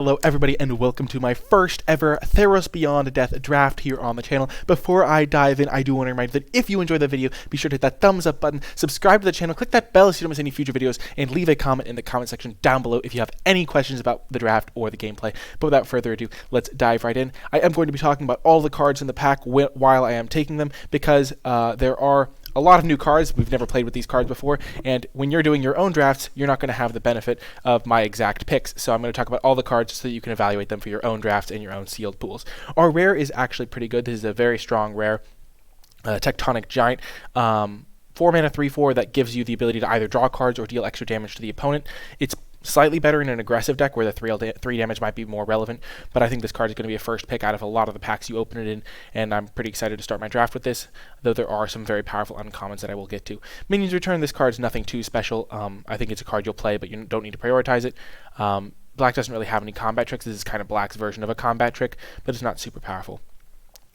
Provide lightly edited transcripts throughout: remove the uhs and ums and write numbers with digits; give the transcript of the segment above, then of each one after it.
Hello everybody and welcome to my first ever Theros Beyond Death draft here on the channel. Before I dive in, I do want to remind you that if you enjoyed the video, be sure to hit that thumbs up button, subscribe to the channel, click that bell so you don't miss any future videos, and leave a comment in the comment section down below if you have any questions about the draft or the gameplay. But without further ado, let's dive right in. I am going to be talking about all the cards in the pack while I am taking them because there are a lot of new cards. We've never played with these cards before, and when you're doing your own drafts, you're not going to have the benefit of my exact picks. So I'm going to talk about all the cards so that you can evaluate them for your own drafts and your own sealed pools. Our rare is actually pretty good. This is a very strong rare, Tectonic Giant. 4-mana 3/4 that gives you the ability to either draw cards or deal extra damage to the opponent. It's slightly better in an aggressive deck where the 3 damage might be more relevant, but I think this card is going to be a first pick out of a lot of the packs you open it in, and I'm pretty excited to start my draft with this, though there are some very powerful uncommons that I will get to. Minions Return, this card's nothing too special. I think it's a card you'll play, but you don't need to prioritize it. Black doesn't really have any combat tricks. This is kind of Black's version of a combat trick, but it's not super powerful.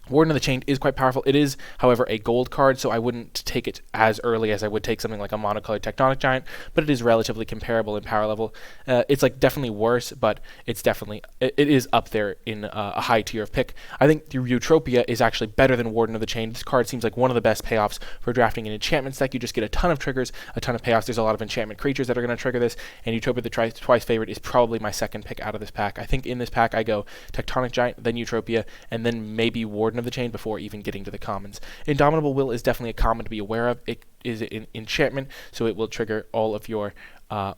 Warden of the Chained is quite powerful. It is, however, a gold card, so I wouldn't take it as early as I would take something like a monocolored Tectonic Giant, but it is relatively comparable in power level. It's like definitely worse, but it's definitely, it is up there in a high tier of pick. I think the Eutropia is actually better than Warden of the Chained. This card seems like one of the best payoffs for drafting an enchantment deck. You just get a ton of triggers, a ton of payoffs. There's a lot of enchantment creatures that are going to trigger this, and Eutropia the twice favorite is probably my second pick out of this pack. I think in this pack I go Tectonic Giant, then Eutropia, and then maybe Warden of the Chained before even getting to the commons. Indomitable Will is definitely a common to be aware of. It is an enchantment, so it will trigger all of your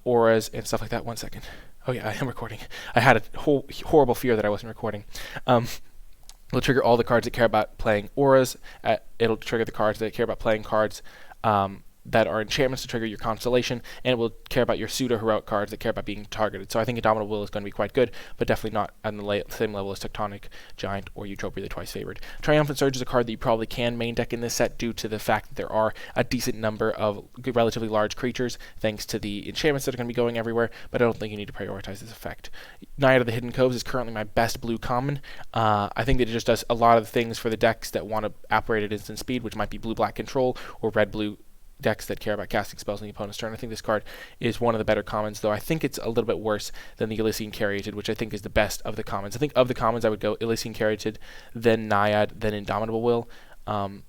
auras and stuff like that. 1 second. Oh yeah, I am recording. I had a horrible fear that I wasn't recording. It'll trigger all the cards that care about playing auras. It'll trigger the cards that care about playing cards that are enchantments to trigger your constellation, and it will care about your pseudo-heroic cards that care about being targeted. So I think Indomitable Will is going to be quite good, but definitely not on the same level as Tectonic Giant or Eutropia the twice favored. Triumphant Surge is a card that you probably can main deck in this set due to the fact that there are a decent number of relatively large creatures thanks to the enchantments that are going to be going everywhere, but I don't think you need to prioritize this effect. Naiad of the Hidden Coves is currently my best blue common. I think that it just does a lot of things for the decks that want to operate at instant speed, which might be blue-black control or red-blue decks that care about casting spells on the opponent's turn. I think this card is one of the better commons, though I think it's a little bit worse than the Elysian Caryatid, which I think is the best of the commons. I think of the commons I would go Elysian Caryatid, then Naiad, then Indomitable Will, and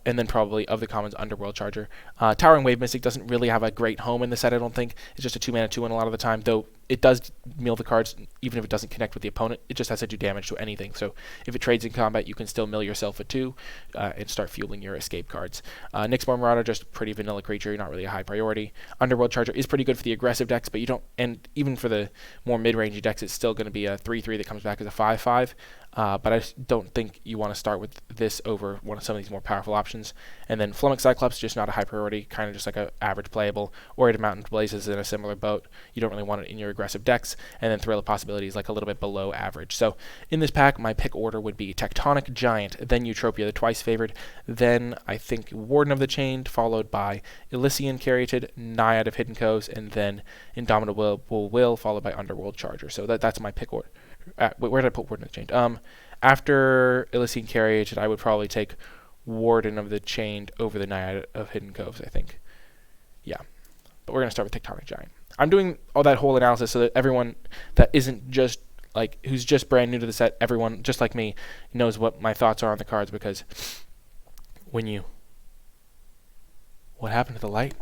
then probably of the commons Underworld Charger. Towering Wave Mystic doesn't really have a great home in the set, I don't think. It's just a 2-mana 2-1 a lot of the time, though it does mill the cards even if it doesn't connect with the opponent. It just has to do damage to anything. So if it trades in combat, you can still mill yourself a 2 and start fueling your escape cards. Nyxborn Marauder, just a pretty vanilla creature, not really a high priority. Underworld Charger is pretty good for the aggressive decks, but you don't, and even for the more mid-range decks, it's still going to be a 3/3 that comes back as a 5/5. But I don't think you want to start with this over some of these more powerful options. And then Flummox Cyclops, just not a high priority, kind of just like an average playable. Orated Mountain Blaze is in a similar boat. You don't really want it in your aggressive decks. And then Thrill of Possibility is like a little bit below average. So in this pack, my pick order would be Tectonic Giant, then Eutropia, the twice favored, then I think Warden of the Chained, followed by Elysian Caryatid, Naiad of Hidden Coves, and then Indomitable Will, followed by Underworld Charger. So that's my pick order. Where did I put Warden of the Chained? After Elysian Caryatid, I would probably take Warden of the Chained over the Naiad of Hidden Coves, I think. Yeah. But we're going to start with Tectonic Giant. I'm doing all that whole analysis so that everyone that isn't just, like, who's just brand new to the set, everyone, just like me, knows what my thoughts are on the cards, because when you... What happened to the light?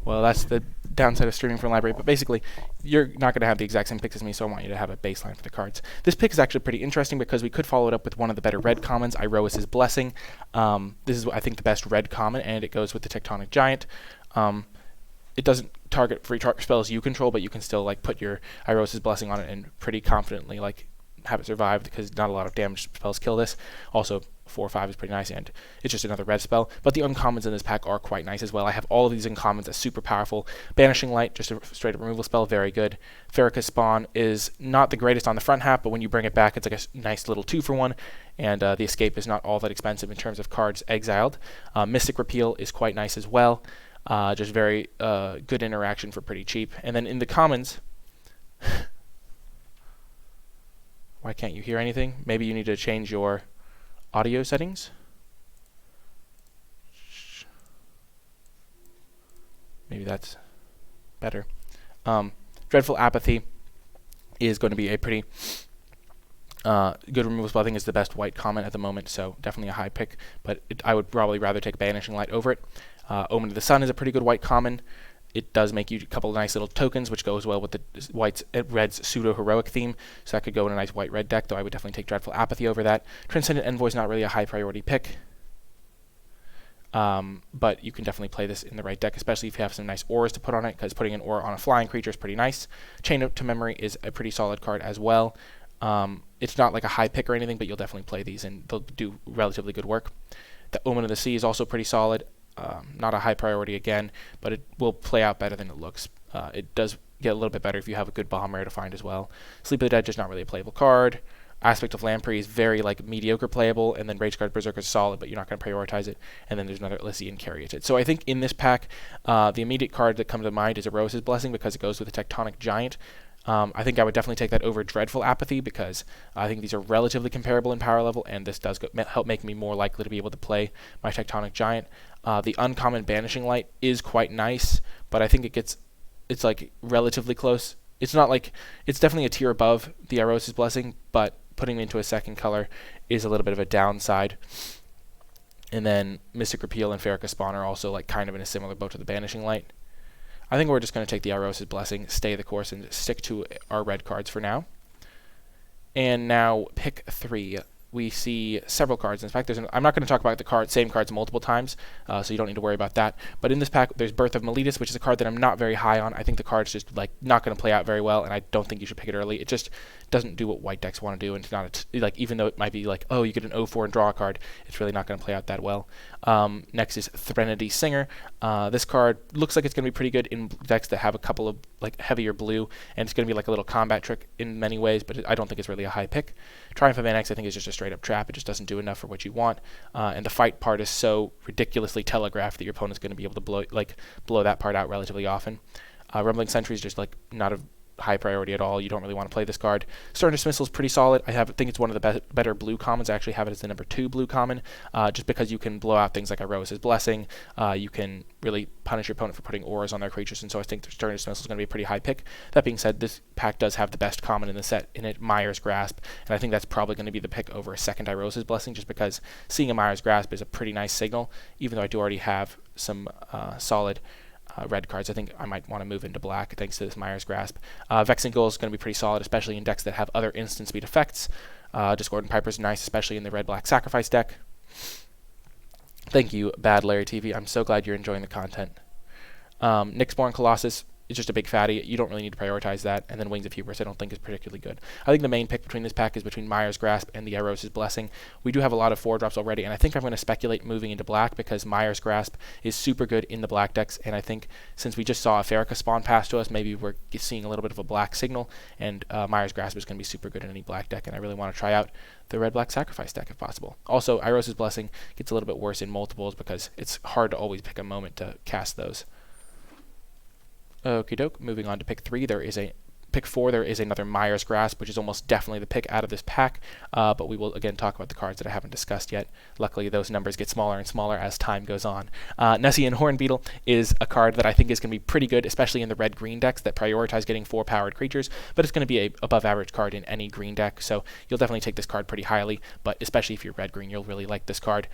Well, that's the downside of streaming from library, but basically, you're not going to have the exact same picks as me, so I want you to have a baseline for the cards. This pick is actually pretty interesting because we could follow it up with one of the better red commons, Iroas's Blessing. This is, I think, the best red common, and it goes with the Tectonic Giant. It doesn't target free spells you control, but you can still like put your Iroas's Blessing on it and pretty confidently like have it survive because not a lot of damage spells kill this. Also, 4/5 is pretty nice, and it's just another red spell. But the uncommons in this pack are quite nice as well. I have all of these uncommons that's super powerful. Banishing Light, just a straight up removal spell, very good. Farrakhan's Spawn is not the greatest on the front half, but when you bring it back, it's like a nice little 2-for-1, and the escape is not all that expensive in terms of cards exiled. Mystic Repeal is quite nice as well. Just very good interaction for pretty cheap. And then in the commons, Why can't you hear anything? Maybe you need to change your audio settings. Maybe that's better. Dreadful Apathy is going to be a pretty good removal spell. I think it's the best white common at the moment, so definitely a high pick, but I would probably rather take Banishing Light over it. Omen of the Sun is a pretty good white common. It does make you a couple of nice little tokens, which goes well with the red's pseudo-heroic theme, so that could go in a nice white-red deck, though I would definitely take Dreadful Apathy over that. Transcendent Envoy is not really a high-priority pick, but you can definitely play this in the right deck, especially if you have some nice auras to put on it, because putting an aura on a flying creature is pretty nice. Chain to Memory is a pretty solid card as well. It's not like a high pick or anything, but you'll definitely play these, and they'll do relatively good work. The Omen of the Sea is also pretty solid. Not a high priority again, but it will play out better than it looks. It does get a little bit better if you have a good bomb rare to find as well. Sleep of the Dead, just not really a playable card. Aspect of Lamprey is very mediocre playable, and then Rage Guard Berserker is solid, but you're not going to prioritize it. And then there's another Lycian Caryatid. So I think in this pack, the immediate card that comes to mind is Erosa's Blessing, because it goes with the Tectonic Giant. I think I would definitely take that over Dreadful Apathy, because I think these are relatively comparable in power level, and this does help make me more likely to be able to play my Tectonic Giant. The uncommon Banishing Light is quite nice, but I think it's like relatively close. It's not like, it's definitely a tier above the Erosa's Blessing, but putting it into a second color is a little bit of a downside. And then Mystic Repeal and Farrakha Spawn are also kind of in a similar boat to the Banishing Light. I think we're just going to take the Erosa's Blessing, stay the course, and stick to our red cards for now. And now pick 3. We see several cards. In fact, I'm not going to talk about the same cards multiple times, so you don't need to worry about that. But in this pack, there's Birth of Meletus, which is a card that I'm not very high on. I think the card's just not going to play out very well, and I don't think you should pick it early. It just doesn't do what white decks want to do, and it's not even though it might be oh, you get an 0-4 and draw a card, it's really not going to play out that well. Next is Threnody Singer. This card looks like it's going to be pretty good in decks that have a couple of heavier blue, and it's going to be a little combat trick in many ways, but I don't think it's really a high pick. Triumph of Annex, I think, is just a straight up trap. It just doesn't do enough for what you want, and the fight part is so ridiculously telegraphed that your opponent's going to be able to blow that part out relatively often. Rumbling Sentry is just not a high priority at all. You don't really want to play this card. Stern Dismissal is pretty solid. I think it's one of the better blue commons. I actually have it as the number 2 blue common, just because you can blow out things like Erosa's Blessing. You can really punish your opponent for putting auras on their creatures, and so I think the Stern Dismissal is going to be a pretty high pick. That being said, this pack does have the best common in the set in it, Mire's Grasp, and I think that's probably going to be the pick over a second Erosa's Blessing, just because seeing a Mire's Grasp is a pretty nice signal, even though I do already have some solid red cards. I think I might want to move into black thanks to this Mire's Grasp. Vexing Ghoul is going to be pretty solid, especially in decks that have other instant speed effects. Discordant Piper is nice, especially in the red-black sacrifice deck. Thank you, Bad Larry TV. I'm so glad you're enjoying the content. Nyxborn Colossus is just a big fatty. You don't really need to prioritize that. And then Wings of Hubris I don't think is particularly good. I think the main pick between this pack is between Mire's Grasp and the Erosa's Blessing. We do have a lot of 4-drops already, and I think I'm going to speculate moving into black, because Mire's Grasp is super good in the black decks, and I think since we just saw a Farrakha Spawn pass to us, maybe we're seeing a little bit of a black signal, and Mire's Grasp is going to be super good in any black deck, and I really want to try out the red-black sacrifice deck if possible. Also, Erosa's Blessing gets a little bit worse in multiples, because it's hard to always pick a moment to cast those. Okie doke. Moving on to pick 3, pick 4, there is another Mire's Grasp, which is almost definitely the pick out of this pack, but we will again talk about the cards that I haven't discussed yet. Luckily, those numbers get smaller and smaller as time goes on. Nessian Hornbeetle is a card that I think is going to be pretty good, especially in the red-green decks that prioritize getting 4-powered creatures, but it's going to be a above-average card in any green deck, so you'll definitely take this card pretty highly, but especially if you're red-green, you'll really like this card.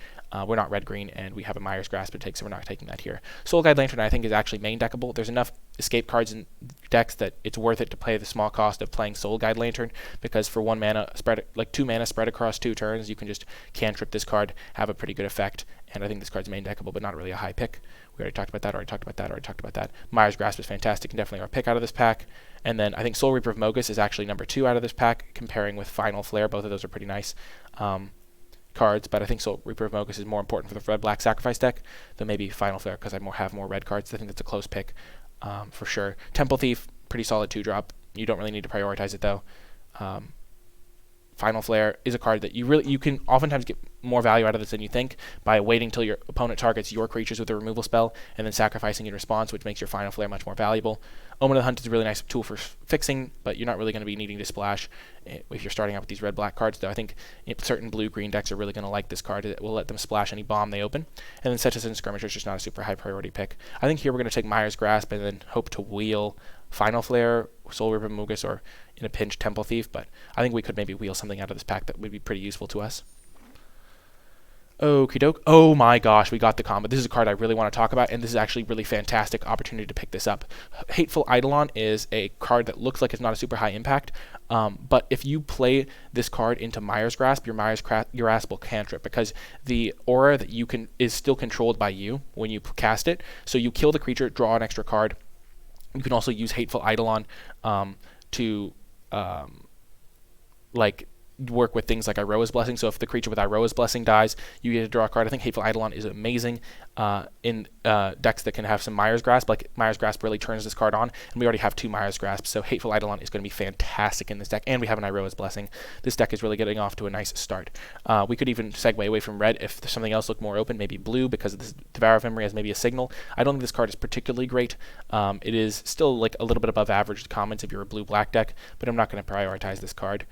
We're not red-green, and we have a Mire's Grasp to take, so we're not taking that here. Soul Guide Lantern, I think, is actually main deckable. There's enough escape cards in decks that it's worth it to play the small cost of playing Soul Guide Lantern, because for 1 mana, 2 mana spread across 2 turns, you can just cantrip this card, have a pretty good effect, and I think this card's main deckable, but not really a high pick. We already talked about that. Mire's Grasp is fantastic and definitely our pick out of this pack. And then I think Soul Reaper of Mogus is actually number 2 out of this pack, comparing with Final Flare. Both of those are pretty nice cards, but I think Soul Reaper of Mogus is more important for the red-black sacrifice deck than maybe Final Flare, because I have more red cards. I think that's a close pick for sure. Temple Thief, pretty solid 2-drop. You don't really need to prioritize it, though. Final Flare is a card that you can oftentimes get more value out of this than you think by waiting till your opponent targets your creatures with a removal spell and then sacrificing in response, which makes your Final Flare much more valuable. Omen of the Hunt is a really nice tool for fixing, but you're not really going to be needing to splash if you're starting out with these red-black cards, though I think certain blue-green decks are really going to like this card. It will let them splash any bomb they open. And then Citizen Skirmisher is just not a super high priority pick. I think here we're going to take Mire's Grasp and then hope to wheel Final Flare, Soul Reaper Mugus, or in a pinch Temple Thief, but I think we could maybe wheel something out of this pack that would be pretty useful to us. Okie doke. Oh my gosh, we got the combo. This is a card I really want to talk about, and this is actually a really fantastic opportunity to pick this up. Hateful Eidolon is a card that looks like it's not a super high impact, but if you play this card into Mire's Grasp, your Mire's Grasp will cantrip because the aura that you can is still controlled by you when you cast it. So you kill the creature, draw an extra card. You can also use Hateful Eidolon to like work with things like Iroa's Blessing. So if the creature with Iroa's Blessing dies, you get to draw a card. I think Hateful Eidolon is amazing in decks that can have some Mire's Grasp. Like Mire's Grasp really turns this card on, and we already have 2 Mire's Grasps, so Hateful Eidolon is going to be fantastic in this deck, and we have an Iroa's Blessing. This deck is really getting off to a nice start. We could even segue away from red if something else looked more open, maybe blue, because this Devour of Memory has maybe a signal. I don't think this card is particularly great. It is still like a little bit above average commons if you're a blue-black deck, but I'm not going to prioritize this card.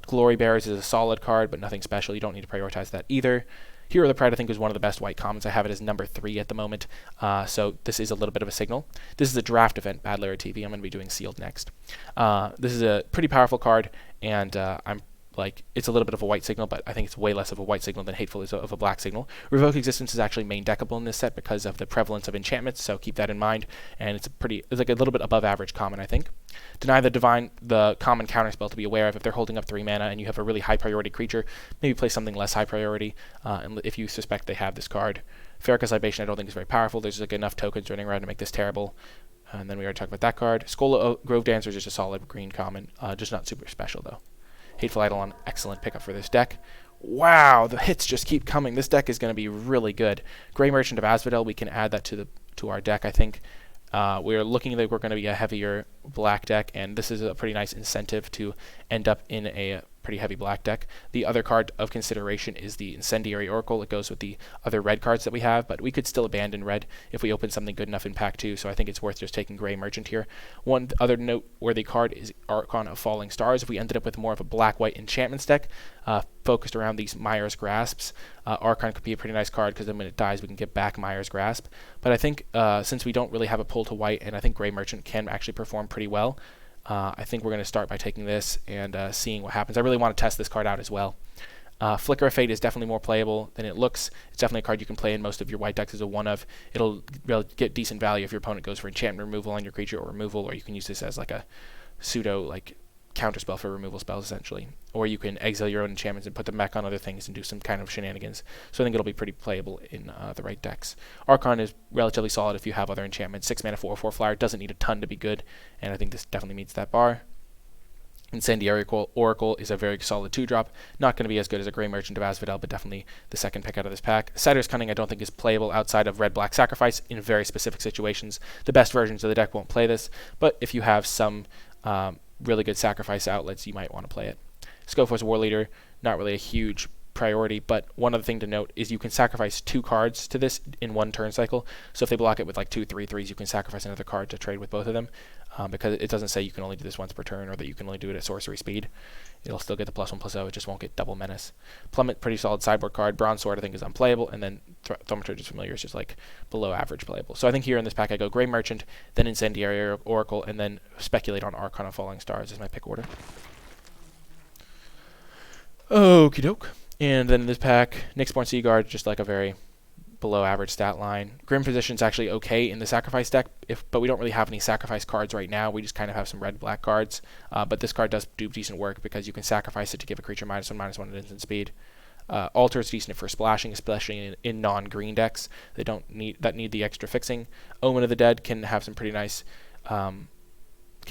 Glory Bearers is a solid card, but nothing special. You don't need to prioritize that either. Hero of the Pride, I think, is one of the best white commons. I have it as number 3 at the moment, so this is a little bit of a signal. This is a draft event, Bad Layer TV. I'm going to be doing Sealed next. This is a pretty powerful card, and it's a little bit of a white signal, but I think it's way less of a white signal than Hateful is of a black signal. Revoke Existence is actually main deckable in this set because of the prevalence of enchantments, so keep that in mind. And it's like a little bit above average common, I think. Deny the common counterspell to be aware of. If they're holding up 3 mana and you have a really high priority creature, maybe play something less high priority if you suspect they have this card. Farrakhan's Libation I don't think is very powerful. There's like enough tokens running around to make this terrible. And then we already talked about that card. Skola Grove Dancer is just a solid green common, just not super special though. Hateful Eidolon, excellent pickup for this deck. Wow, the hits just keep coming. This deck is going to be really good. Grey Merchant of Asphodel, we can add that to our deck, I think. We're looking like we're going to be a heavier black deck, and this is a pretty nice incentive to end up in a pretty heavy black deck. The other card of consideration is the Incendiary Oracle. It goes with the other red cards that we have, but we could still abandon red if we open something good enough in pack 2, so I think it's worth just taking Grey Merchant here. One other noteworthy card is Archon of Falling Stars. If we ended up with more of a black-white enchantments deck focused around these Mire's Grasps, Archon could be a pretty nice card because then when it dies we can get back Mire's Grasp. But I think since we don't really have a pull to white, and I think Grey Merchant can actually perform pretty well, I think we're going to start by taking this and seeing what happens. I really want to test this card out as well. Flicker of Fate is definitely more playable than it looks. It's definitely a card you can play in most of your white decks as a 1-of. It'll get decent value if your opponent goes for enchantment removal on your creature or removal, or you can use this as like a pseudo counterspell for removal spells essentially. Or you can exile your own enchantments and put them back on other things and do some kind of shenanigans. So I think it'll be pretty playable in the right decks. Archon is relatively solid if you have other enchantments. 6 mana 4/4 flyer doesn't need a ton to be good, and I think this definitely meets that bar. Incendiary Oracle is a very solid 2-drop. Not going to be as good as a Grey Merchant of Asphodel, but definitely the second pick out of this pack. Cider's Cunning I don't think is playable outside of red-black sacrifice in very specific situations. The best versions of the deck won't play this, but if you have some really good sacrifice outlets, you might want to play it. Skofor's War Leader, not really a huge priority, but one other thing to note is you can sacrifice 2 cards to this in one turn cycle. So if they block it with like 2 3/3s, you can sacrifice another card to trade with both of them, because it doesn't say you can only do this once per turn or that you can only do it at sorcery speed. It'll still get the +1/+0, it just won't get double menace. Plummet, pretty solid sideboard card. Bronze Sword I think is unplayable, and then Thaumaturge's Familiar is just like below average playable. So I think here in this pack I go Grey Merchant, then Incendiary Oracle, and then speculate on Archon of Falling Stars as my pick order. Okie doke. And then in this pack, Nyxborn Seaguard, just like a very below average stat line. Grim Physician's actually okay in the sacrifice deck, but we don't really have any sacrifice cards right now. We just kind of have some red-black cards. But this card does do decent work because you can sacrifice it to give a creature -1/-1 at instant speed. Altar is decent for splashing, especially in non-green decks that need the extra fixing. Omen of the Dead can have some pretty nice, can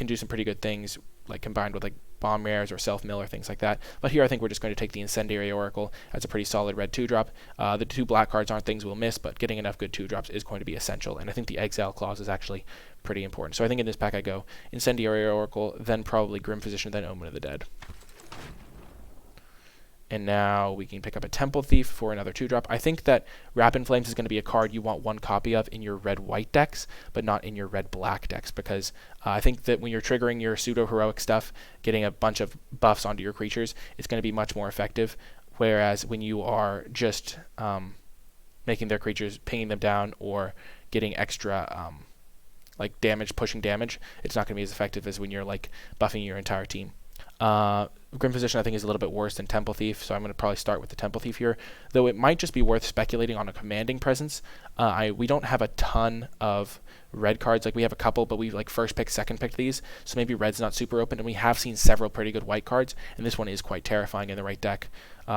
do some pretty good things, like combined with like bomb rares or self-mill or things like that. But here I think we're just going to take the Incendiary Oracle as a pretty solid red 2-drop. The 2 black cards aren't things we'll miss, but getting enough good 2-drops is going to be essential, and I think the Exile clause is actually pretty important. So I think in this pack I go Incendiary Oracle, then probably Grim Physician, then Omen of the Dead. And now we can pick up a Temple Thief for another 2-drop. I think that Wrap in Flames is going to be a card you want one copy of in your red-white decks, but not in your red-black decks, because I think that when you're triggering your pseudo-heroic stuff, getting a bunch of buffs onto your creatures, it's going to be much more effective, whereas when you are just making their creatures, pinging them down, or getting extra like damage, pushing damage, it's not going to be as effective as when you're like buffing your entire team. Grim Physician I think is a little bit worse than Temple Thief, so I'm going to probably start with the Temple Thief here, though it might just be worth speculating on a commanding presence. We don't have a ton of red cards, like we have a couple, but we like first pick, second pick these, so maybe red's not super open, and we have seen several pretty good white cards, and this one is quite terrifying in the right deck,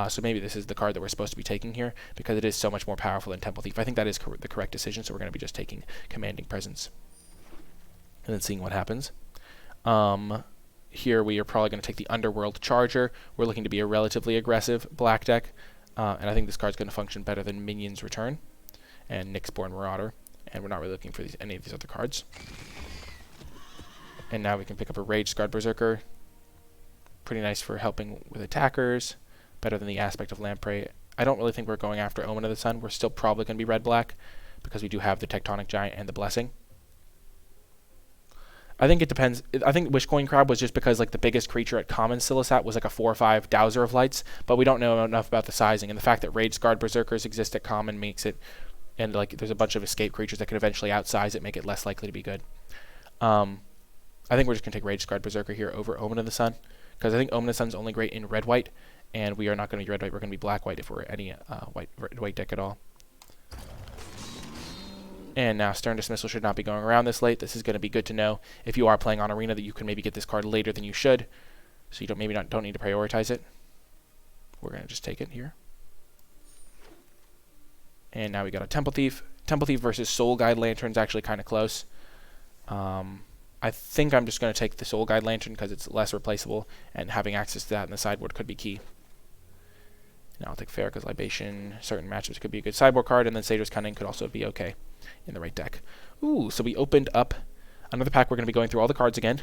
so maybe this is the card that we're supposed to be taking here, because it is so much more powerful than Temple Thief. I think that is the correct decision, so we're going to be just taking commanding presence, and then seeing what happens. Here we are probably going to take the Underworld Charger. We're looking to be a relatively aggressive black deck, and I think this card's going to function better than Minions Return and Nyxborn Marauder, and we're not really looking for any of these other cards. And now we can pick up a Rage-Scarred Berserker. Pretty nice for helping with attackers, better than the Aspect of Lamprey. I don't really think we're going after Omen of the Sun. We're still probably going to be red-black, because we do have the Tectonic Giant and the Blessing. I think it depends. I think Wishcoin Crab was just because like the biggest creature at common Silasat was like a 4 or 5 Dowser of Lights, but we don't know enough about the sizing, and the fact that Rage-Scarred Berserkers exist at common makes it, and like there's a bunch of escape creatures that could eventually outsize it, make it less likely to be good. I think we're just going to take Rage-Scarred Berserker here over Omen of the Sun, because I think Omen of the Sun's only great in red-white, and we are not going to be red-white, we're going to be black-white if we're any white deck at all. And now Stern Dismissal should not be going around this late. This is going to be good to know if you are playing on Arena that you can maybe get this card later than you should, so you don't need to prioritize it. We're going to just take it here. And now we got a Temple Thief. Temple Thief versus Soul Guide Lantern's actually kind of close. I think I'm just going to take the Soul Guide Lantern because it's less replaceable, and having access to that in the sideboard could be key. Now I'll take Farrakhan's Libation. Certain matchups could be a good sideboard card, and then Sage's Cunning could also be okay in the right deck. Ooh, so we opened up another pack. We're going to be going through all the cards again.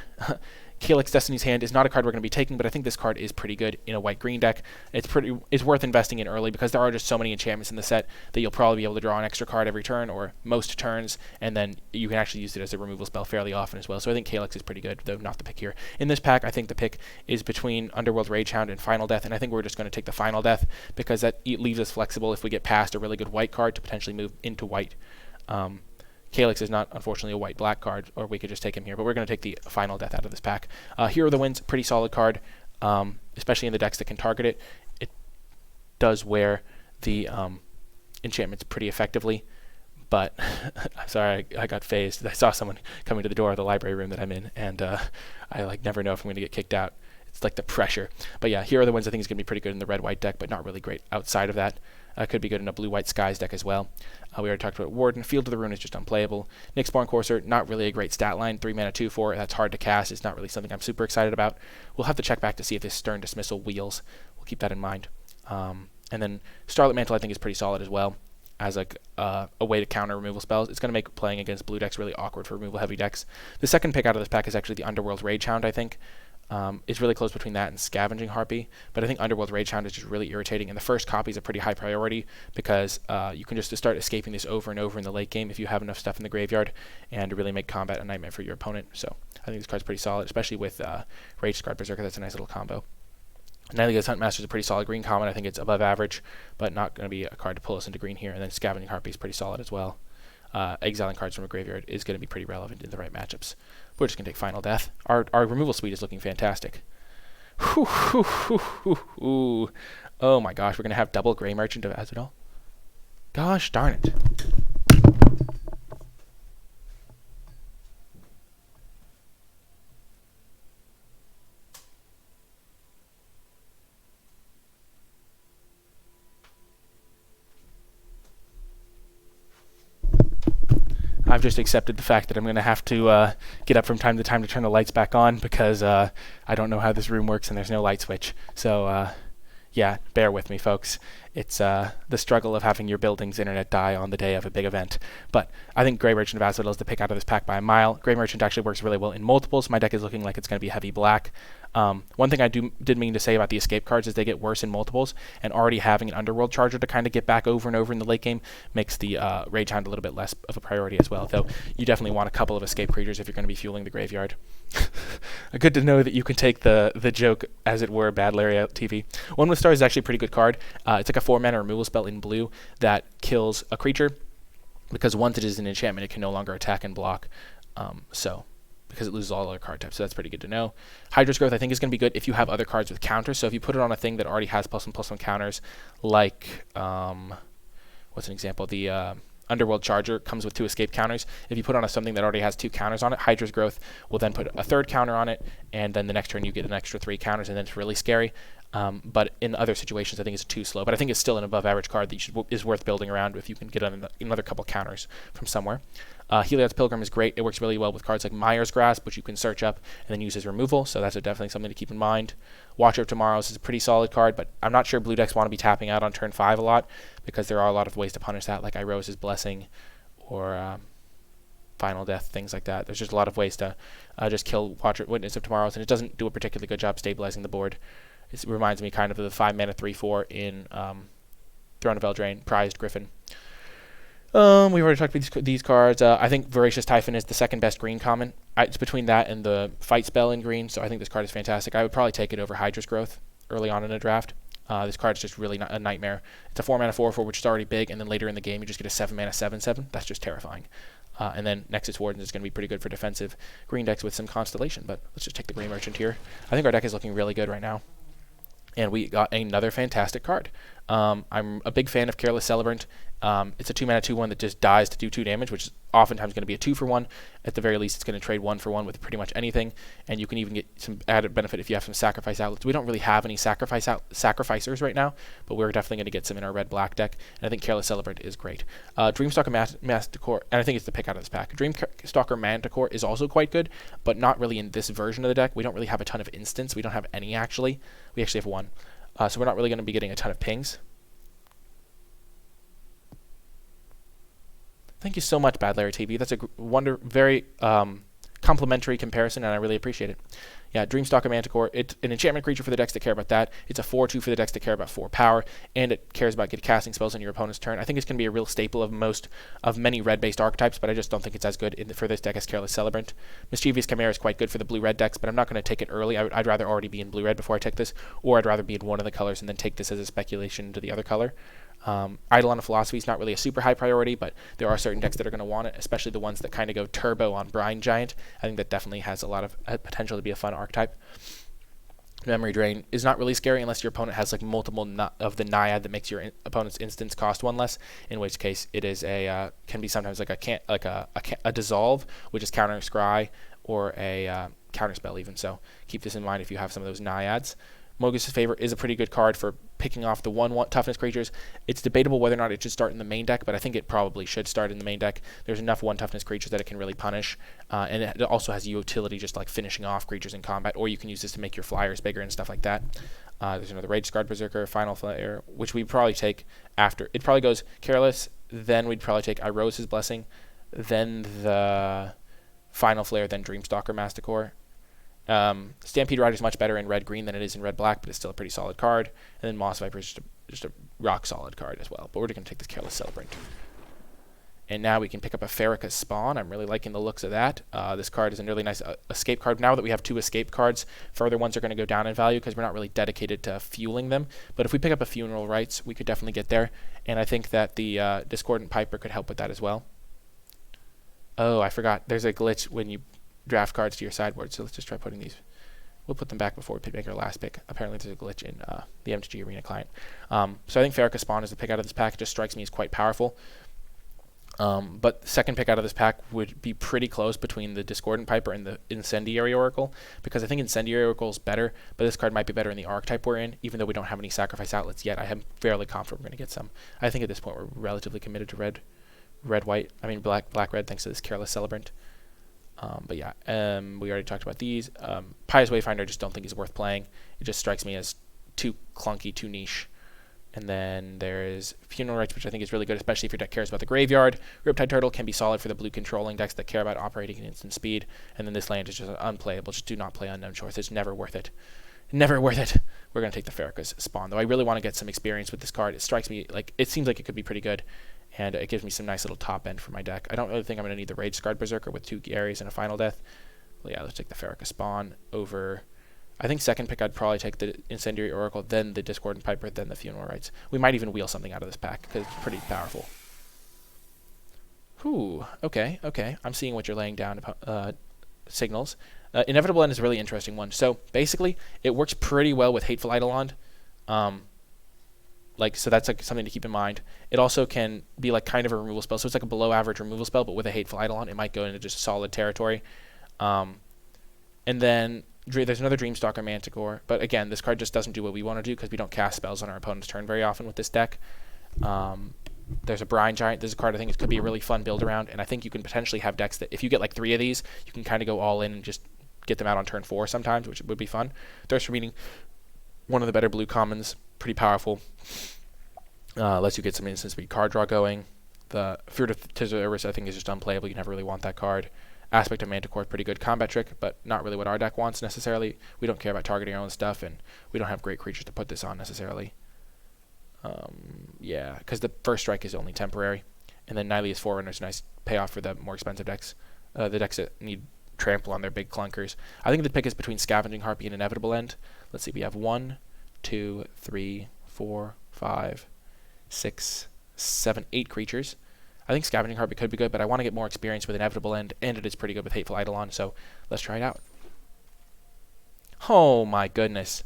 Calyx Destiny's Hand is not a card we're going to be taking, but I think this card is pretty good in a white-green deck. It's worth investing in early because there are just so many enchantments in the set that you'll probably be able to draw an extra card every turn or most turns, and then you can actually use it as a removal spell fairly often as well. So I think Calyx is pretty good, though not the pick here. In this pack, I think the pick is between Underworld Ragehound and Final Death, and I think we're just going to take the Final Death because that leaves us flexible if we get past a really good white card to potentially move into white. Calyx is not, unfortunately, a white-black card, or we could just take him here, but we're going to take the Final Death out of this pack. Hero of the Winds, pretty solid card, especially in the decks that can target it. It does wear the enchantments pretty effectively, but I'm sorry, I got phased. I saw someone coming to the door of the library room that I'm in, and I like never know if I'm going to get kicked out. It's like the pressure. But yeah, Hero of the Winds I think is going to be pretty good in the red-white deck, but not really great outside of that. Could be good in a blue-white Skies deck as well. We already talked about Warden. Field of the Rune is just unplayable. Nyxborn Courser, not really a great stat line. 3 mana, 2/4. That's hard to cast. It's not really something I'm super excited about. We'll have to check back to see if this Stern Dismissal wheels. We'll keep that in mind. And then Starlit Mantle I think is pretty solid as well as like a way to counter removal spells. It's going to make playing against blue decks really awkward for removal-heavy decks. The second pick out of this pack is actually the Underworld Ragehound, I think. It's really close between that and Scavenging Harpy, but I think Underworld Ragehound is just really irritating, and the first copy is a pretty high priority because you can just start escaping this over and over in the late game if you have enough stuff in the graveyard and really make combat a nightmare for your opponent. So I think this card's pretty solid, especially with Rage-Scarred Berserker. That's a nice little combo. Nightliga's Huntmaster is a pretty solid green common. I think it's above average, but not going to be a card to pull us into green here. And then Scavenging Harpy is pretty solid as well. Exiling cards from a graveyard is going to be pretty relevant in the right matchups. We're just going to take Final Death. Our removal suite is looking fantastic. Ooh. Oh my gosh, we're going to have double Grey Merchant of Azadal. Gosh darn it. I've just accepted the fact that I'm going to have to get up from time to time to turn the lights back on because I don't know how this room works and there's no light switch. So, yeah, bear with me, folks. it's the struggle of having your building's internet die on the day of a big event. But I think Grey Merchant of Asphodel is the pick out of this pack by a mile. Grey Merchant actually works really well in multiples. My deck is looking like it's going to be heavy black. One thing I did mean to say about the escape cards is they get worse in multiples, and already having an Underworld Charger to kind of get back over and over in the late game makes the Rage Hound a little bit less of a priority as well, though you definitely want a couple of escape creatures if you're going to be fueling the graveyard. Good to know that you can take the joke, as it were, Bad Larry out TV. One with Stars is actually a pretty good card. It's like a 4-mana removal spell in blue that kills a creature, because once it is an enchantment, it can no longer attack and block. Because it loses all other card types, so that's pretty good to know. Hydra's Growth I think is going to be good if you have other cards with counters. So if you put it on a thing that already has +1/+1 counters, like what's an example? The Underworld Charger comes with 2 escape counters. If you put on something that already has 2 counters on it, Hydra's Growth will then put a 3rd counter on it, and then the next turn you get an extra 3 counters, and then it's really scary. But in other situations, I think it's too slow. But I think it's still an above-average card that is worth building around if you can get another couple counters from somewhere. Heliod's Pilgrim is great. It works really well with cards like Mire's Grasp, which you can search up and then use as removal, so that's definitely something to keep in mind. Watcher of Tomorrows is a pretty solid card, but I'm not sure blue decks want to be tapping out on turn 5 a lot, because there are a lot of ways to punish that, like Irose's Blessing or Final Death, things like that. There's just a lot of ways to just kill Witness of Tomorrows, and it doesn't do a particularly good job stabilizing the board. It reminds me kind of the 5-mana 3/4 in Throne of Eldraine, Prized Griffin. We've already talked about these cards. I think Voracious Typhon is the second best green common. It's between that and the Fight spell in green, so I think this card is fantastic. I would probably take it over Hydra's Growth early on in a draft. This card is just really a nightmare. It's a 4-mana 4/4, which is already big, and then later in the game you just get a 7-mana 7/7. That's just terrifying. And then Nexus Warden is going to be pretty good for defensive green decks with some Constellation, but let's just take the Grey Merchant here. I think our deck is looking really good right now. And we got another fantastic card. I'm a big fan of Careless Celebrant. It's a 2-mana 2/1 that just dies to do 2 damage, which is oftentimes going to be a 2-for-1. At the very least, it's going to trade 1-for-1 with pretty much anything, and you can even get some added benefit if you have some sacrifice outlets. We don't really have any sacrificers right now, but we're definitely going to get some in our red-black deck, and I think Careless Celebrant is great. Dreamstalker Manticore, and I think it's the pick out of this pack. Dreamstalker Manticore is also quite good, but not really in this version of the deck. We don't really have a ton of instants. We don't have any, actually. We actually have 1. So we're not really going to be getting a ton of pings. Thank you so much, Bad Larry TV. That's a very complimentary comparison, and I really appreciate it. Yeah, Dreamstalker Manticore, it's an enchantment creature for the decks that care about that. It's a 4/2 for the decks that care about 4 power, and it cares about casting spells on your opponent's turn. I think it's going to be a real staple of many red-based archetypes, but I just don't think it's as good for this deck as Careless Celebrant. Mischievous Chimera is quite good for the blue-red decks, but I'm not going to take it early. I'd rather already be in blue-red before I take this, or I'd rather be in one of the colors and then take this as a speculation into the other color. Eidolon of Philosophy is not really a super high priority, but there are certain decks that are going to want it, especially the ones that kind of go turbo on Brine Giant. I think that definitely has a lot of potential to be a fun archetype. Memory Drain is not really scary unless your opponent has like multiple of the Naiad that makes your opponent's instants cost 1 less, in which case it is can be sometimes like a Dissolve, which is counter Scry, or a counter spell even. So keep this in mind if you have some of those Naiads. Mogis' Favor is a pretty good card for picking off the 1/1 toughness creatures. It's debatable whether or not it should start in the main deck, but I think it probably should start in the main deck. There's enough 1 toughness creatures that it can really punish, and it also has utility just like finishing off creatures in combat, or you can use this to make your flyers bigger and stuff like that. There's another Rage Scarred Berserker, Final Flare, which we'd probably take after. It probably goes Careless, then we'd probably take Irose's Blessing, then the Final Flare, then Dreamstalker Manticore. Stampede Rider is much better in red-green than it is in red-black, but it's still a pretty solid card. And then Moss Viper is just a rock-solid card as well. But we're going to take this Careless Celebrant. And now we can pick up a Farrakha's Spawn. I'm really liking the looks of that. This card is a really nice escape card. Now that we have 2 escape cards, further ones are going to go down in value because we're not really dedicated to fueling them. But if we pick up a Funeral Rites, we could definitely get there. And I think that the Discordant Piper could help with that as well. Oh, I forgot. There's a glitch when you draft cards to your sideboard, so let's just try putting these. We'll put them back before we make our last pick. Apparently there's a glitch in the MTG Arena client. So I think Farrakha's Spawn is the pick out of this pack. It just strikes me as quite powerful. But the second pick out of this pack would be pretty close between the Discordant Piper and the Incendiary Oracle, because I think Incendiary Oracle is better, but this card might be better in the archetype we're in, even though we don't have any sacrifice outlets yet. I am fairly confident we're going to get some. I think at this point we're relatively committed to black-red, thanks to this Careless Celebrant. But yeah, we already talked about these. Pious Wayfinder I just don't think is worth playing. It just strikes me as too clunky, too niche. And then there's Funeral Rites, which I think is really good, especially if your deck cares about the graveyard. Riptide Turtle can be solid for the blue controlling decks that care about operating at instant speed. And then this land is just unplayable. Just do not play Unknown Shores. It's never worth it. Never worth it. We're going to take the Farrakhan's Spawn, though. I really want to get some experience with this card. It strikes me like it seems like it could be pretty good, and it gives me some nice little top end for my deck. I don't really think I'm going to need the Rage Scarred Berserker with 2 Garys and a Final Death. But yeah, let's take the Farrakhan's Spawn over... I think second pick I'd probably take the Incendiary Oracle, then the Discordant Piper, then the Funeral Rites. We might even wheel something out of this pack, because it's pretty powerful. Whew, okay. I'm seeing what you're laying down, signals. Inevitable End is a really interesting one. So, basically, it works pretty well with Hateful Eidolon. So that's like something to keep in mind. It also can be like kind of a removal spell. So it's like a below average removal spell, but with a Hateful Eidolon, it might go into just solid territory. And then... there's another Dreamstalker Manticore, but again, this card just doesn't do what we want to do because we don't cast spells on our opponent's turn very often with this deck. There's a Brine Giant. This is a card I think it could be a really fun build around, and I think you can potentially have decks that if you get like 3 of these, you can kind of go all in and just get them out on turn 4 sometimes, which would be fun. Thirst for Meaning, one of the better blue commons, pretty powerful. Lets you get some instant speed card draw going. The Fear of Theros I think is just unplayable. You never really want that card. Aspect of Manticore, pretty good combat trick, but not really what our deck wants necessarily. We don't care about targeting our own stuff, and we don't have great creatures to put this on necessarily. Yeah, because the first strike is only temporary. And then Nylea's Forerunner is a nice payoff for the more expensive decks. The decks that need trample on their big clunkers. I think the pick is between Scavenging Harpy and Inevitable End. Let's see, we have 1, 2, 3, 4, 5, 6, 7, 8 creatures. I think Scavenging Harpy could be good, but I want to get more experience with Inevitable End, and it is pretty good with Hateful Eidolon, so let's try it out. Oh my goodness.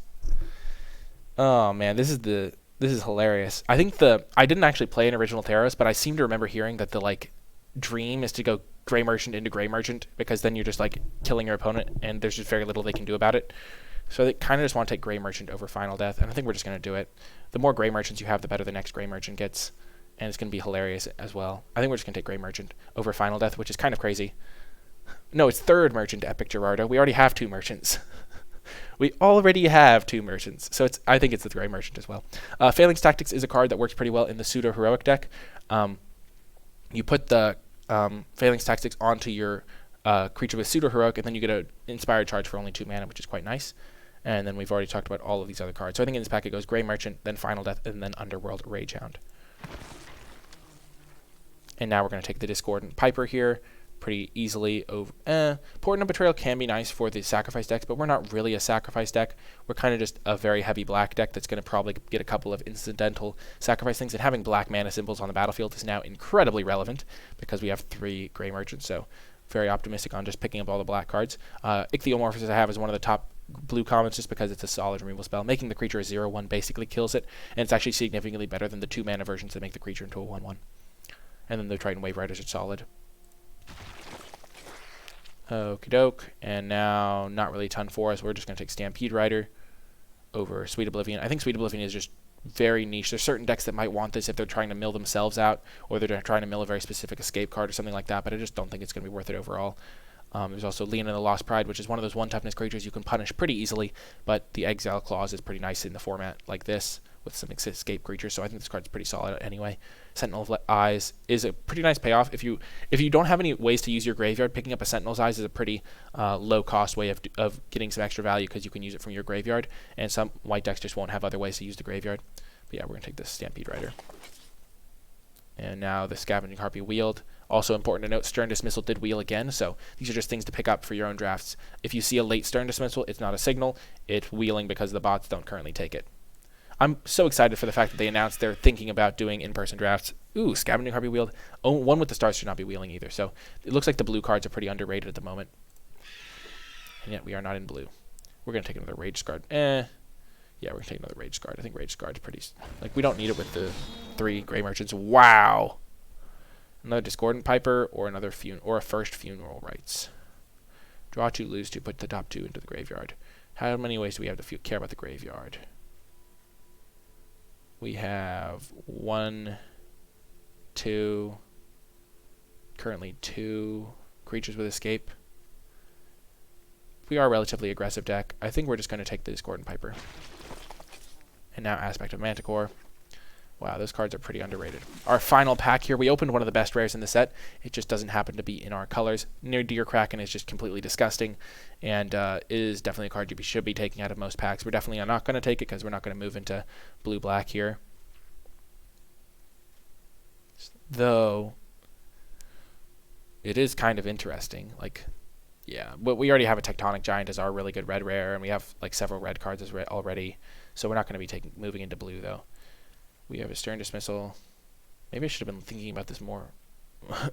Oh man, this is hilarious. I think I didn't actually play an original Theros, but I seem to remember hearing that the dream is to go Grey Merchant into Grey Merchant, because then you're just like killing your opponent, and there's just very little they can do about it. So they kind of just want to take Grey Merchant over Final Death, and I think we're just going to do it. The more Grey Merchants you have, the better the next Grey Merchant gets. And it's going to be hilarious as well. I think we're just going to take Grey Merchant over Final Death, which is kind of crazy. No, it's third Merchant Epic Gerardo. We already have 2 merchants. We already have 2 merchants. So I think it's the Grey Merchant as well. Phalanx Tactics is a card that works pretty well in the pseudo-heroic deck. You put the Phalanx Tactics onto your creature with pseudo-heroic, and then you get an Inspired Charge for only 2 mana, which is quite nice. And then we've already talked about all of these other cards. So I think in this pack it goes Grey Merchant, then Final Death, and then Underworld Ragehound. And now we're going to take the Discordant Piper here pretty easily over. Portent of Betrayal can be nice for the sacrifice decks, but we're not really a sacrifice deck. We're kind of just a very heavy black deck that's going to probably get a couple of incidental sacrifice things. And having black mana symbols on the battlefield is now incredibly relevant because we have 3 Grey Merchants. So very optimistic on just picking up all the black cards. Ichthyomorphosis I have is one of the top blue commons just because it's a solid removal spell. Making the creature a 0/1 basically kills it, and it's actually significantly better than the 2 mana versions that make the creature into a 1/1. And then the Triton Wave Riders are solid. Okie doke. And now, not really a ton for us. We're just going to take Stampede Rider over Sweet Oblivion. I think Sweet Oblivion is just very niche. There's certain decks that might want this if they're trying to mill themselves out, or they're trying to mill a very specific escape card or something like that, but I just don't think it's going to be worth it overall. There's also Leon and the Lost Pride, which is one of those 1 toughness creatures you can punish pretty easily, but the Exile Clause is pretty nice in the format like this, with some escape creatures, so I think this card's pretty solid anyway. Sentinel of Eyes is a pretty nice payoff. If you don't have any ways to use your graveyard, picking up a Sentinel's Eyes is a pretty low-cost way of getting some extra value because you can use it from your graveyard, and some white decks just won't have other ways to use the graveyard. But yeah, we're going to take this Stampede Rider. And now the Scavenging Harpy wheeled. Also important to note, Stern Dismissal did wheel again, so these are just things to pick up for your own drafts. If you see a late Stern Dismissal, it's not a signal. It's wheeling because the bots don't currently take it. I'm so excited for the fact that they announced they're thinking about doing in-person drafts. Ooh, Scavenging Harpy wheeled. Oh, one with the stars should not be wheeling either, so it looks like the blue cards are pretty underrated at the moment. And yet we are not in blue. We're going to take another Rage Scarred. Yeah, we're going to take another Rage Scarred. I think Rage Scarred's pretty... we don't need it with the 3 Grey Merchants. Wow! Another Discordant Piper or another or a first Funeral Rites. Draw 2, lose 2, put the top 2 into the graveyard. How many ways do we have to care about the graveyard? We have 1, 2, currently 2 creatures with escape. We are a relatively aggressive deck. I think we're just going to take the Discordant Piper. And now Aspect of Manticore. Wow, those cards are pretty underrated. Our final pack here, we opened one of the best rares in the set. It just doesn't happen to be in our colors. Near Deer Kraken is just completely disgusting, and is definitely a card you should be taking out of most packs. We're definitely not going to take it because we're not going to move into blue-black here. Though, it is kind of interesting. Like, yeah, but we already have a Tectonic Giant as our really good red rare, and we have like several red cards as already, so we're not going to be moving into blue, though. We have a Stern Dismissal. Maybe I should have been thinking about this more.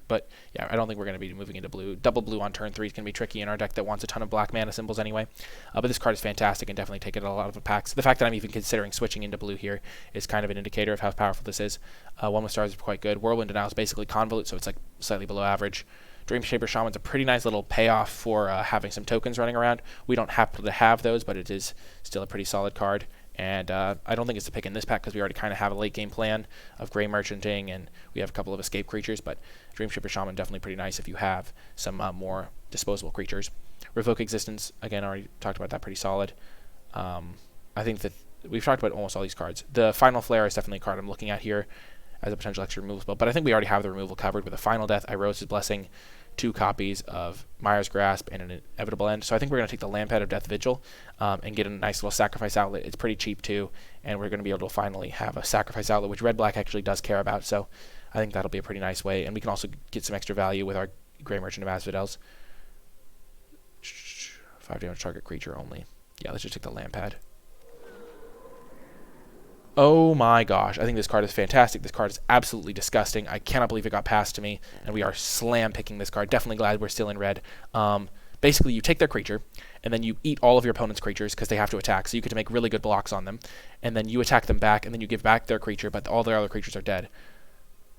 But yeah, I don't think we're going to be moving into blue. Double blue on turn 3 is going to be tricky in our deck that wants a ton of black mana symbols anyway. But this card is fantastic and definitely take it a lot of the packs. The fact that I'm even considering switching into blue here is kind of an indicator of how powerful this is. One with Stars is quite good. Whirlwind Denial is basically Convolute, so it's like slightly below average. Dreamshaper Shaman's a pretty nice little payoff for having some tokens running around. We don't happen to have those, but it is still a pretty solid card. And I don't think it's a pick in this pack because we already kind of have a late game plan of Grey Merchanting, and we have a couple of escape creatures, but Dreamshipper Shaman definitely pretty nice if you have some more disposable creatures. Revoke Existence, again, already talked about that, pretty solid. I think that we've talked about almost all these cards. The Final Flare is definitely a card I'm looking at here as a potential extra removal spell, but I think we already have the removal covered with a Final Death, Irose's Blessing, 2 copies of Mire's Grasp, and an Inevitable End. So I think we're going to take the Lampad of Death Vigil and get a nice little sacrifice outlet. It's pretty cheap too, and we're going to be able to finally have a sacrifice outlet, which red-black actually does care about. So I think that'll be a pretty nice way, and we can also get some extra value with our Grey Merchant of Asphodels. 5 damage target creature only. Yeah, let's just take the Lampad. Oh my gosh, I think this card is fantastic. This card is absolutely disgusting. I cannot believe it got passed to me, and we are slam picking this card. Definitely glad we're still in red. Basically, you take their creature, and then you eat all of your opponent's creatures because they have to attack, so you get to make really good blocks on them. And then you attack them back, and then you give back their creature, but all their other creatures are dead.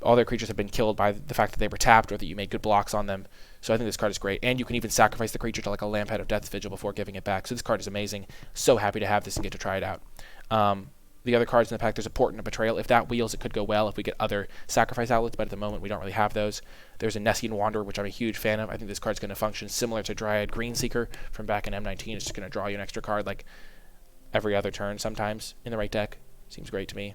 All their creatures have been killed by the fact that they were tapped or that you made good blocks on them. So I think this card is great. And you can even sacrifice the creature to like a Lampad of Death Vigil before giving it back. So this card is amazing. So happy to have this and get to try it out. The other cards in the pack, there's a Portent of Betrayal. If that wheels, it could go well if we get other sacrifice outlets, but at the moment we don't really have those. There's a Nessian Wanderer, which I'm a huge fan of. I think this card's going to function similar to Dryad Greenseeker from back in M19. It's just going to draw you an extra card like every other turn sometimes in the right deck. Seems great to me.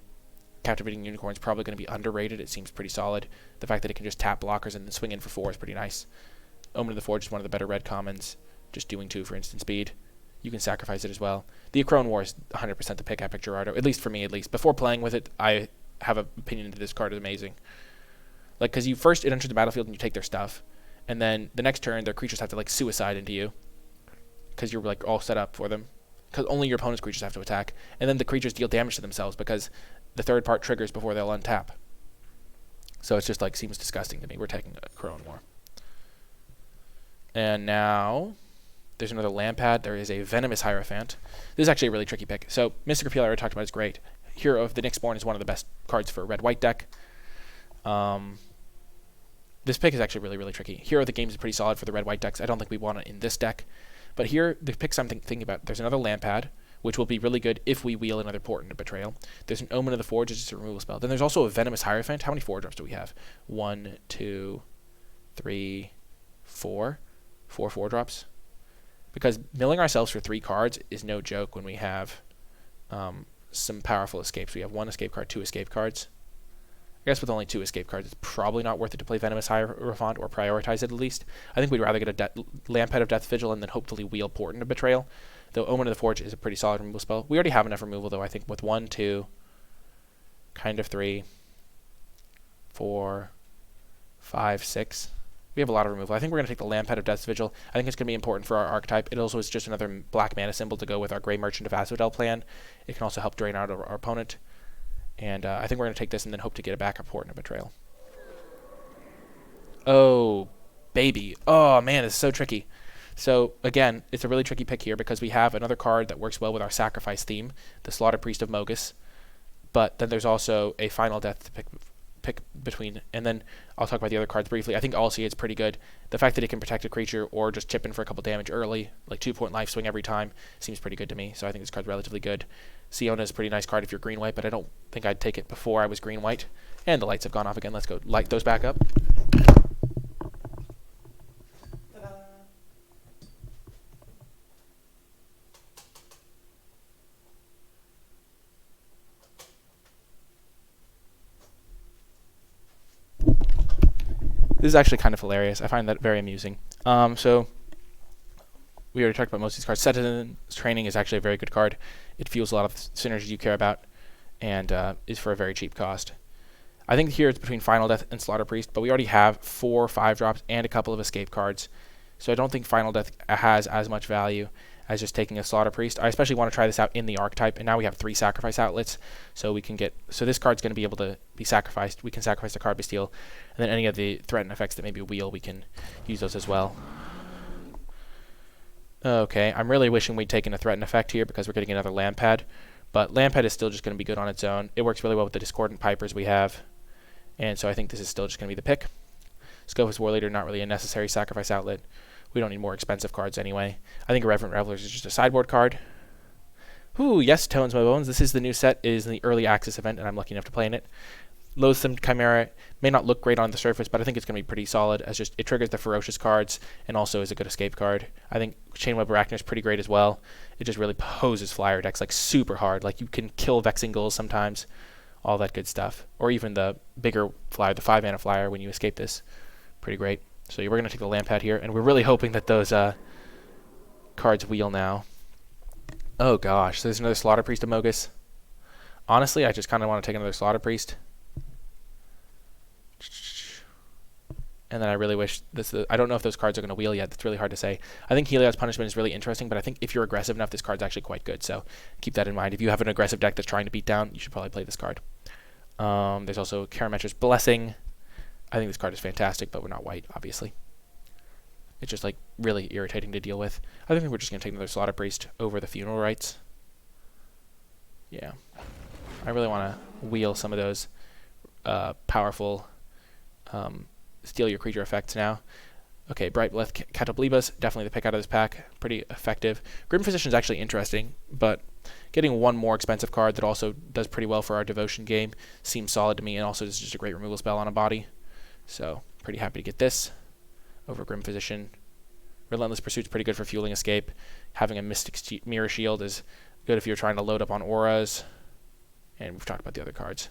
Captivating Unicorn is probably going to be underrated. It seems pretty solid. The fact that it can just tap blockers and then swing in for 4 is pretty nice. Omen of the Forge is one of the better red commons, just doing 2 for instant speed. You can sacrifice it as well. The Acrone War is 100% the pick. I picked Gerardo, at least for me, at least. Before playing with it, I have an opinion that this card is amazing. Like, because it enters the battlefield and you take their stuff, and then the next turn, their creatures have to, like, suicide into you, because you're, like, all set up for them. Because only your opponent's creatures have to attack. And then the creatures deal damage to themselves, because the third part triggers before they'll untap. So it's just, like, seems disgusting to me. We're taking Acrone War. And now there's another Lampad. There is a Venomous Hierophant. This is actually a really tricky pick. So Mystic Appeal, I already talked about, is great. Hero of the Nyxborn is one of the best cards for a red-white deck. This pick is actually really, really tricky. Hero of the Games is pretty solid for the red-white decks. I don't think we want it in this deck. But here, the picks I'm thinking about, there's another Lampad, which will be really good if we wheel another Portent of Betrayal. There's an Omen of the Forge, which is a removal spell. Then there's also a Venomous Hierophant. How many 4-drops do we have? 1, 2, 3, 4. 4 4-drops. Because milling ourselves for 3 cards is no joke when we have some powerful escapes. We have 1 escape card, 2 escape cards. I guess with only 2 escape cards, it's probably not worth it to play Venomous Hierophant or prioritize it at least. I think we'd rather get a Lampad of Death Vigil and then hopefully wheel Portent of Betrayal. Though Omen of the Forge is a pretty solid removal spell. We already have enough removal, though, I think, with 1, 2, kind of 3, 4, 5, 6. We have a lot of removal. I think we're going to take the Lampad of Death's Vigil. I think it's going to be important for our archetype. It also is just another black mana symbol to go with our Grey Merchant of Asphodel plan. It can also help drain out our opponent. And I think we're going to take this and then hope to get a backup Portent of Betrayal. Oh, baby. Oh, man, it's so tricky. So, again, it's a really tricky pick here because we have another card that works well with our sacrifice theme, the Slaughter Priest of Mogus. But then there's also a Final Death to pick between, and then I'll talk about the other cards briefly. I think Alcia is pretty good. The fact that it can protect a creature or just chip in for a couple damage early, like 2-point life swing every time, seems pretty good to me. So I think this card's relatively good. Siona is a pretty nice card if you're green-white, but I don't think I'd take it before I was green-white. And the lights have gone off again. Let's go light those back up. This is actually kind of hilarious. I find that very amusing. So we already talked about most of these cards. Citizen's Training is actually a very good card. It fuels a lot of synergy you care about, and is for a very cheap cost. I think here it's between Final Death and Slaughter Priest, but we already have 4 5-drops and a couple of escape cards. So I don't think Final Death has as much value as just taking a Slaughter Priest. I especially want to try this out in the archetype, and now we have 3 sacrifice outlets, so we can get, so this card's going to be able to be sacrificed. We can sacrifice the card Bastille, and then any of the threatened effects that maybe wheel, we can use those as well. Okay, I'm really wishing we'd taken a threatened effect here because we're getting another land pad, but land pad is still just going to be good on its own. It works really well with the Discordant Pipers we have, and so I think this is still just going to be the pick. Scopus War Leader, not really a necessary sacrifice outlet. We don't need more expensive cards anyway. I think Irreverent Revelers is just a sideboard card. Ooh, yes, Tones My Bones. This is the new set. It is in the early access event, and I'm lucky enough to play in it. Loathsome Chimera may not look great on the surface, but I think it's going to be pretty solid, as just it triggers the Ferocious cards and also is a good escape card. I think Chainweb Arachner is pretty great as well. It just really poses flyer decks like super hard. Like you can kill Vexing Gulls sometimes, all that good stuff. Or even the bigger flyer, the 5-mana flyer when you escape this. Pretty great. So we're going to take the land pad here, and we're really hoping that those cards wheel now. Oh gosh, so there's another Slaughter Priest Amogus. Honestly, I just kind of want to take another Slaughter Priest. And then I really wish this. I don't know if those cards are going to wheel yet. That's really hard to say. I think Heliod's Punishment is really interesting, but I think if you're aggressive enough, this card's actually quite good. So keep that in mind. If you have an aggressive deck that's trying to beat down, you should probably play this card. There's also Karametra's Blessing. I think this card is fantastic, but we're not white, obviously. It's just like really irritating to deal with. I think we're just going to take another Slaughter Priest over the Funeral Rites. Yeah. I really want to wheel some of those powerful steal your creature effects now. Okay, Bright Bleth Catablebus, definitely the pick out of this pack. Pretty effective. Grim Physician is actually interesting, but getting one more expensive card that also does pretty well for our Devotion game seems solid to me, and also is just a great removal spell on a body. So, pretty happy to get this over Grim Physician. Relentless Pursuit's pretty good for fueling escape. Having a Mystic Mirror Shield is good if you're trying to load up on auras. And we've talked about the other cards.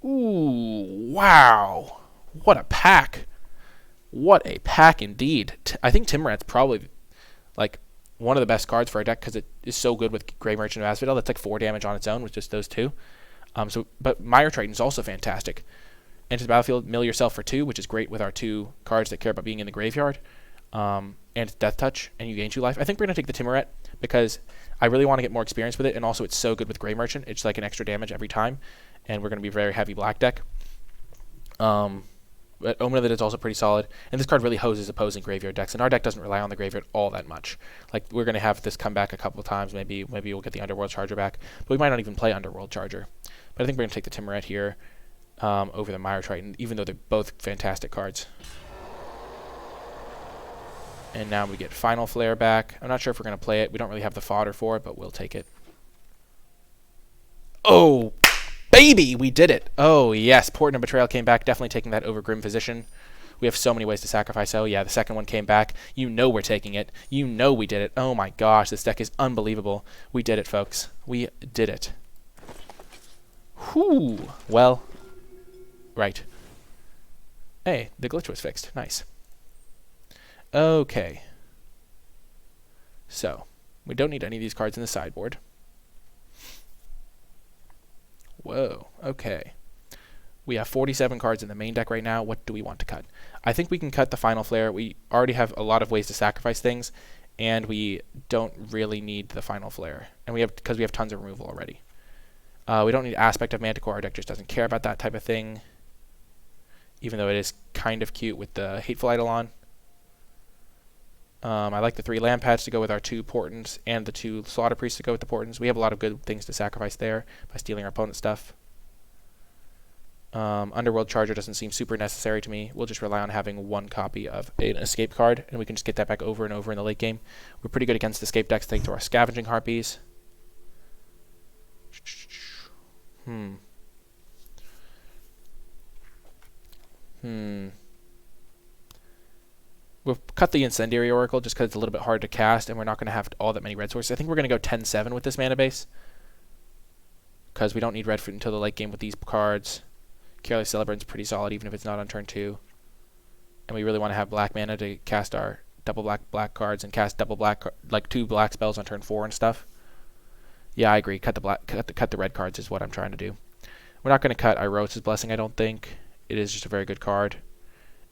Ooh, wow. What a pack. What a pack indeed. I think Timurant's probably like one of the best cards for our deck because it is so good with Grey Merchant of Asphodel. That's like 4 damage on its own with just those 2. But Mire Triton is also fantastic. Enter the battlefield, mill yourself for 2, which is great with our 2 cards that care about being in the graveyard. And Death Touch, and you gain 2 life. I think we're going to take the Timurant because I really want to get more experience with it, and also it's so good with Grey Merchant. It's like an extra damage every time, and we're going to be a very heavy black deck. But Omen of the Dead is also pretty solid, and this card really hoses opposing graveyard decks, and our deck doesn't rely on the graveyard all that much. Like, we're going to have this come back a couple of times. Maybe we'll get the Underworld Charger back, but we might not even play Underworld Charger. But I think we're going to take the Timurant here over the Mire Triton, even though they're both fantastic cards. And now we get Final Flare back. I'm not sure if we're going to play it. We don't really have the fodder for it, but we'll take it. Oh, baby, we did it. Oh, yes, Portent of Betrayal came back. Definitely taking that over Grim Physician. We have so many ways to sacrifice. Oh, yeah, the second one came back. You know we're taking it. You know we did it. Oh, my gosh, this deck is unbelievable. We did it, folks. We did it. Whew. Well, right. Hey, the glitch was fixed. Nice. Okay. So, we don't need any of these cards in the sideboard. Whoa, okay. We have 47 cards in the main deck right now. What do we want to cut? I think we can cut the Final Flare. We already have a lot of ways to sacrifice things, and we don't really need the Final Flare. And we have, because we have tons of removal already. We don't need Aspect of Manticore. Our deck just doesn't care about that type of thing, even though it is kind of cute with the Hateful Eidolon. I like the 3 land pads to go with our 2 portents and the 2 slaughter priests to go with the portents. We have a lot of good things to sacrifice there by stealing our opponent's stuff. Underworld Charger doesn't seem super necessary to me. We'll just rely on having 1 copy of an escape card, and we can just get that back over and over in the late game. We're pretty good against escape decks thanks to our Scavenging Harpies. We'll cut the Incendiary Oracle just because it's a little bit hard to cast, and we're not going to have all that many red sources. I think we're going to go 10-7 with this mana base because we don't need red until the late game with these cards. Careless Celebrant's pretty solid, even if it's not on turn 2. And we really want to have black mana to cast our double black cards and cast double black, like 2 black spells on turn 4 and stuff. Yeah, I agree. Cut the red cards is what I'm trying to do. We're not going to cut Irosa's Blessing, I don't think. It is just a very good card.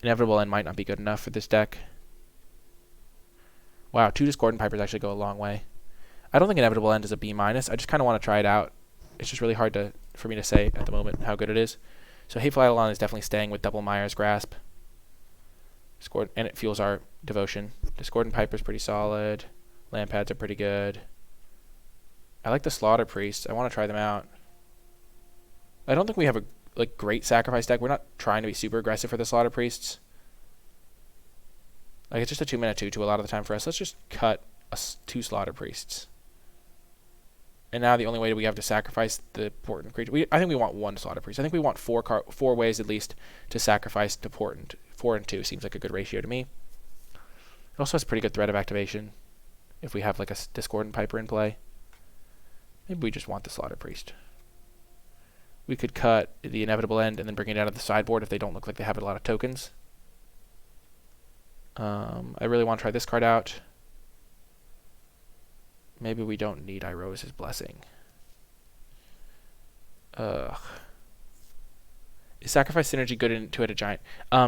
Inevitable End might not be good enough for this deck. Wow, 2 Discordant Pipers actually go a long way. I don't think Inevitable End is a B-. I just kind of want to try it out. It's just really hard for me to say at the moment how good it is. So Hateful Eidolon is definitely staying with double Mire's Grasp. And it fuels our devotion. Discordant Piper's pretty solid. Lampads are pretty good. I like the Slaughter Priests. I want to try them out. I don't think we have a great sacrifice deck. We're not trying to be super aggressive for the Slaughter Priests. Like, it's just a 2-mana 2/2 a lot of the time for us. Let's just cut 2 Slaughter Priests. And now the only way we have to sacrifice the Portent creature... I think we want 1 Slaughter Priest. I think we want 4 ways at least to sacrifice to Portent. 4 and 2 seems like a good ratio to me. It also has pretty good threat of activation if we have like a Discordant Piper in play. Maybe we just want the Slaughter Priest. We could cut the Inevitable End and then bring it out of the sideboard if they don't look like they have a lot of tokens. I really want to try this card out. Maybe we don't need Irosa's Blessing. Is Sacrifice Synergy good in Two-Headed Giant?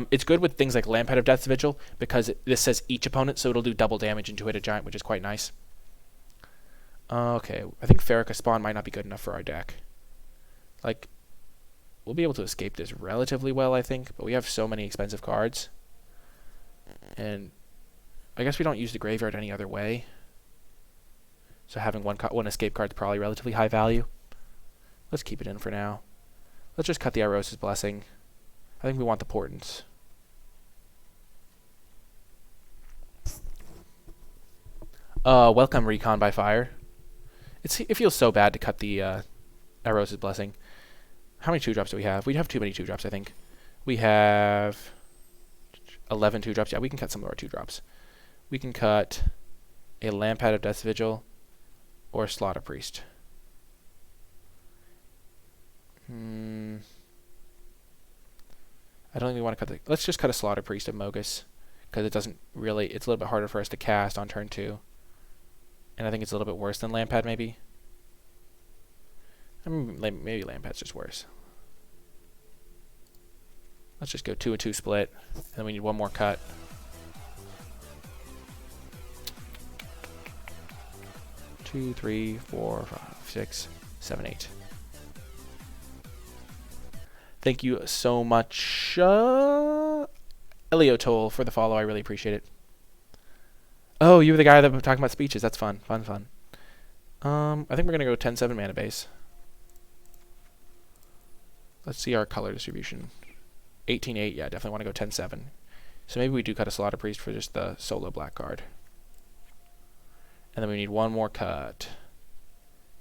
It's good with things like Lamphead of Death's Vigil because this says each opponent, so it'll do double damage in Two-Headed Giant, which is quite nice. Okay, I think Farrakha Spawn might not be good enough for our deck. Like, we'll be able to escape this relatively well, I think, but we have so many expensive cards. And I guess we don't use the graveyard any other way. So having one escape card is probably relatively high value. Let's keep it in for now. Let's just cut the Irosa's Blessing. I think we want the Portents. Welcome, Recon by Fire. It feels so bad to cut the Irosa's Blessing. How many 2-drops do we have? We have too many 2-drops, I think. We have 11 2-drops. Yeah, we can cut some of our 2-drops. We can cut a Lamphead of Death's Vigil or a Slaughter Priest. I don't think we want to cut the... Let's just cut a Slaughter Priest of Mogus, because it doesn't really... It's a little bit harder for us to cast on turn 2. And I think it's a little bit worse than Lampad, maybe. I mean, maybe Lampad's just worse. Let's just go 2 and 2 split, and then we need one more cut. Two, 3, 4, 5, 6, 7, 8. Thank you so much, Eliotol, for the follow. I really appreciate it. Oh, you were the guy that was talking about speeches. That's fun. Fun. I think we're going to go 10-7 mana base. Let's see our color distribution. 18-8, yeah, definitely want to go 10-7. So maybe we do cut a Slaughter Priest for just the solo black card. And then we need one more cut.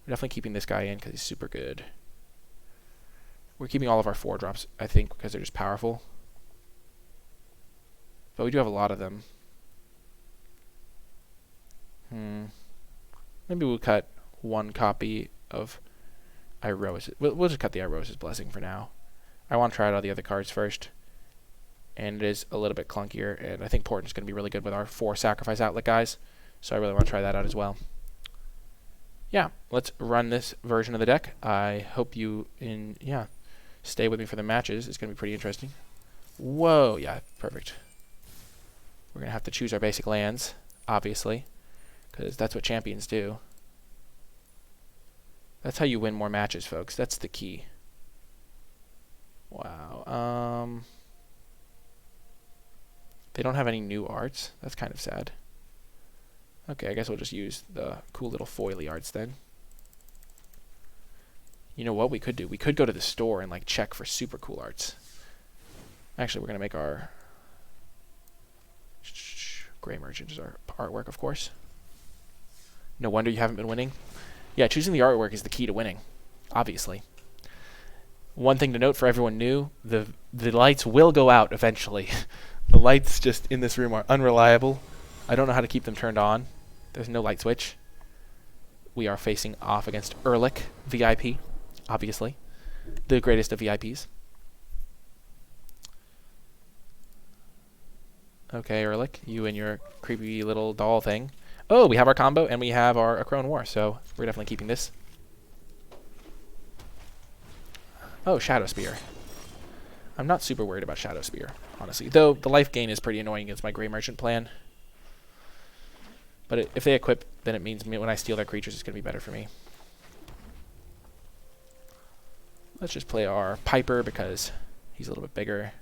We're definitely keeping this guy in because he's super good. We're keeping all of our 4-drops, I think, because they're just powerful. But we do have a lot of them. Maybe we'll cut one copy of Irosa's. We'll just cut the Irosa's Blessing for now. I want to try out all the other cards first. And it is a little bit clunkier, and I think Portent's going to be really good with our 4 sacrifice outlet guys. So I really want to try that out as well. Yeah, let's run this version of the deck. I hope you stay with me for the matches. It's going to be pretty interesting. Whoa, yeah, perfect. We're going to have to choose our basic lands, obviously, because that's what champions do. That's how you win more matches, folks. That's the key. Wow. They don't have any new arts. That's kind of sad. Okay, I guess we'll just use the cool little foily arts then. You know what we could do? We could go to the store and like check for super cool arts. Actually, we're going to make our Gray Merchant as our artwork, of course. No wonder you haven't been winning. Yeah, choosing the artwork is the key to winning, obviously. One thing to note for everyone new, the lights will go out eventually. The lights just in this room are unreliable. I don't know how to keep them turned on. There's no light switch. We are facing off against Ehrlich, VIP, obviously. The greatest of VIPs. Okay, Ehrlich, you and your creepy little doll thing. Oh, we have our combo, and we have our Crone War, so we're definitely keeping this. Oh, Shadow Spear. I'm not super worried about Shadow Spear, honestly. Though the life gain is pretty annoying against my Grey Merchant plan. But if they equip, then it means when I steal their creatures, it's going to be better for me. Let's just play our Piper because he's a little bit bigger.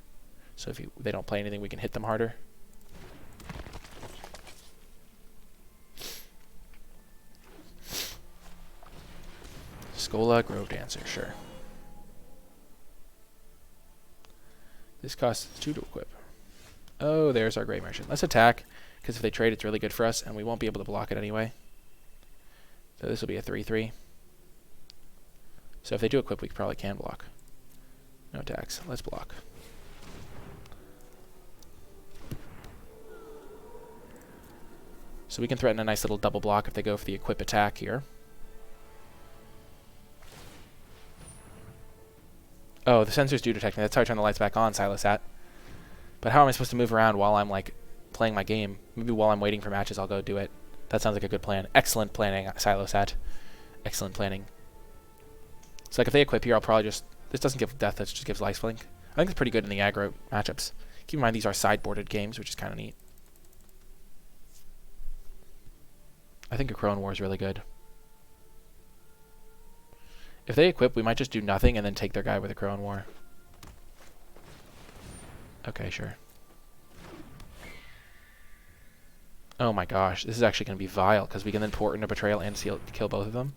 So if they don't play anything, we can hit them harder. Skola, Grove Dancer, sure. This costs 2 to equip. Oh, there's our Grey Merchant. Let's attack, because if they trade, it's really good for us, and we won't be able to block it anyway. So this will be a 3/3. So if they do equip, we probably can block. No attacks. Let's block. So we can threaten a nice little double block if they go for the equip attack here. Oh, the sensors do detect me. That's how I turn the lights back on, Silosat. But how am I supposed to move around while I'm, like, playing my game? Maybe while I'm waiting for matches, I'll go do it. That sounds like a good plan. Excellent planning, Silosat. Excellent planning. So, like, if they equip here, I'll probably just... This doesn't give death, this just gives lifelink. I think it's pretty good in the aggro matchups. Keep in mind, these are sideboarded games, which is kind of neat. I think a Crone War is really good. If they equip, we might just do nothing and then take their guy with a Crone War. Okay, sure. Oh my gosh, this is actually going to be vile, because we can then port into Betrayal and kill both of them.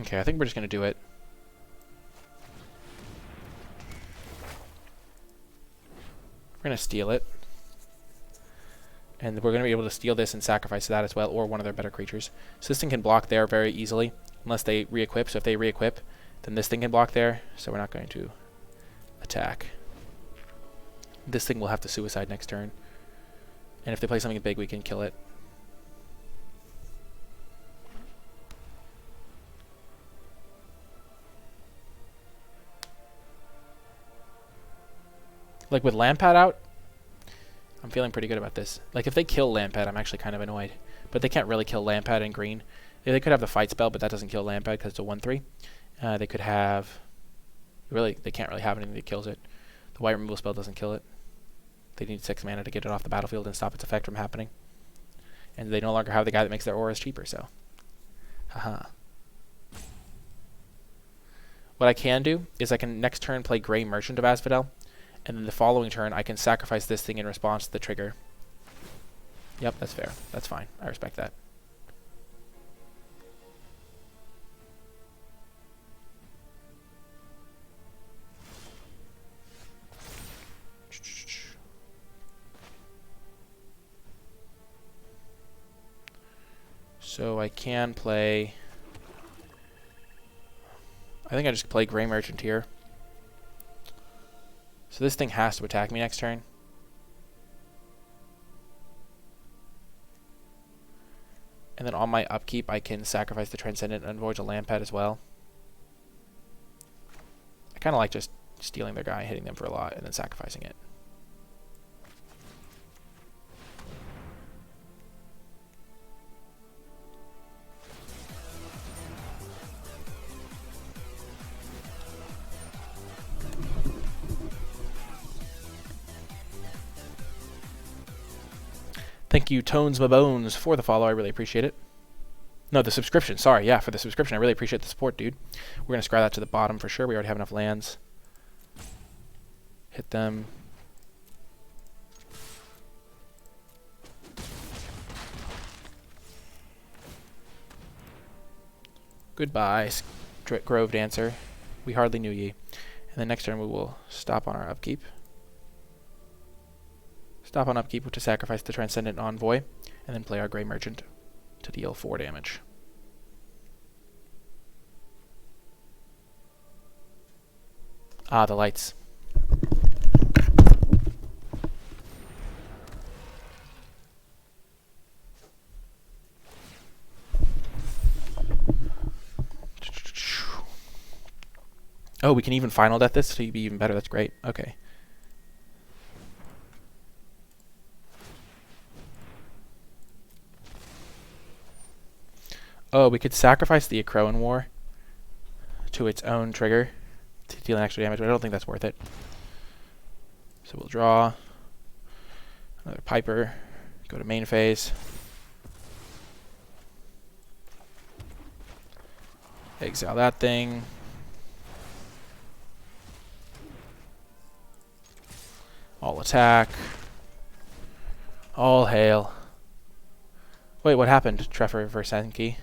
Okay, I think we're just going to do it. We're going to steal it. And we're going to be able to steal this and sacrifice that as well, or one of their better creatures. So this thing can block there very easily, unless they re-equip. So if they re-equip, then this thing can block there, so we're not going to attack. This thing will have to suicide next turn. And if they play something big, we can kill it. Like with Lampad out, I'm feeling pretty good about this. Like if they kill Lampad, I'm actually kind of annoyed. But they can't really kill Lampad in green. They could have the fight spell, but that doesn't kill Lampad because it's a 1/3. They could have... Really, they can't really have anything that kills it. The white removal spell doesn't kill it. They need 6 mana to get it off the battlefield and stop its effect from happening. And they no longer have the guy that makes their auras cheaper, so... Haha. What I can do is I can next turn play Grey Merchant of Asphodel. And then the following turn, I can sacrifice this thing in response to the trigger. Yep, that's fair. That's fine. I respect that. So I can play... I think I just play Grey Merchant here. So this thing has to attack me next turn. And then on my upkeep, I can sacrifice the Transcendent Envoy to Lampad as well. I kind of like just stealing their guy, hitting them for a lot, and then sacrificing it. Thank you, Tones My Bones, for the follow. I really appreciate it. No, the subscription. Sorry, yeah, for the subscription. I really appreciate the support, dude. We're going to scry that to the bottom for sure. We already have enough lands. Hit them. Goodbye, Grove Dancer. We hardly knew ye. And then next turn we will stop on our upkeep. Stop on upkeep to sacrifice the Transcendent Envoy, and then play our Grey Merchant to deal 4 damage. Ah, the lights. Oh, we can even final death this to be even better. That's great. Okay. Oh, we could sacrifice the Akroan War to its own trigger to deal extra damage, but I don't think that's worth it. So we'll draw another Piper, go to main phase. Exile that thing. All attack. All hail. Wait, what happened? Treffer versus Enki.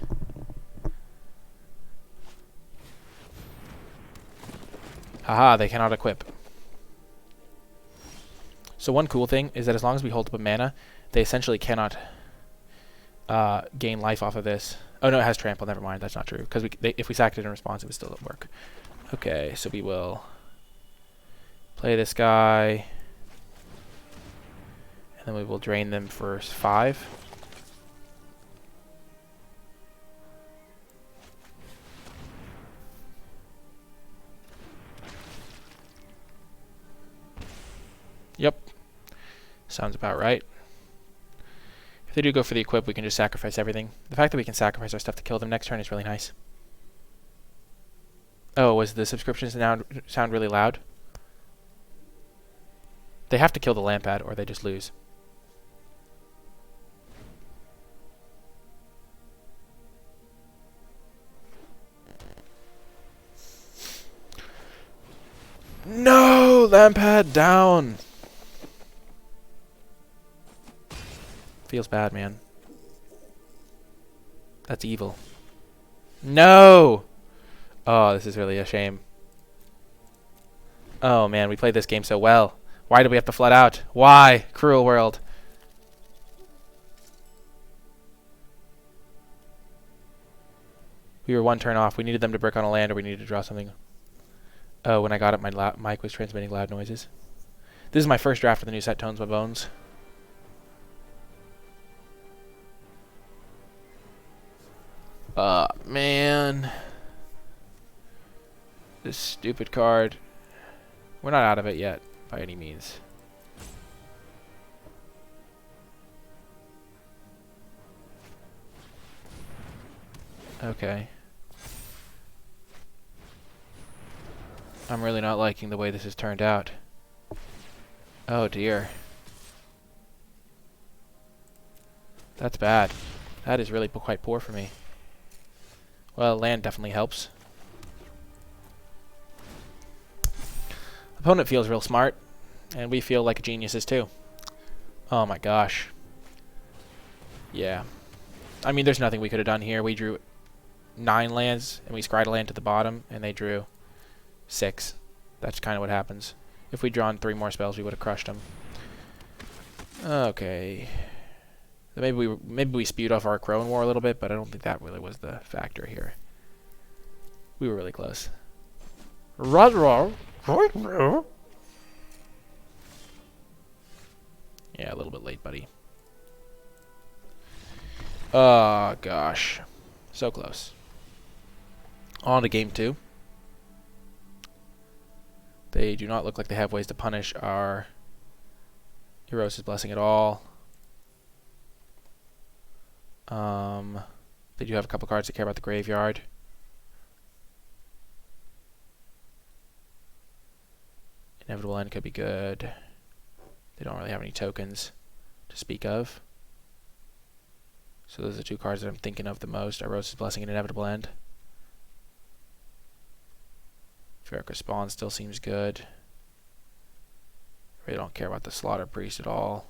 Haha, they cannot equip. So one cool thing is that as long as we hold up a mana, they essentially cannot gain life off of this. Oh no, it has trample. Never mind, that's not true. Because if we sacked it in response, it would still work. Okay, so we will play this guy, and then we will drain them for 5. Yep, sounds about right. If they do go for the equip, we can just sacrifice everything. The fact that we can sacrifice our stuff to kill them next turn is really nice. Oh, was the subscriptions now sound really loud? They have to kill the Lampad or they just lose. No! Lampad down! Feels bad, man. That's evil. No! Oh, this is really a shame. Oh, man, we played this game so well. Why did we have to flood out? Why? Cruel world. We were 1 turn off. We needed them to brick on a land or we needed to draw something. Oh, when I got it, my mic was transmitting loud noises. This is my first draft of the new set, Tones My Bones. Man. This stupid card. We're not out of it yet, by any means. Okay. I'm really not liking the way this has turned out. Oh dear. That's bad. That is really quite poor for me. Well, land definitely helps. Opponent feels real smart, and we feel like geniuses too. Oh my gosh. Yeah. I mean, there's nothing we could have done here. We drew 9 lands, and we scryed a land to the bottom, and they drew 6. That's kind of what happens. If we'd drawn 3 more spells, we would have crushed them. Okay. Maybe we spewed off our Crone War a little bit, but I don't think that really was the factor here. We were really close. Yeah, a little bit late, buddy. Oh, gosh. So close. On to game 2. They do not look like they have ways to punish our Theros' Blessing at all. They do have a couple cards that care about the graveyard. Inevitable End could be good. They don't really have any tokens to speak of. So those are the 2 cards that I'm thinking of the most. Theros' Blessing and Inevitable End. Farrakha Spawn still seems good. Really don't care about the Slaughter Priest at all.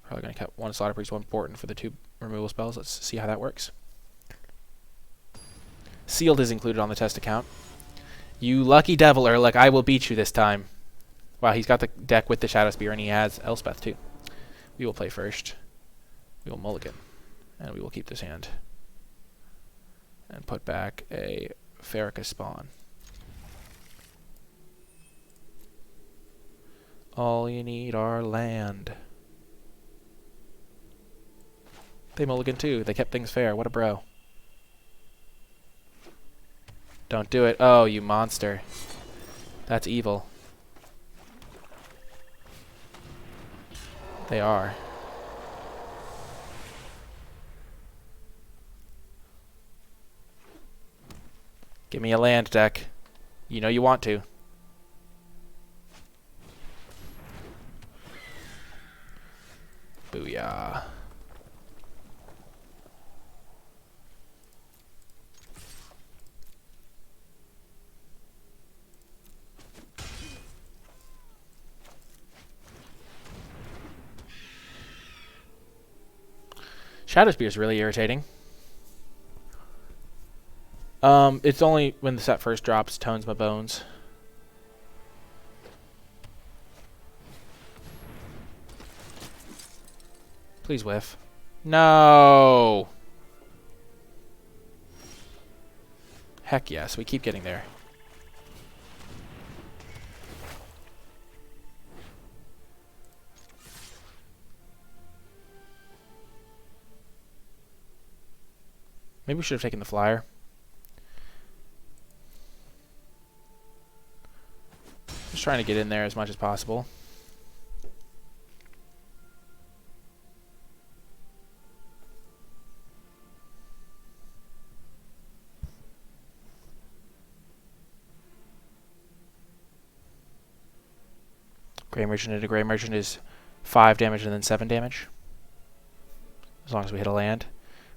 Probably going to cut 1 Slaughter Priest, 1 Portent for the 2 removal spells. Let's see how that works. Sealed is included on the test account. You lucky devil, Erlich, I will beat you this time. Wow, he's got the deck with the Shadow Spear, and he has Elspeth too. We will play first. We will mulligan. And we will keep this hand. And put back a Farrakha Spawn. All you need are land. They mulligan too. They kept things fair. What a bro. Don't do it. Oh, you monster. That's evil. They are. Give me a land deck. You know you want to. Booyah. Shadow Spear is really irritating. It's only when the set first drops, tones my bones. Please whiff. No! Heck yes, we keep getting there. Maybe we should have taken the flyer. Just trying to get in there as much as possible. Gray Merchant into Gray Merchant is 5 damage and then 7 damage. As long as we hit a land.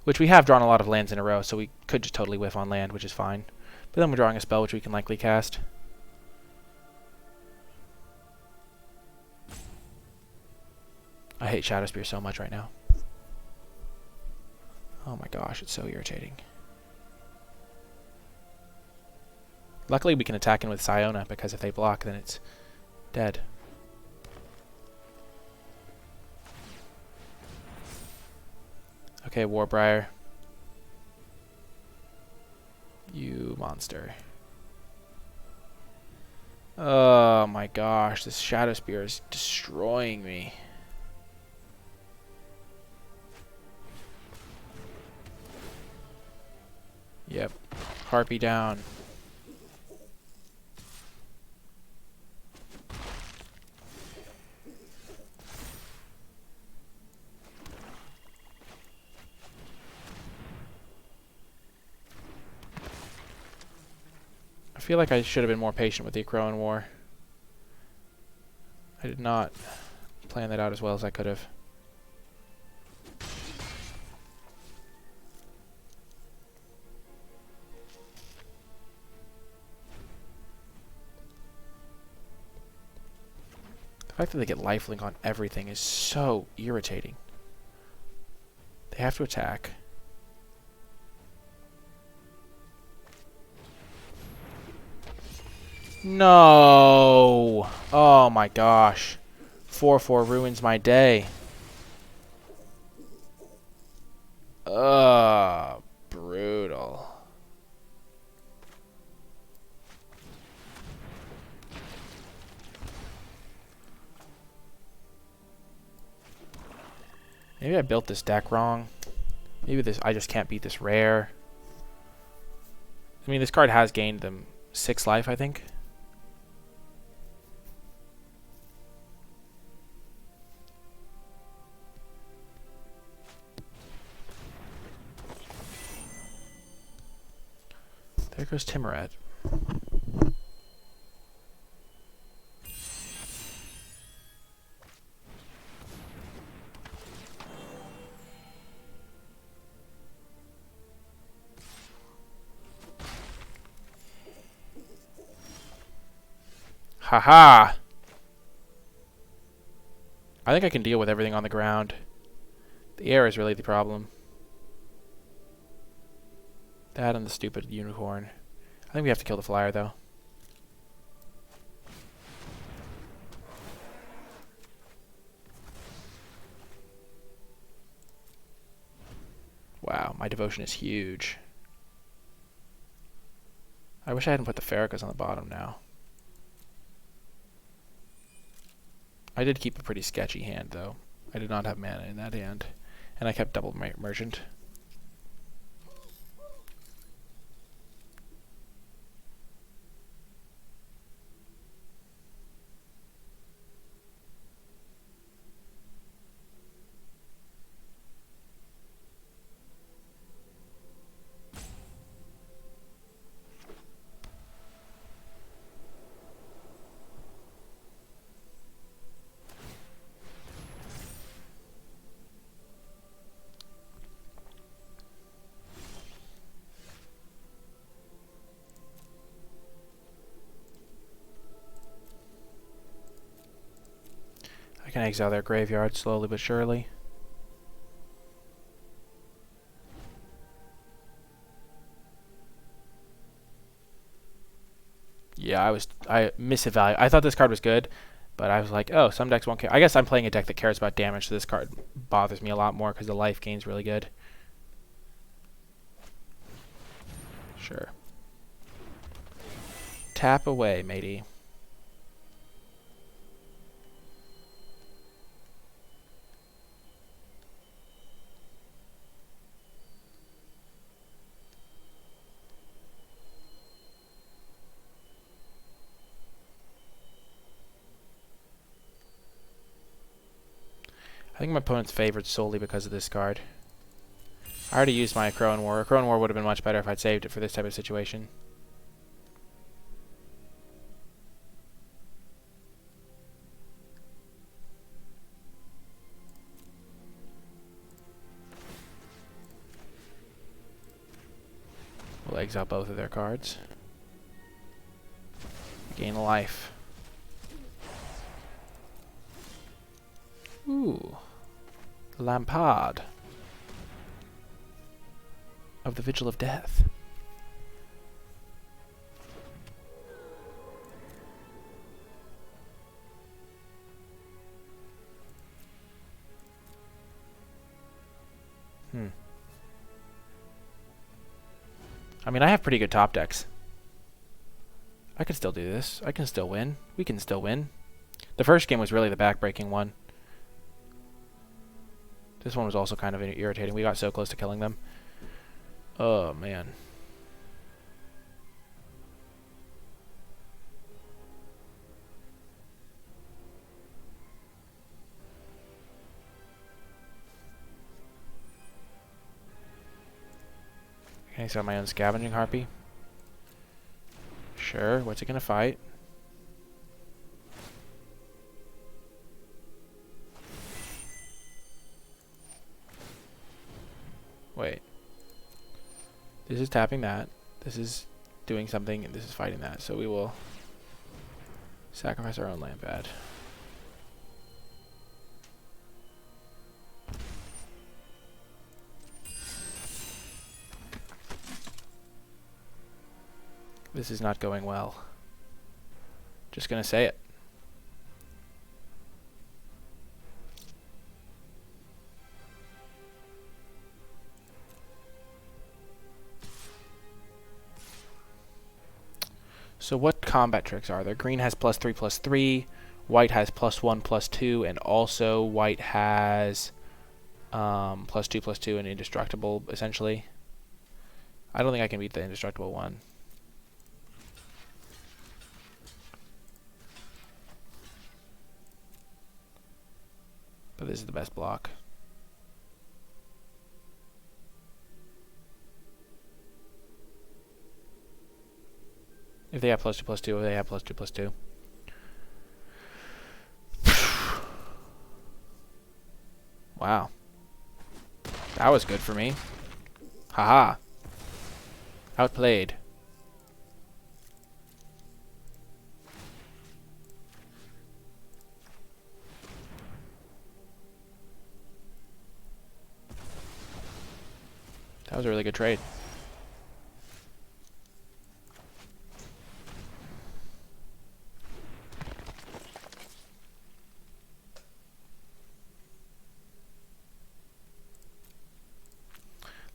Which we have drawn a lot of lands in a row, so we could just totally whiff on land, which is fine. But then we're drawing a spell which we can likely cast. I hate Shadow Spear so much right now. Oh my gosh, it's so irritating. Luckily we can attack in with Siona, because if they block, then it's dead. Okay, Warbriar. You monster. Oh my gosh, this Shadow Spear is destroying me. Yep. Harpy down. I feel like I should have been more patient with the Akroan War. I did not plan that out as well as I could have. The fact that they get lifelink on everything is so irritating. They have to attack. No! Oh my gosh. 4/4 ruins my day. Ugh. Brutal. Maybe I built this deck wrong. Maybe I just can't beat this rare. I mean, this card has gained them 6 life, I think. There goes Timurat. Haha! I think I can deal with everything on the ground. The air is really the problem. That and the stupid unicorn. I think we have to kill the flyer, though. Wow, my devotion is huge. I wish I hadn't put the Farrakhan's on the bottom now. I did keep a pretty sketchy hand, though. I did not have mana in that hand. And I kept double Merchant. can exile their graveyard slowly but surely. Yeah, I misevaluated. I thought this card was good, but I was like, oh, some decks won't care. I guess I'm playing a deck that cares about damage, so this card bothers me a lot more because the life gain's really good. Sure. Tap away, matey. I think my opponent's favored solely because of this card. I already used my Crow and War. Crow and War would have been much better if I'd saved it for this type of situation. We'll exile both of their cards. Gain a life. Ooh. Lampard of the Vigil of Death. I mean, I have pretty good top decks. I can still do this. I can still win. We can still win. The first game was really the backbreaking one. This one was also kind of irritating. We got so close to killing them. Oh, man. Okay, so my own Scavenging Harpy. Sure, what's it gonna fight? Wait. This is tapping that. This is doing something, and this is fighting that. So we will sacrifice our own land pad. This is not going well. Just gonna say it. So what combat tricks are there? Green has +3/+3, white has +1/+2, and also white has +2/+2 and indestructible, essentially. I don't think I can beat the indestructible one. But this is the best block. If they have +2/+2, they have +2/+2. Wow. That was good for me. Haha. Outplayed. That was a really good trade.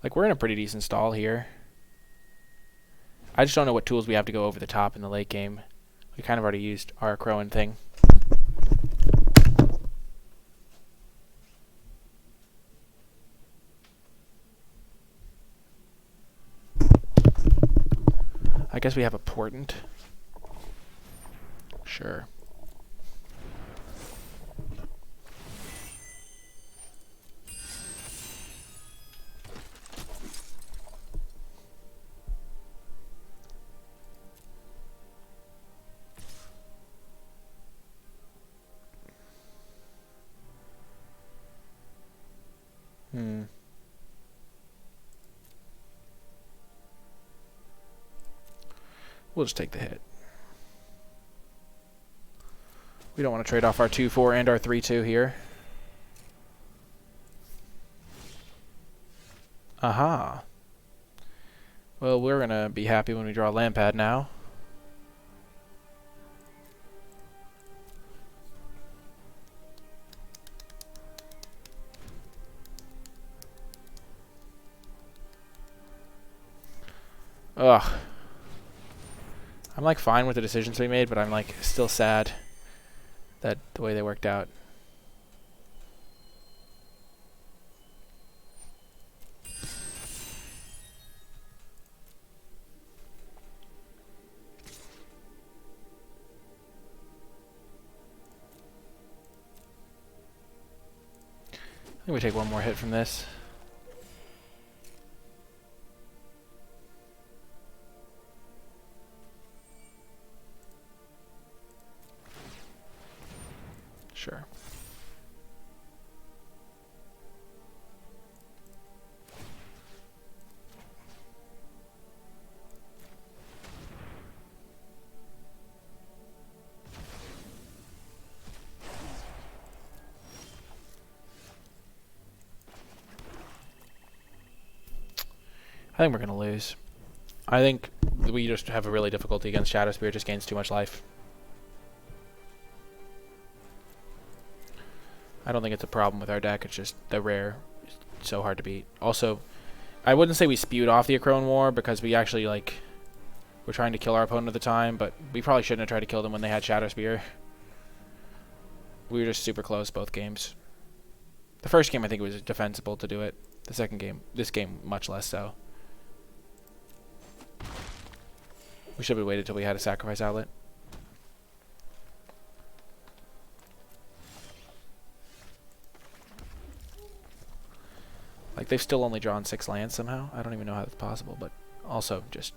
Like, we're in a pretty decent stall here. I just don't know what tools we have to go over the top in the late game. We kind of already used our Crowan thing. I guess we have a Portent. Sure. We'll just take the hit. We don't want to trade off our 2-4 and our 3-2 here. Aha. Well, we're going to be happy when we draw a land pad now. Ugh. I'm like fine with the decisions we made, but I'm like still sad that the way they worked out. I think we take one more hit from this. Sure. I think we're going to lose. I think we just have a really difficulty against Shadow Spear. It just gains too much life. I don't think it's a problem with our deck. It's just the rare is so hard to beat. Also, I wouldn't say we spewed off the Acrone War because we actually like were trying to kill our opponent at the time, but we probably shouldn't have tried to kill them when they had Shadow Spear. We were just super close both games. The first game I think it was defensible to do it. The second game, this game much less so. We should have waited till we had a sacrifice outlet. Like, they've still only drawn 6 lands somehow. I don't even know how that's possible, but also just...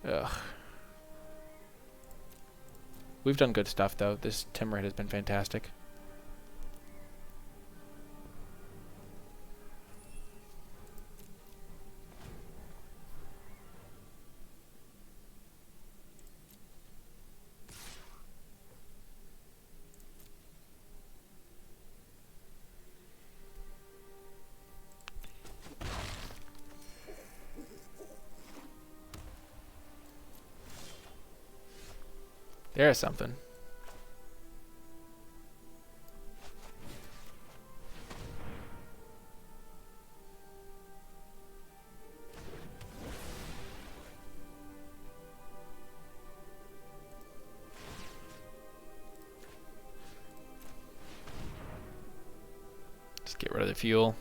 Ugh. We've done good stuff, though. This Timrid has been fantastic. There's something. Just get rid of the fuel.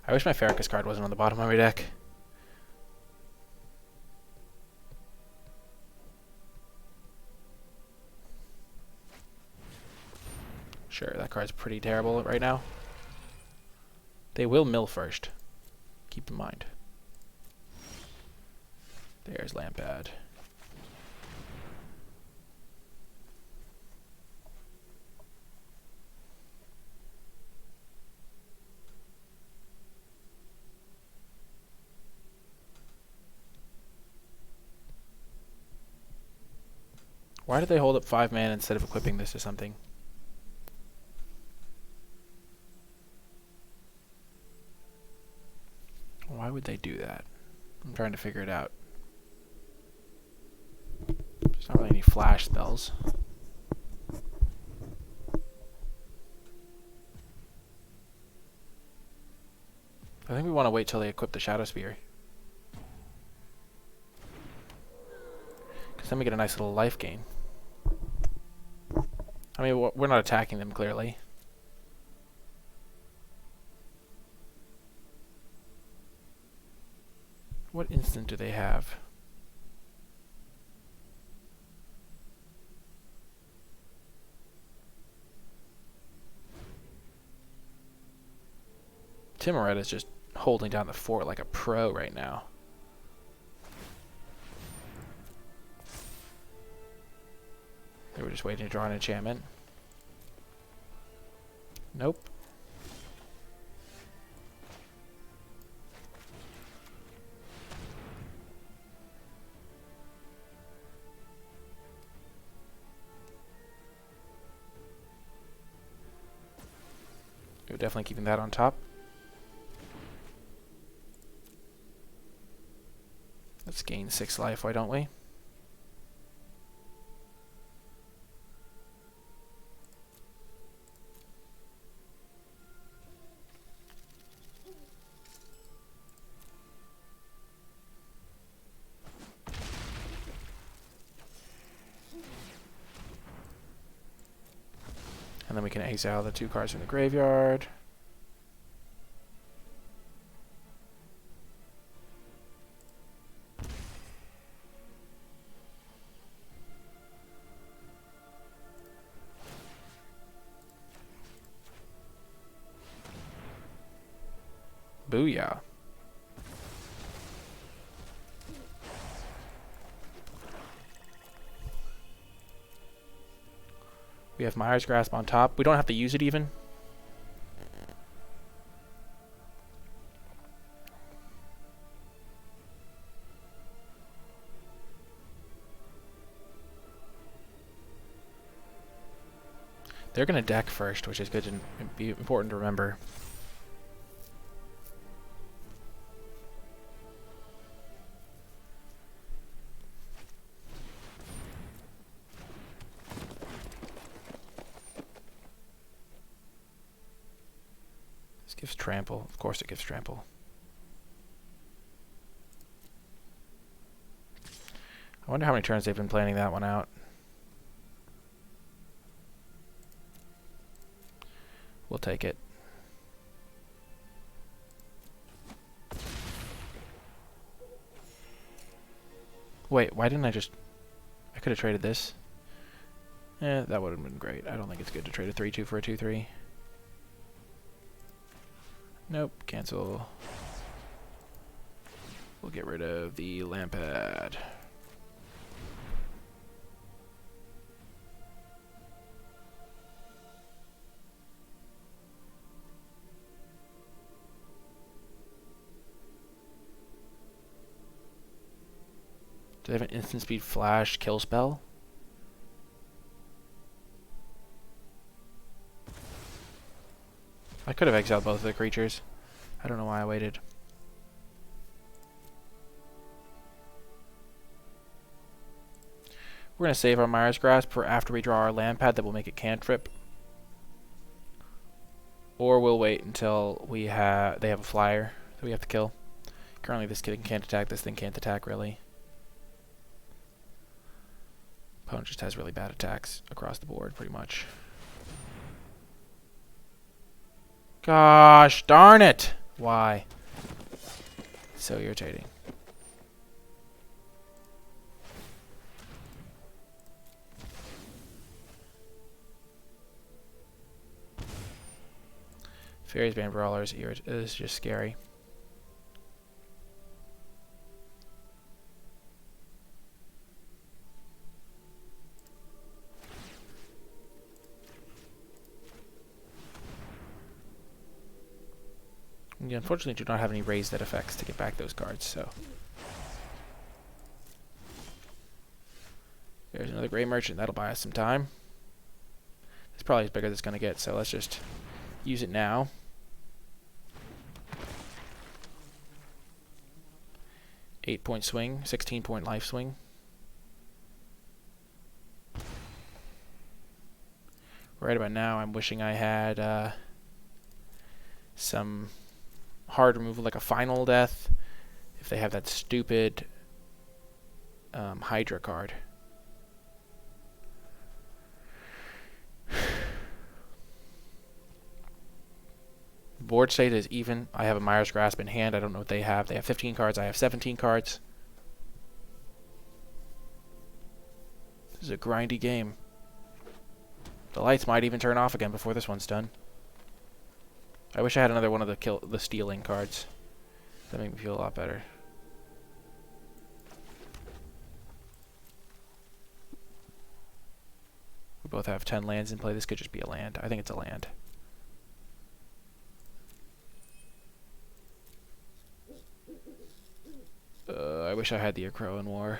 I wish my Farrakis card wasn't on the bottom of my deck. Sure, that card's pretty terrible right now. They will mill first. Keep in mind. There's Lampad. Why did they hold up 5 mana instead of equipping this to something? Why would they do that? I'm trying to figure it out. There's not really any flash spells. I think we want to wait till they equip the Shadow Spear. Because then we get a nice little life gain. I mean, we're not attacking them, clearly. What instant do they have? Timorette is just holding down the fort like a pro right now. They were just waiting to draw an enchantment. Nope. We're definitely keeping that on top. Let's gain 6 life, why don't we? And then we can exile the 2 cards from the graveyard. Booyah. We have Mire's Grasp on top. We don't have to use it even. They're going to deck first, which is good and be important to remember. This gives trample. Of course it gives trample. I wonder how many turns they've been planning that one out. We'll take it. Wait, why didn't I just... I could have traded this. Eh, that would have been great. I don't think it's good to trade a 3-2 for a 2-3. Nope, cancel. We'll get rid of the Lampad. Do they have an instant speed flash kill spell? I could have exiled both of the creatures. I don't know why I waited. We're going to save our Mire's Grasp for after we draw our Lampad that will make it cantrip. Or we'll wait until they have a flyer that we have to kill. Currently this thing can't attack, this thing can't attack really. Opponent just has really bad attacks across the board pretty much. Gosh darn it! Why? So irritating. Fairies Bane Brawlers is just scary. We unfortunately do not have any raised dead effects to get back those cards, so. There's another Grey Merchant, that'll buy us some time. It's probably as big as it's going to get, so let's just use it now. Eight-point swing, 16-point life swing. Right about now, I'm wishing I had some hard removal, like a Final Death, if they have that stupid Hydra card. Board state is even. I have a Mire's Grasp in hand. I don't know what they have. They have 15 cards. I have 17 cards. This is a grindy game. The lights might even turn off again before this one's done. I wish I had another one of the stealing cards. That made me feel a lot better. We both have 10 lands in play. This could just be a land. I think it's a land. I wish I had the Akroan War.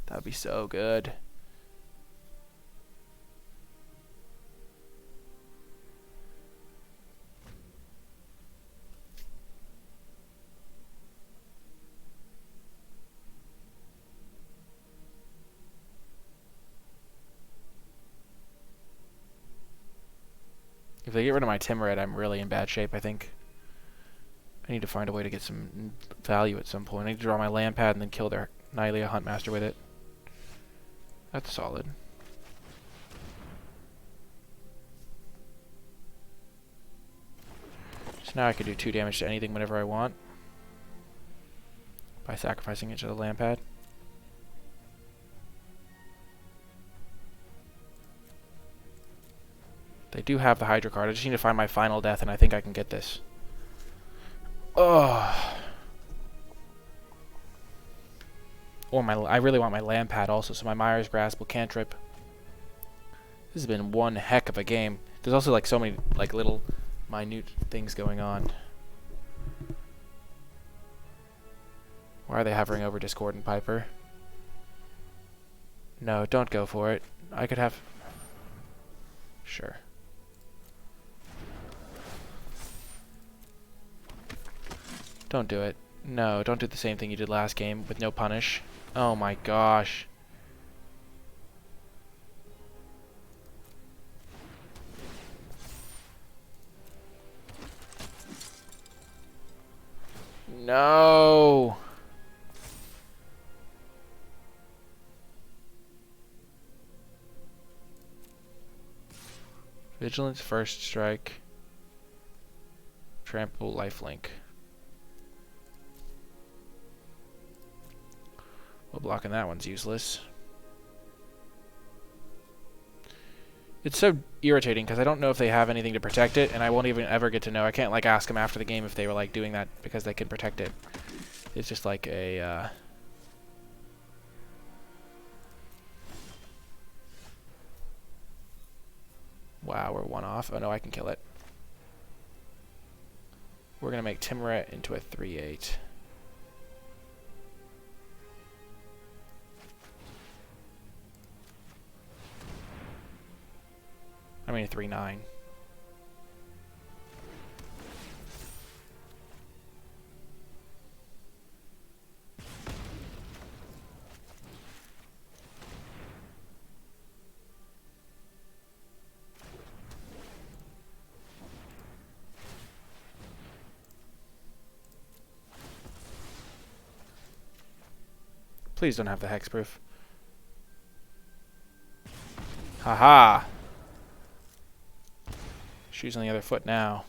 That would be so good. get rid of my Timurid, I'm really in bad shape, I think. I need to find a way to get some value at some point. I need to draw my land pad and then kill their Nylea Huntmaster with it. That's solid. So now I can do 2 damage to anything whenever I want by sacrificing it to the land pad. They do have the Hydra card. I just need to find my final death, and I think I can get this. Oh. Or I really want my land pad also, so my Myra's Grasp will cantrip. This has been one heck of a game. There's also like so many like little minute things going on. Why are they hovering over Discordant Piper? No, don't go for it. I could have... Sure. Don't do it. No, don't do the same thing you did last game with no punish. Oh my gosh. No. Vigilance, first strike. Trample, lifelink. Well, blocking that one's useless. It's so irritating because I don't know if they have anything to protect it, and I won't even ever get to know. I can't like ask them after the game if they were like doing that because they can protect it. It's just like a wow, we're 1 off. Oh no, I can kill it. We're gonna make Timurid into a 3/8. I mean, 3/9. Please don't have the hexproof. Haha. Shoes on the other foot now.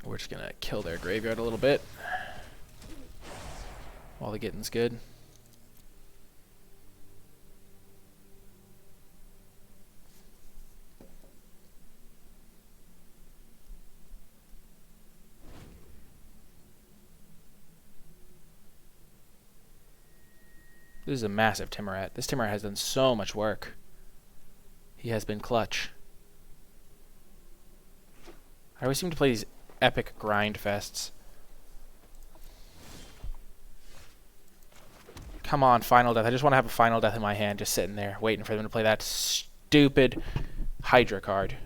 We're just gonna kill their graveyard a little bit while the getting's good. This is a massive Timurid. This Timurid has done so much work. He has been clutch. I always seem to play these epic grind fests. Come on, final death. I just want to have a final death in my hand, just sitting there, waiting for them to play that stupid Hydra card.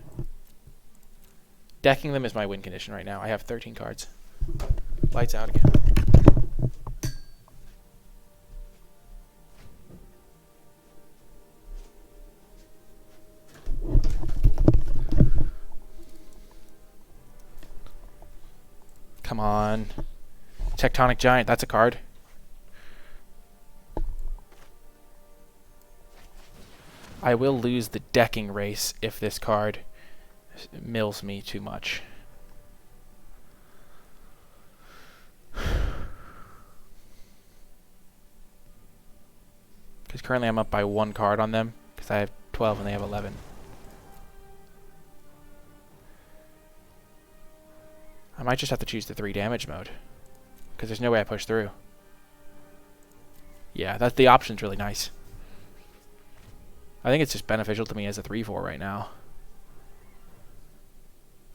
Decking them is my win condition right now. I have 13 cards. Lights out again. Come on. Tectonic Giant, that's a card. I will lose the decking race if this card mills me too much. Because currently I'm up by 1 card on them, because I have 12 and they have 11. I might just have to choose the 3 damage mode, because there's no way I push through. Yeah, the option's really nice. I think it's just beneficial to me as a 3/4 right now.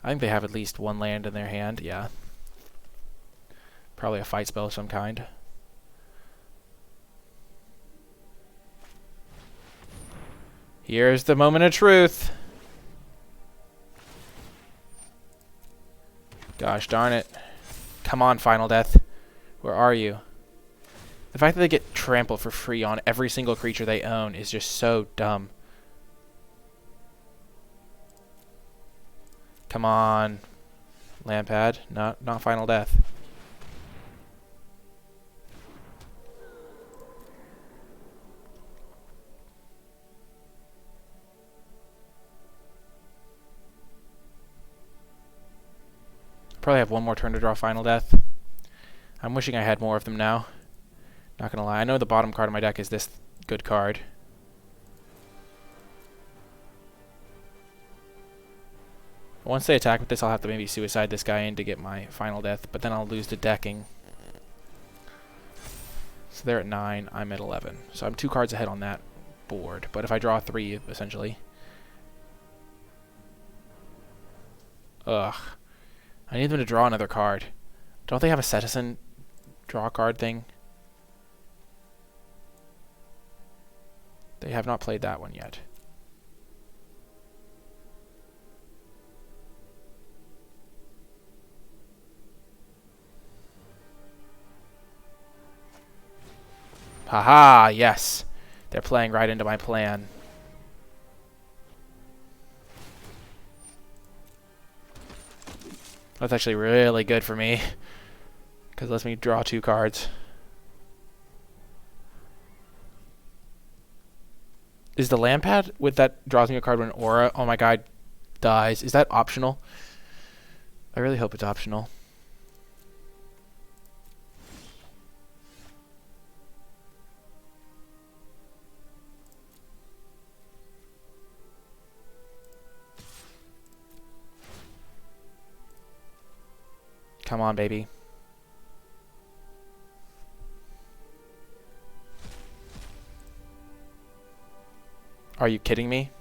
I think they have at least 1 land in their hand, yeah. Probably a fight spell of some kind. Here's the moment of truth. Gosh darn it. Come on, Final Death. Where are you? The fact that they get trampled for free on every single creature they own is just so dumb. Come on. Land pad. Not Final Death. Probably have one more turn to draw Final Death. I'm wishing I had more of them now. Not gonna lie. I know the bottom card of my deck is this good card. Once they attack with this, I'll have to maybe suicide this guy in to get my Final Death, but then I'll lose to decking. So they're at 9, I'm at 11. So I'm 2 cards ahead on that board. But if I draw 3, essentially. Ugh. I need them to draw another card. Don't they have a citizen draw card thing? They have not played that one yet. Haha, yes. They're playing right into my plan. That's actually really good for me, because it lets me draw 2 cards. Is the land pad with that draws me a card when an aura on my guy dies, is that optional? I really hope it's optional. Come on, baby. Are you kidding me?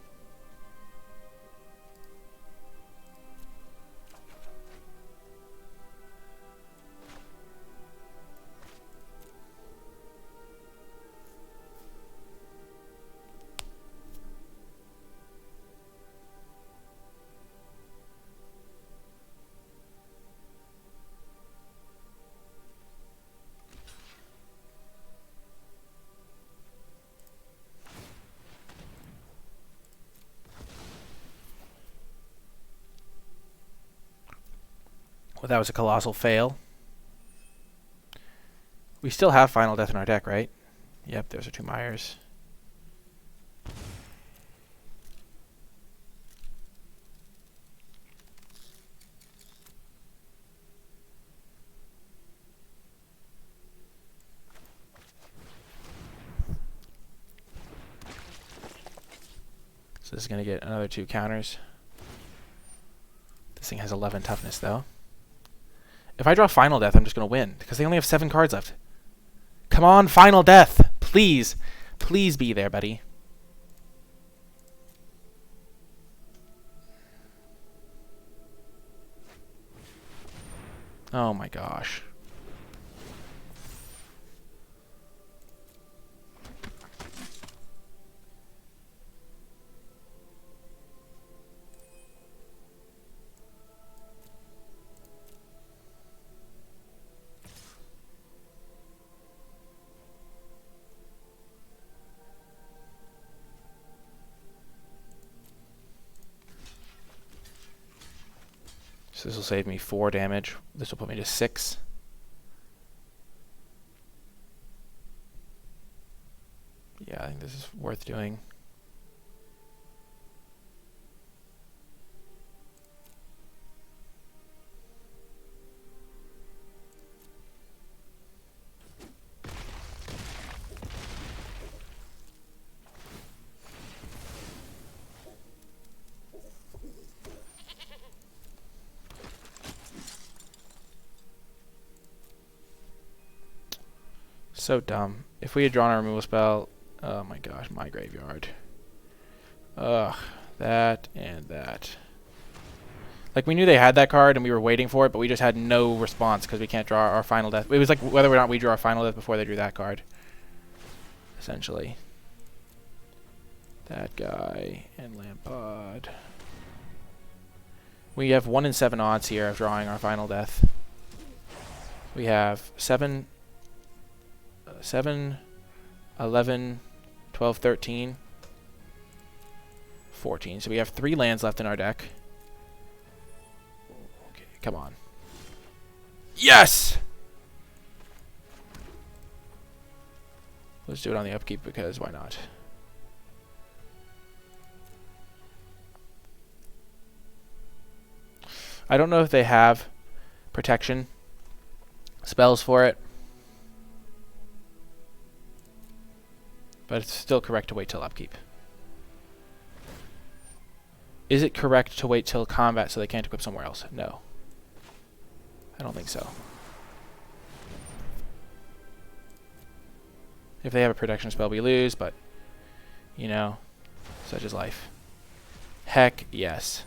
Well, that was a colossal fail. We still have Final Death in our deck, right? Yep, those are 2 Myers. So this is going to get another 2 counters. This thing has 11 toughness, though. If I draw Final Death, I'm just going to win, because they only have 7 cards left. Come on, Final Death! Please. Please be there, buddy. Oh my gosh. So this will save me 4 damage. This will put me to 6. Yeah, I think this is worth doing. So dumb. If we had drawn a removal spell, oh my gosh, my graveyard. Ugh, that and that. Like, we knew they had that card and we were waiting for it, but we just had no response because we can't draw our Final Death. It was like whether or not we drew our Final Death before they drew that card, essentially. That guy and Lampod. We have 1 in 7 odds here of drawing our final death. We have 7, 11, 12, 13, 14. So we have 3 lands left in our deck. Okay, come on. Yes! Let's do it on the upkeep because why not? I don't know if they have protection spells for it, but it's still correct to wait till upkeep. Is it correct to wait till combat so they can't equip somewhere else? No. I don't think so. If they have a protection spell, we lose, but, you know, such is life. Heck yes.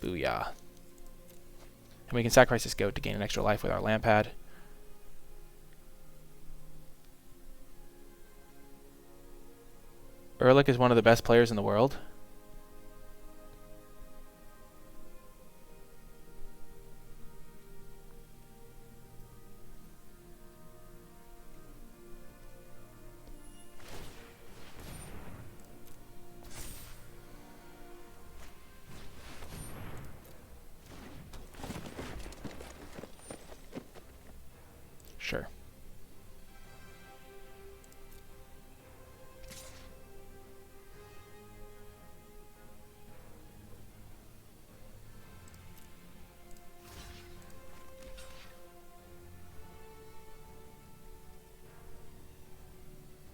Booyah. And we can sacrifice this goat to gain an extra life with our land pad. Ehrlich is one of the best players in the world. Sure.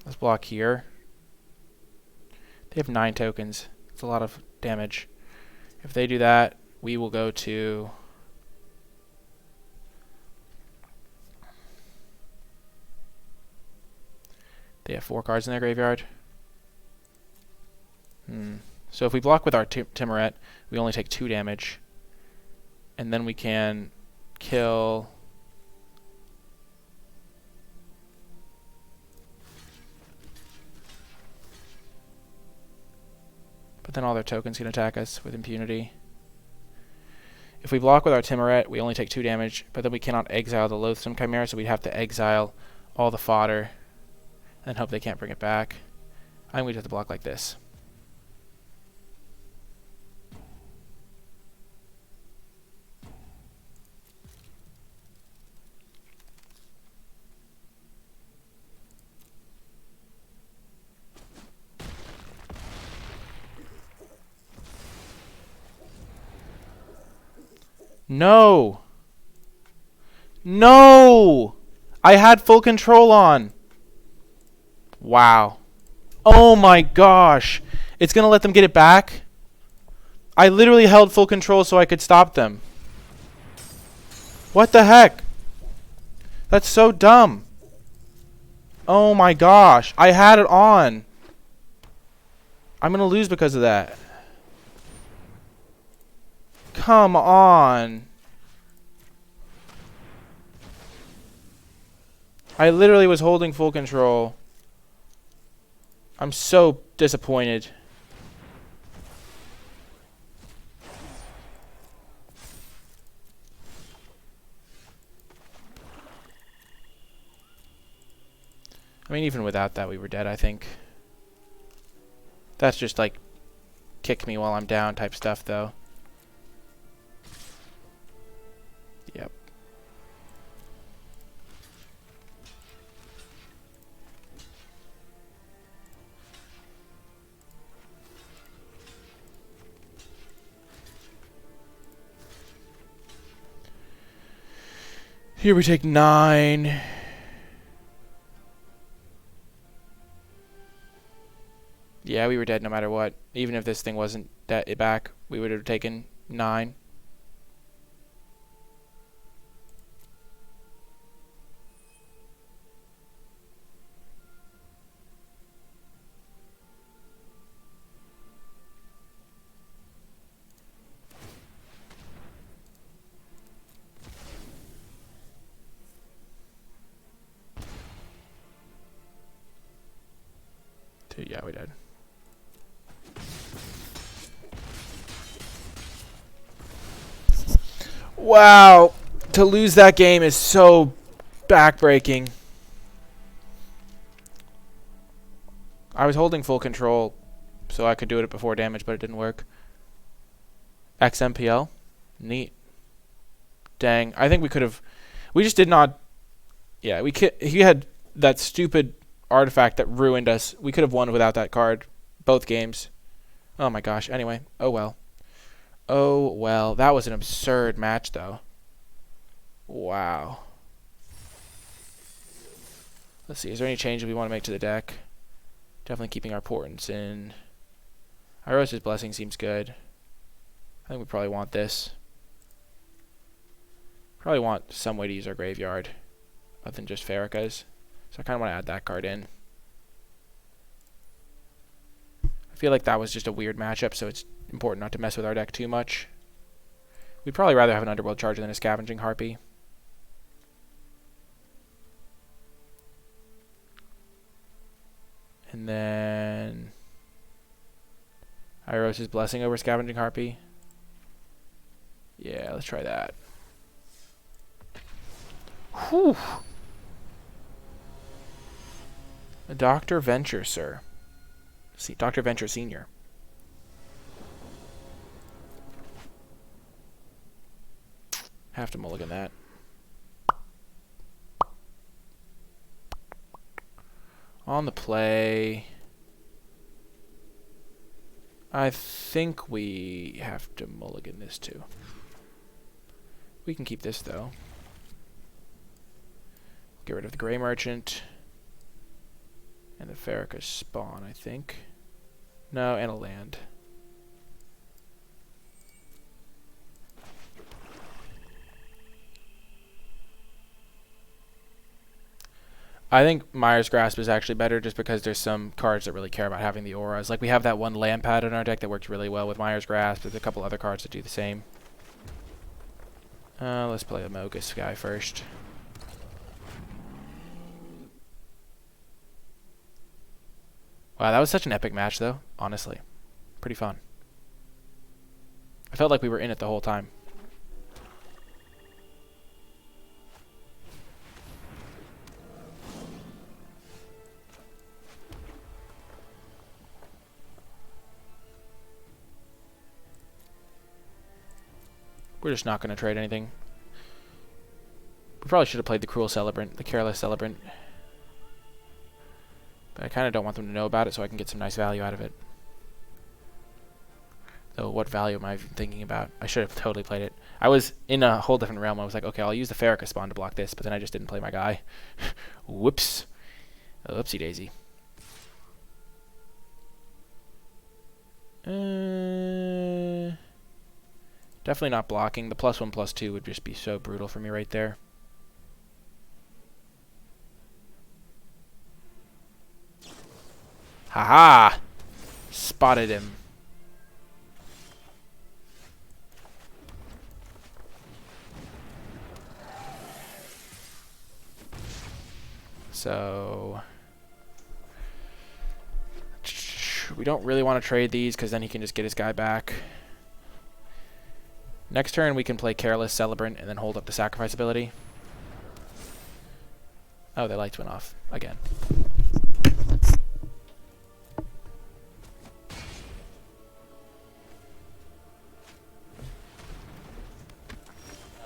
Let's block here. They have 9 tokens. It's a lot of damage. If they do that, we will go to... They have 4 cards in their graveyard. So if we block with our Timuret, we only take 2 damage. And then we can kill... But then all their tokens can attack us with impunity. If we block with our Timuret, we only take 2 damage, but then we cannot exile the Loathsome Chimera, so we'd have to exile all the fodder and hope they can't bring it back. I think we'd have to block like this. No! No! I had full control on. Wow. Oh my gosh. It's going to let them get it back? I literally held full control so I could stop them. What the heck? That's so dumb. Oh my gosh. I had it on. I'm going to lose because of that. Come on. I literally was holding full control. I'm so disappointed. I mean, even without that, we were dead, I think. That's just like kick me while I'm down type stuff, though. Yep. Here we take 9. Yeah, we were dead no matter what. Even if this thing wasn't back, we would have taken 9. Yeah, we did. Wow. To lose that game is so backbreaking. I was holding full control so I could do it before damage, but it didn't work. XMPL? Neat. Dang. I think we could have... We just did not... Yeah, he had that stupid artifact that ruined us. We could have won without that card. Both games. Oh my gosh. Anyway. Oh well. Oh well. That was an absurd match, though. Wow. Let's see. Is there any changes we want to make to the deck? Definitely keeping our portents in. Theros' Blessing seems good. I think we probably want this. Probably want some way to use our graveyard other than just Farrakha's. So I kind of want to add that card in. I feel like that was just a weird matchup, so it's important not to mess with our deck too much. We'd probably rather have an Underworld Charger than a Scavenging Harpy. And then Theros' Blessing over Scavenging Harpy. Yeah, let's try that. Whew. A Dr. Venture, sir. See, Dr. Venture Sr. Have to mulligan that. On the play, I think we have to mulligan this too. We can keep this though. Get rid of the Gray Merchant and the Farrakha's Spawn, I think. No, and a land. I think Mire's Grasp is actually better just because there's some cards that really care about having the auras. Like we have that one land pad in our deck that works really well with Mire's Grasp. There's a couple other cards that do the same. Let's play a Mogus guy first. Wow, that was such an epic match though, honestly. Pretty fun. I felt like we were in it the whole time. We're just not going to trade anything. We probably should have played the Cruel Celebrant, the Careless Celebrant. But I kind of don't want them to know about it so I can get some nice value out of it. Though, what value am I even thinking about? I should have totally played it. I was in a whole different realm. I was like, okay, I'll use the Farrakha Spawn to block this, but then I just didn't play my guy. Whoops. Oopsie daisy. Definitely not blocking. The +1/+2 would just be so brutal for me right there. Haha! Spotted him. So we don't really want to trade these because then he can just get his guy back. Next turn we can play Careless Celebrant and then hold up the sacrifice ability. Oh, the lights went off again.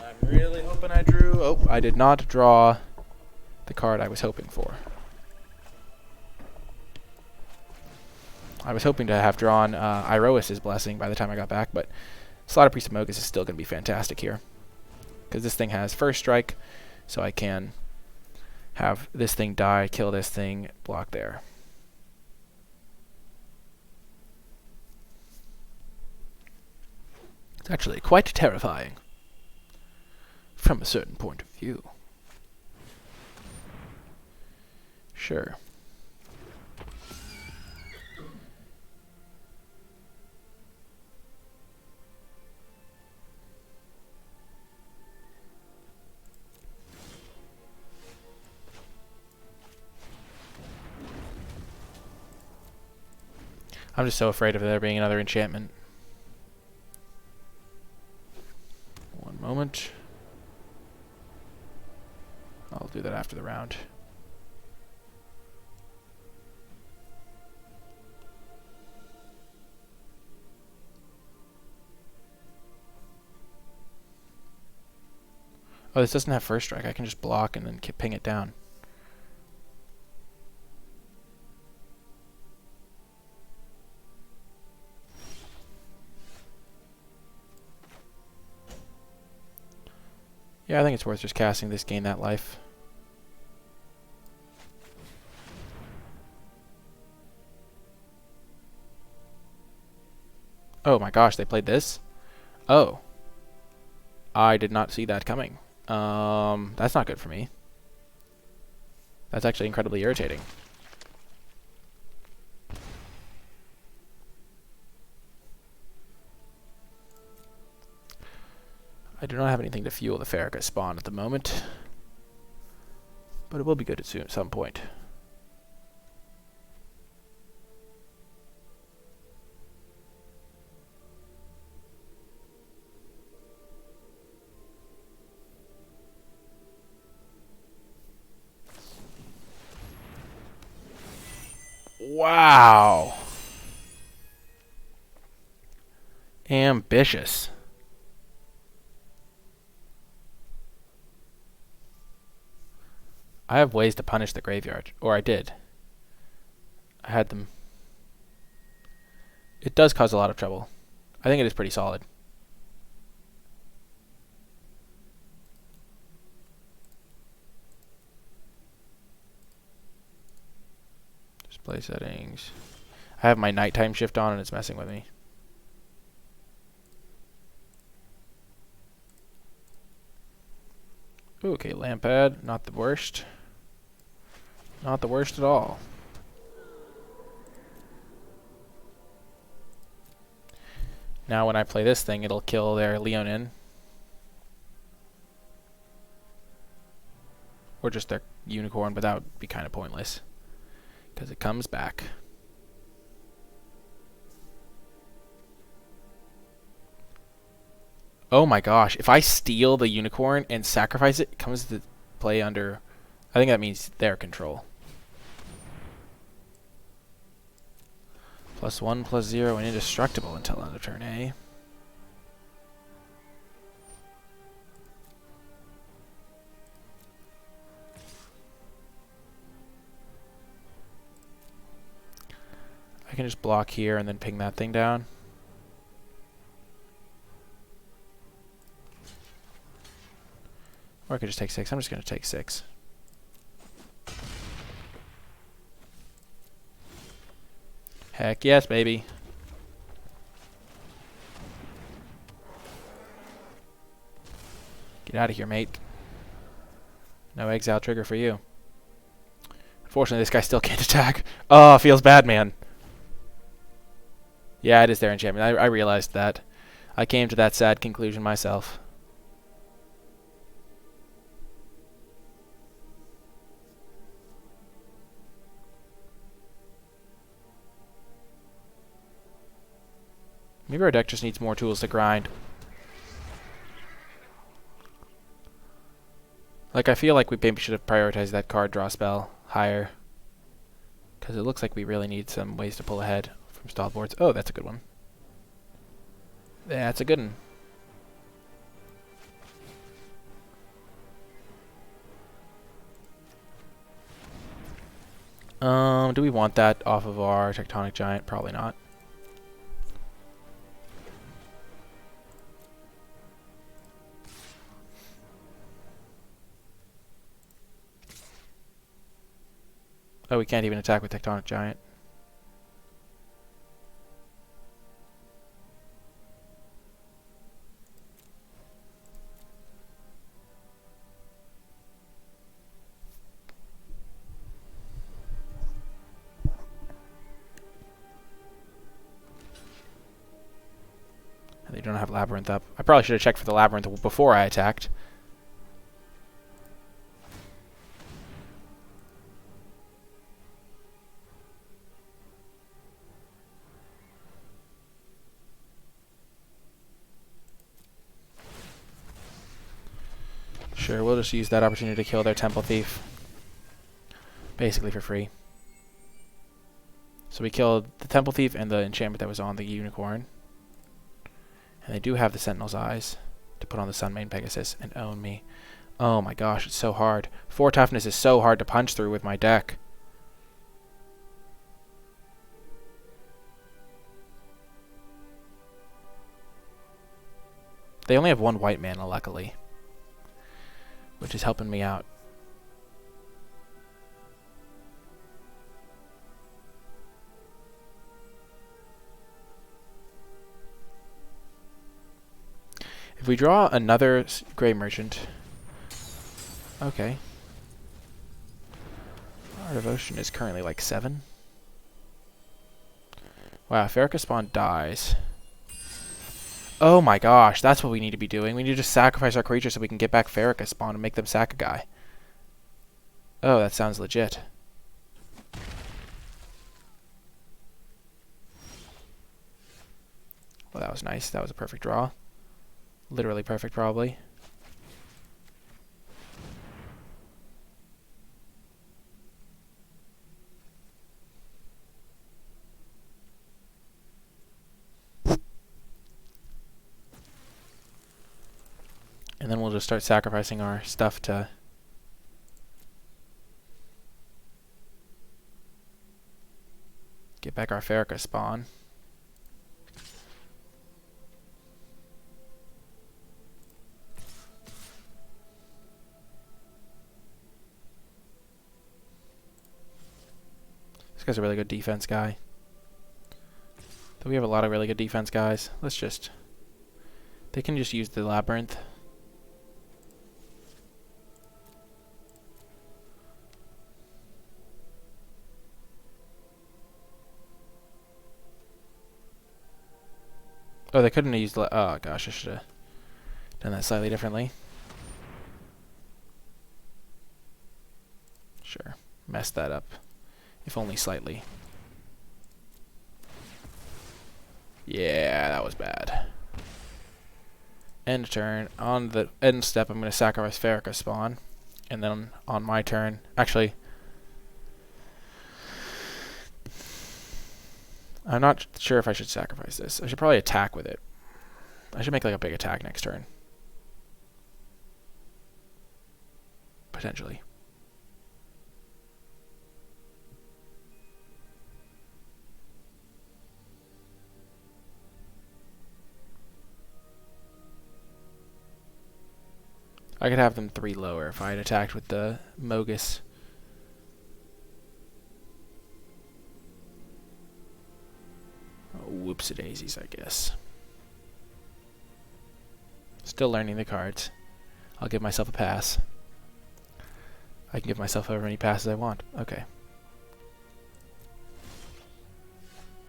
I'm really hoping I drew... Oh, I did not draw the card I was hoping for. I was hoping to have drawn Iroas's Blessing by the time I got back, but Slaughter Priest of Mogus is still going to be fantastic here. Because this thing has first strike, so I can have this thing die, kill this thing, block there. It's actually quite terrifying from a certain point of view. Sure. I'm just so afraid of there being another enchantment. One moment. moment. I'll do that after the round. Oh, this doesn't have first strike. I can just block and then ping it down. Yeah, I think it's worth just casting this, gain that life. Oh my gosh, they played this? Oh. I did not see that coming. That's not good for me. That's actually incredibly irritating. I do not have anything to fuel the Farragut spawn at the moment, but it will be good at some point. Wow. Ambitious. I have ways to punish the graveyard, or I did. I had them. It does cause a lot of trouble. I think it is pretty solid. Display settings. I have my nighttime shift on and it's messing with me. Ooh, okay, lamp pad, not the worst. Not the worst at all. Now when I play this thing, it'll kill their Leonin. Or just their Unicorn, but that would be kind of pointless. Because it comes back. Oh my gosh, if I steal the Unicorn and sacrifice it, it comes to play under... I think that means their control. +1, +0, and indestructible until end of turn, eh? I can just block here and then ping that thing down. Or I could just take 6. I'm just going to take 6. Heck yes, baby. Get out of here, mate. No exile trigger for you. Unfortunately, this guy still can't attack. Oh, feels bad, man. Yeah, it is their enchantment. I realized that. I came to that sad conclusion myself. Maybe our deck just needs more tools to grind. Like, I feel like we maybe should have prioritized that card draw spell higher. Because it looks like we really need some ways to pull ahead from stall boards. Oh, that's a good one. That's a good one. Do we want that off of our Tectonic Giant? Probably not. Oh, we can't even attack with Tectonic Giant. And they don't have Labyrinth up. I probably should have checked for the Labyrinth before I attacked. Sure, we'll just use that opportunity to kill their Temple Thief. Basically for free. So we killed the Temple Thief and the enchantment that was on the Unicorn. And they do have the Sentinel's Eyes to put on the Sunmane Pegasus and own me. Oh my gosh, it's so hard. 4 toughness is so hard to punch through with my deck. They only have 1 white mana, luckily, which is helping me out. If we draw another Grey Merchant... Okay. Our devotion is currently like 7. Wow, if Farrakhan Spawn dies... Oh my gosh, that's what we need to be doing. We need to just sacrifice our creature so we can get back Farrakhan Spawn and make them sack a guy. Oh, that sounds legit. Well, that was nice. That was a perfect draw. Literally perfect, probably. And then we'll just start sacrificing our stuff to get back our Farrakhan Spawn. This guy's a really good defense guy. Though we have a lot of really good defense guys. Let's just... They can just use the Labyrinth. Oh, they couldn't have used... Oh, gosh, I should have done that slightly differently. Sure. Messed that up. If only slightly. Yeah, that was bad. End turn. On the end step, I'm going to sacrifice Farrakhan Spawn. And then on my turn... Actually... I'm not sure if I should sacrifice this. I should probably attack with it. I should make like a big attack next turn. Potentially. I could have them 3 lower if I had attacked with the Mogus. Whoopsie-daisies, I guess. Still learning the cards. I'll give myself a pass. I can give myself however many passes I want. Okay.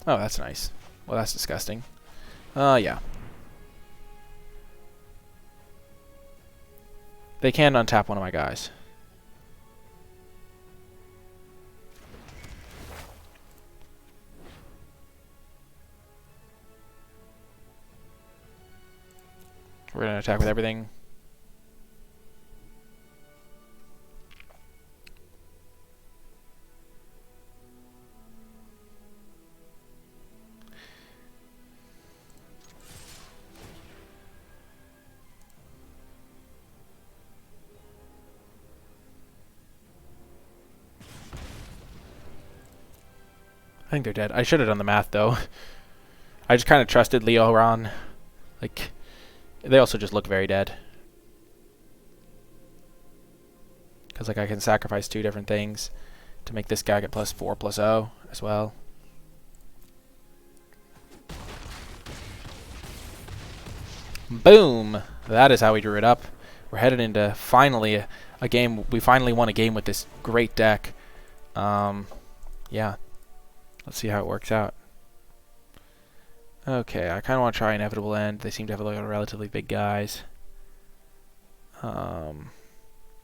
Oh, that's nice. Well, that's disgusting. Yeah. They can untap one of my guys. We're going to attack with everything. I think they're dead. I should have done the math, though. I just kind of trusted Leo Ron. Like... They also just look very dead. Because like I can sacrifice 2 different things to make this guy get +4/+0 as well. Boom! That is how we drew it up. We're headed into finally a game. We finally won a game with this great deck. Yeah. Let's see how it works out. Okay, I kind of want to try Inevitable End. They seem to have a lot of relatively big guys. The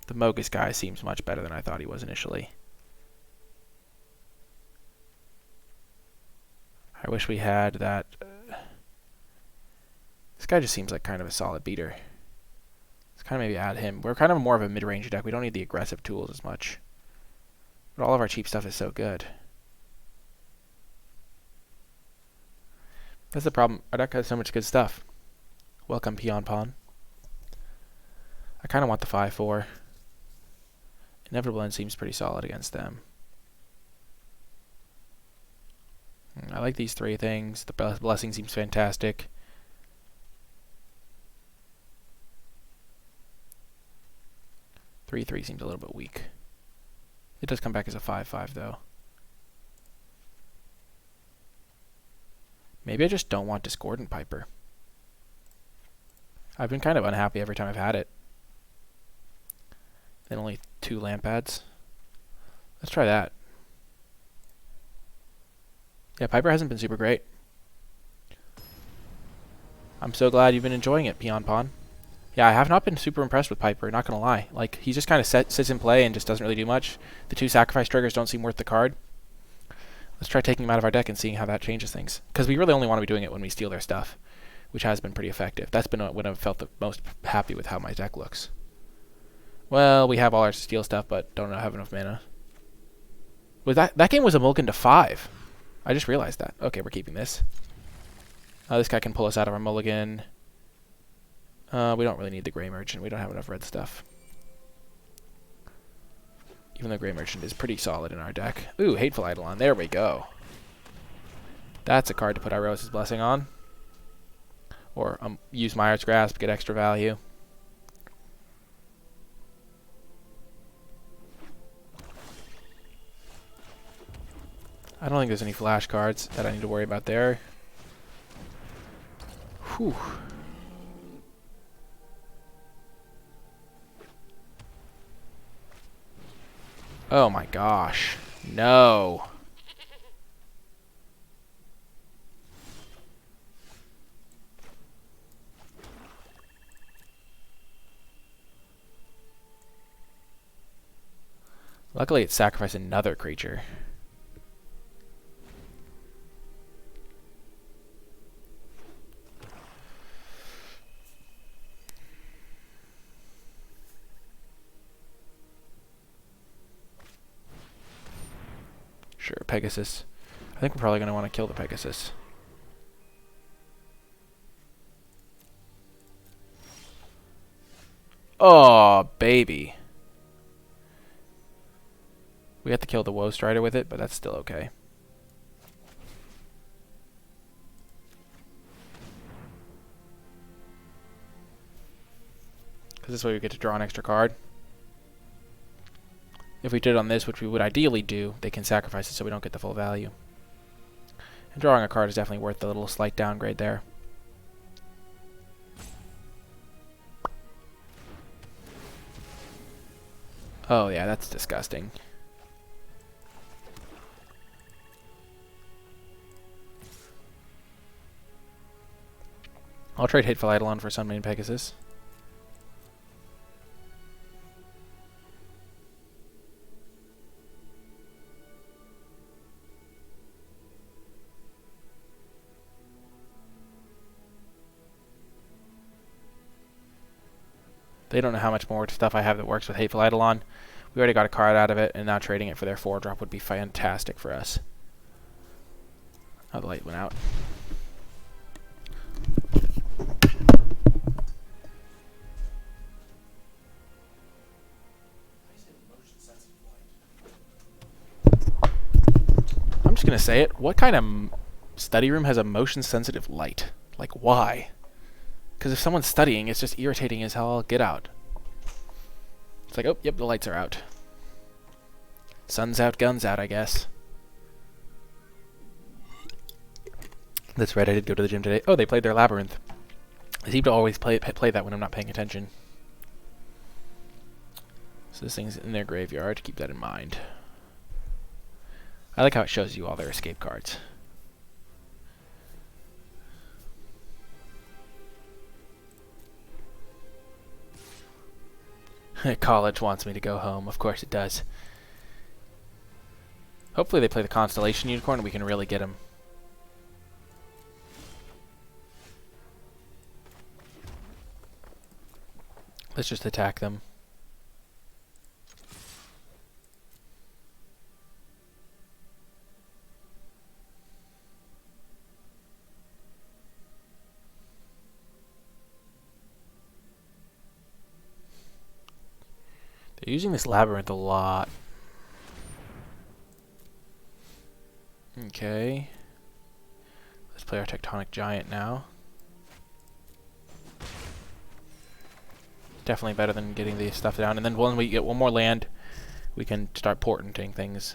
Mogus guy seems much better than I thought he was initially. I wish we had that. This guy just seems like kind of a solid beater. Let's kind of maybe add him. We're kind of more of a mid-range deck. We don't need the aggressive tools as much. But all of our cheap stuff is so good. That's the problem. Our deck has so much good stuff. Welcome, Peon Pawn. I kind of want the 5/4. Inevitable End seems pretty solid against them. I like these three things. The Blessing seems fantastic. Three seems a little bit weak. It does come back as a 5/5 though. Maybe I just don't want Discordant Piper. I've been kind of unhappy every time I've had it. And only 2 land pads. Let's try that. Yeah, Piper hasn't been super great. I'm so glad you've been enjoying it, Peon Pawn. Yeah, I have not been super impressed with Piper, not gonna lie. Like, he just kind of sits in play and just doesn't really do much. The 2 sacrifice triggers don't seem worth the card. Let's try taking him out of our deck and seeing how that changes things. Because we really only want to be doing it when we steal their stuff, which has been pretty effective. That's been when I've felt the most happy with how my deck looks. Well, we have all our steal stuff, but don't have enough mana. Was that game was a mulligan to 5. I just realized that. Okay, we're keeping this. This guy can pull us out of our mulligan. We don't really need the Grey Merchant. We don't have enough red stuff. Even though Grey Merchant is pretty solid in our deck. Ooh, Hateful Eidolon. There we go. That's a card to put Irosa's Blessing on. Or use Mire's Grasp, get extra value. I don't think there's any flash cards that I need to worry about there. Whew. Oh my gosh. No. Luckily it sacrificed another creature. Sure, Pegasus. I think we're probably going to want to kill the Pegasus. Oh, baby. We have to kill the Woe Strider with it, but that's still okay. Because this way we get to draw an extra card. If we did on this, which we would ideally do, they can sacrifice it so we don't get the full value. And drawing a card is definitely worth the little slight downgrade there. Oh yeah, that's disgusting. I'll trade Hateful Eidolon for Sunmane Pegasus. They don't know how much more stuff I have that works with Hateful Eidolon. We already got a card out of it, and now trading it for their 4-drop would be fantastic for us. Oh, the light went out. I'm just going to say it. What kind of study room has a motion-sensitive light? Like, why? Because if someone's studying, it's just irritating as hell. Get out. It's like, oh, yep, the lights are out. Sun's out, guns out, I guess. That's right, I did go to the gym today. Oh, they played their Labyrinth. I seem to always play that when I'm not paying attention. So this thing's in their graveyard. Keep that in mind. I like how it shows you all their escape cards. College wants me to go home. Of course it does. Hopefully they play the Constellation Unicorn and we can really get him. Let's just attack them. They're using this labyrinth a lot. Okay. Let's play our tectonic giant now. Definitely better than getting the stuff down. And then when we get one more land, we can start portenting things.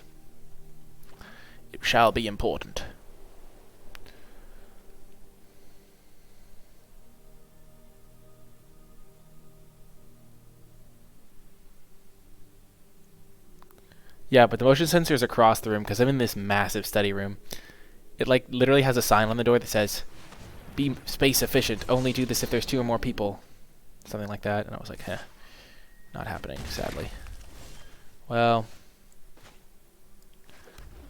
It shall be important. Yeah, but the motion sensor is across the room because I'm in this massive study room. It like literally has a sign on the door that says, "Be space efficient. Only do this if there's 2 or more people." Something like that. And I was like, not happening, sadly. Well,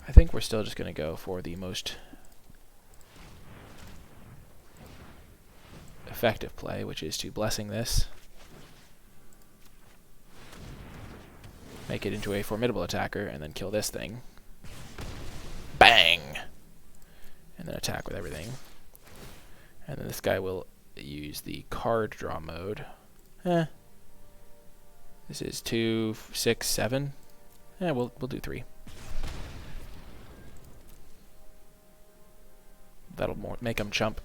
I think we're still just going to go for the most effective play, which is to blessing this. Make it into a formidable attacker, and then kill this thing. Bang! And then attack with everything. And then this guy will use the card draw mode. This is 2, 6, 7. We'll do 3. That'll make him chump.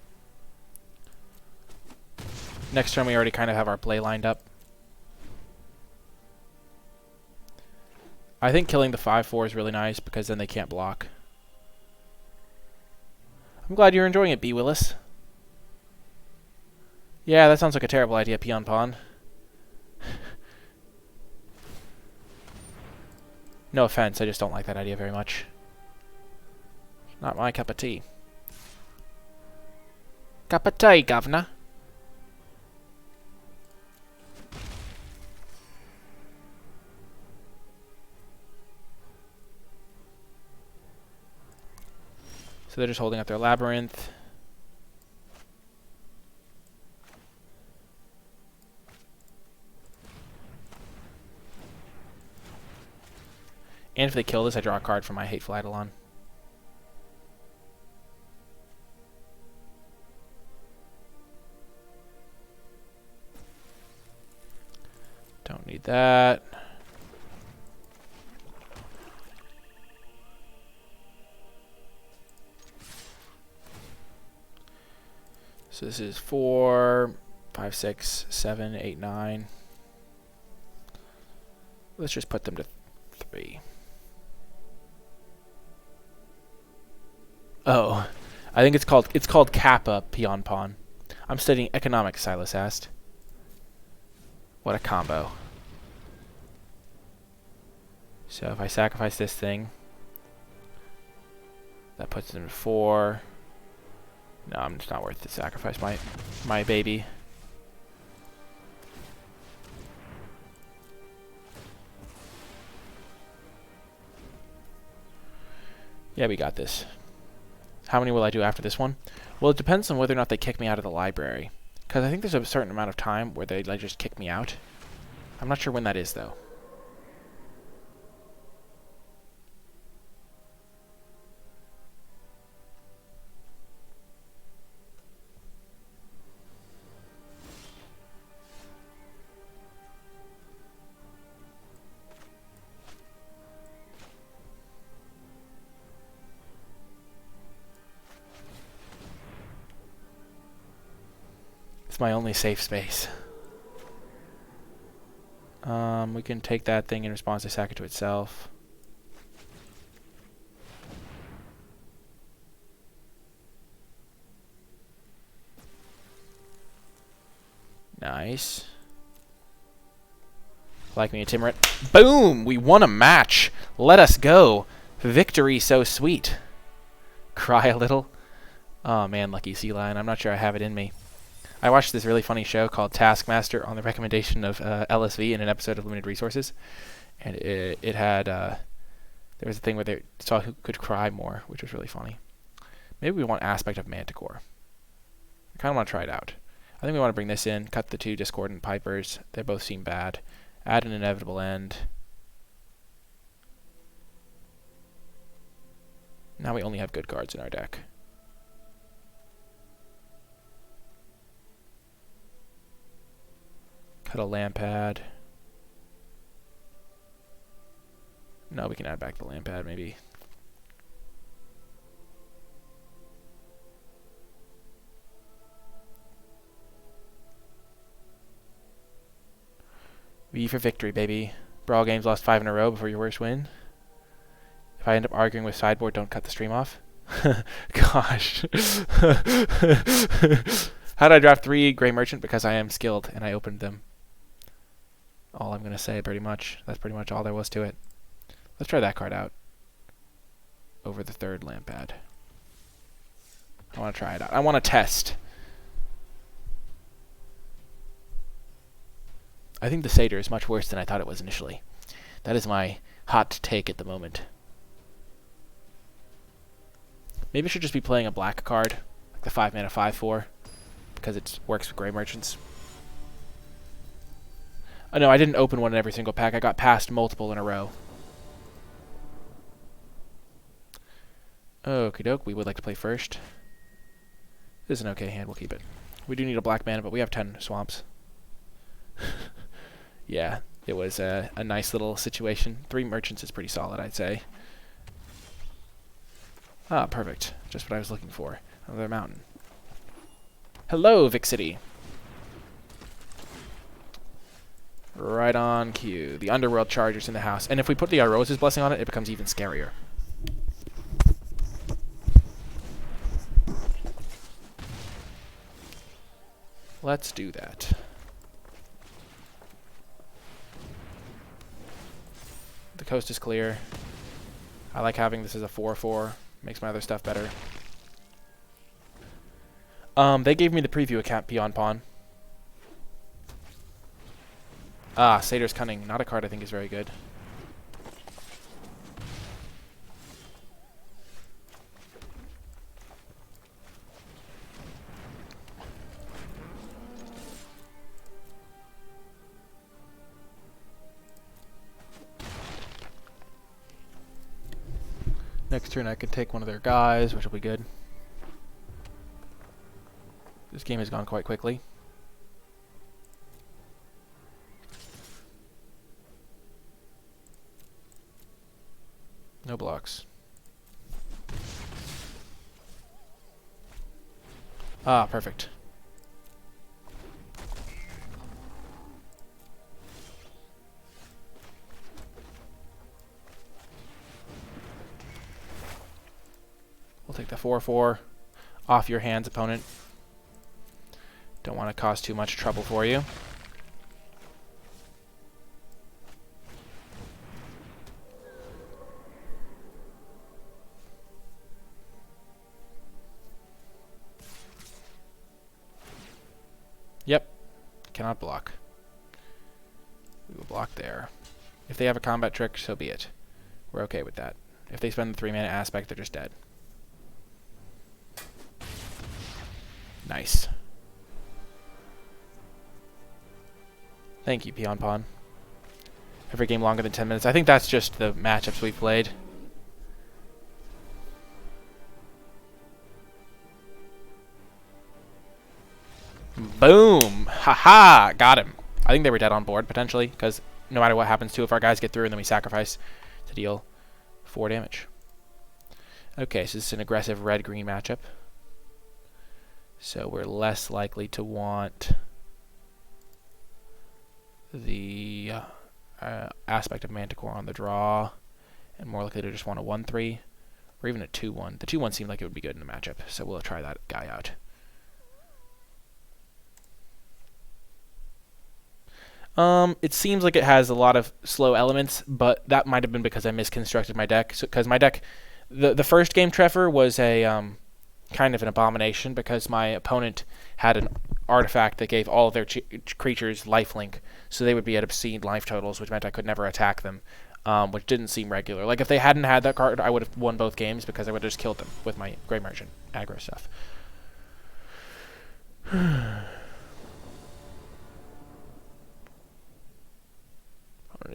Next turn we already kind of have our play lined up. I think killing the 5/4 is really nice because then they can't block. I'm glad you're enjoying it, B. Willis. Yeah, that sounds like a terrible idea, Peon Pawn. No offense, I just don't like that idea very much. Not my cup of tea. Cup of tea, governor. So they're just holding up their labyrinth. And if they kill this, I draw a card from my Hateful Eidolon. Don't need that. So this is 4, 5, 6, 7, 8, 9. Let's just put them to 3. Oh, I think it's called Kappa, Peon Pawn. I'm studying economics, Silas asked. What a combo. So if I sacrifice this thing, that puts them to 4. No, I'm just not worth to sacrifice my baby. Yeah, we got this. How many will I do after this one? Well, it depends on whether or not they kick me out of the library. Because I think there's a certain amount of time where they like just kick me out. I'm not sure when that is, though. It's my only safe space. We can take that thing in response to sack it to itself. Nice. Like me a Timorate. Boom! We won a match! Let us go! Victory so sweet. Cry a little. Oh man, lucky sea lion. I'm not sure I have it in me. I watched this really funny show called Taskmaster on the recommendation of LSV in an episode of Limited Resources. And it had... there was a thing where they saw who could cry more, which was really funny. Maybe we want Aspect of Manticore. I kind of want to try it out. I think we want to bring this in, cut the 2 Discordant Pipers. They both seem bad. Add an Inevitable End. Now we only have good cards in our deck. Cut a Lampad. No, we can add back the Lampad, maybe. V for victory, baby. Brawl games lost 5 in a row before your worst win. If I end up arguing with sideboard, don't cut the stream off. Gosh. How did I draft 3 Grey Merchant? Because I am skilled and I opened them. All I'm going to say, pretty much. That's pretty much all there was to it. Let's try that card out. Over the 3rd Lampad. I want to try it out. I want to test. I think the Satyr is much worse than I thought it was initially. That is my hot take at the moment. Maybe I should just be playing a black card, like the 5-mana 5/4, because it works with Grey Merchants. Oh no, I didn't open one in every single pack. I got past multiple in a row. Okie doke, we would like to play first. This is an okay hand, we'll keep it. We do need a black mana, but we have 10 swamps. Yeah, it was a nice little situation. 3 merchants is pretty solid, I'd say. Ah, perfect. Just what I was looking for. Another mountain. Hello, Vic City. Right on cue. The Underworld Charger's in the house. And if we put the Rose's Blessing on it, it becomes even scarier. Let's do that. The coast is clear. I like having this as a 4/4. Makes my other stuff better. They gave me the preview account Beyond Pawn. Ah, Satyr's Cunning. Not a card I think is very good. Next turn I can take one of their guys, which will be good. This game has gone quite quickly. No blocks. Ah, perfect. We'll take the 4/4 off your hands, opponent. Don't want to cause too much trouble for you. Yep. Cannot block. We will block there. If they have a combat trick, so be it. We're okay with that. If they spend the 3-mana aspect, they're just dead. Nice. Thank you, Peon Pawn. Every game longer than 10 minutes. I think that's just the matchups we've played. Boom! Haha! Got him. I think they were dead on board, potentially, because no matter what happens to if our guys get through and then we sacrifice to deal 4 damage. Okay, so this is an aggressive red-green matchup. So we're less likely to want the aspect of Manticore on the draw, and more likely to just want a 1/3, or even a 2/1. The 2/1 seemed like it would be good in the matchup, so we'll try that guy out. It seems like it has a lot of slow elements, but that might have been because I misconstructed my deck. Because my deck, the first game Trevor was a kind of an abomination because my opponent had an artifact that gave all of their creatures lifelink, so they would be at obscene life totals, which meant I could never attack them, which didn't seem regular. Like if they hadn't had that card, I would have won both games because I would have just killed them with my Grey Merchant aggro stuff.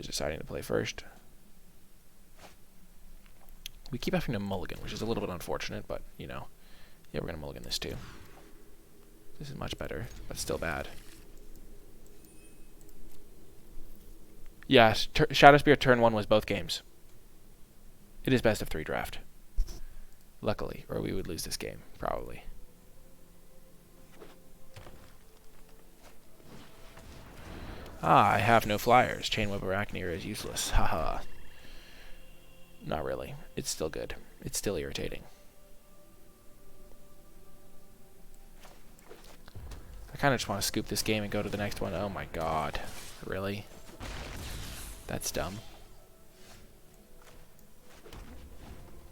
is deciding to play first. We keep having to mulligan, which is a little bit unfortunate, but, you know. Yeah, we're going to mulligan this too. This is much better, but still bad. Yeah, Shadowspear turn 1 was both games. It is best of 3 draft. Luckily, or we would lose this game, probably. Ah, I have no flyers. Chainweb Arachneer is useless. Haha. Not really. It's still good. It's still irritating. I kind of just want to scoop this game and go to the next one. Oh my god. Really? That's dumb.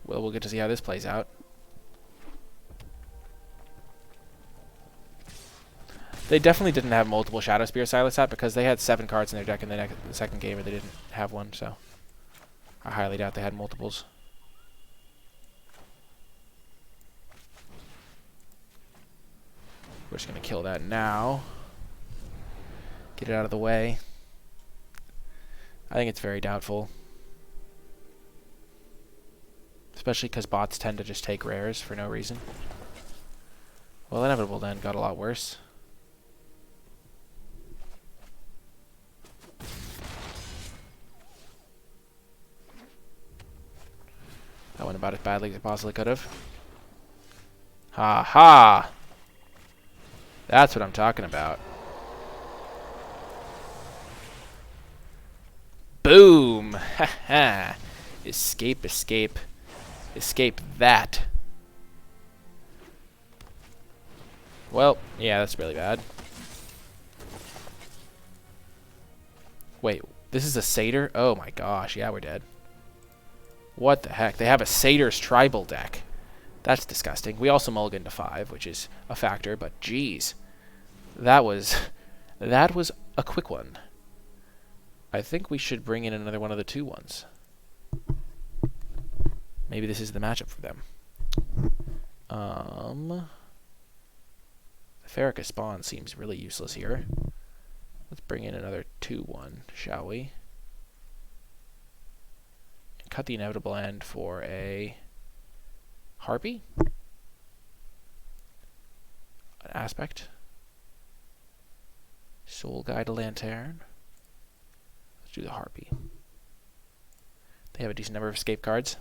Well, we'll get to see how this plays out. They definitely didn't have multiple Shadowspear Silasat because they had 7 cards in their deck in the second game and they didn't have one, so I highly doubt they had multiples. We're just going to kill that now. Get it out of the way. I think it's very doubtful. Especially because bots tend to just take rares for no reason. Well, Inevitable then got a lot worse. That went about as badly as it possibly could have. Ha ha! That's what I'm talking about. Boom! Ha ha! Escape, escape. Escape that. Well, yeah, that's really bad. Wait, this is a satyr? Oh my gosh, yeah, we're dead. What the heck? They have a satyr's tribal deck. That's disgusting. We also mulligan to 5, which is a factor, but geez. That was a quick one. I think we should bring in another one of the 2-1s. Maybe this is the matchup for them. The Farrakha spawn seems really useless here. Let's bring in another 2-1, shall we? And cut the inevitable end for a Harpy? An Aspect. Soul Guide Lantern. Let's do the Harpy. They have a decent number of escape cards.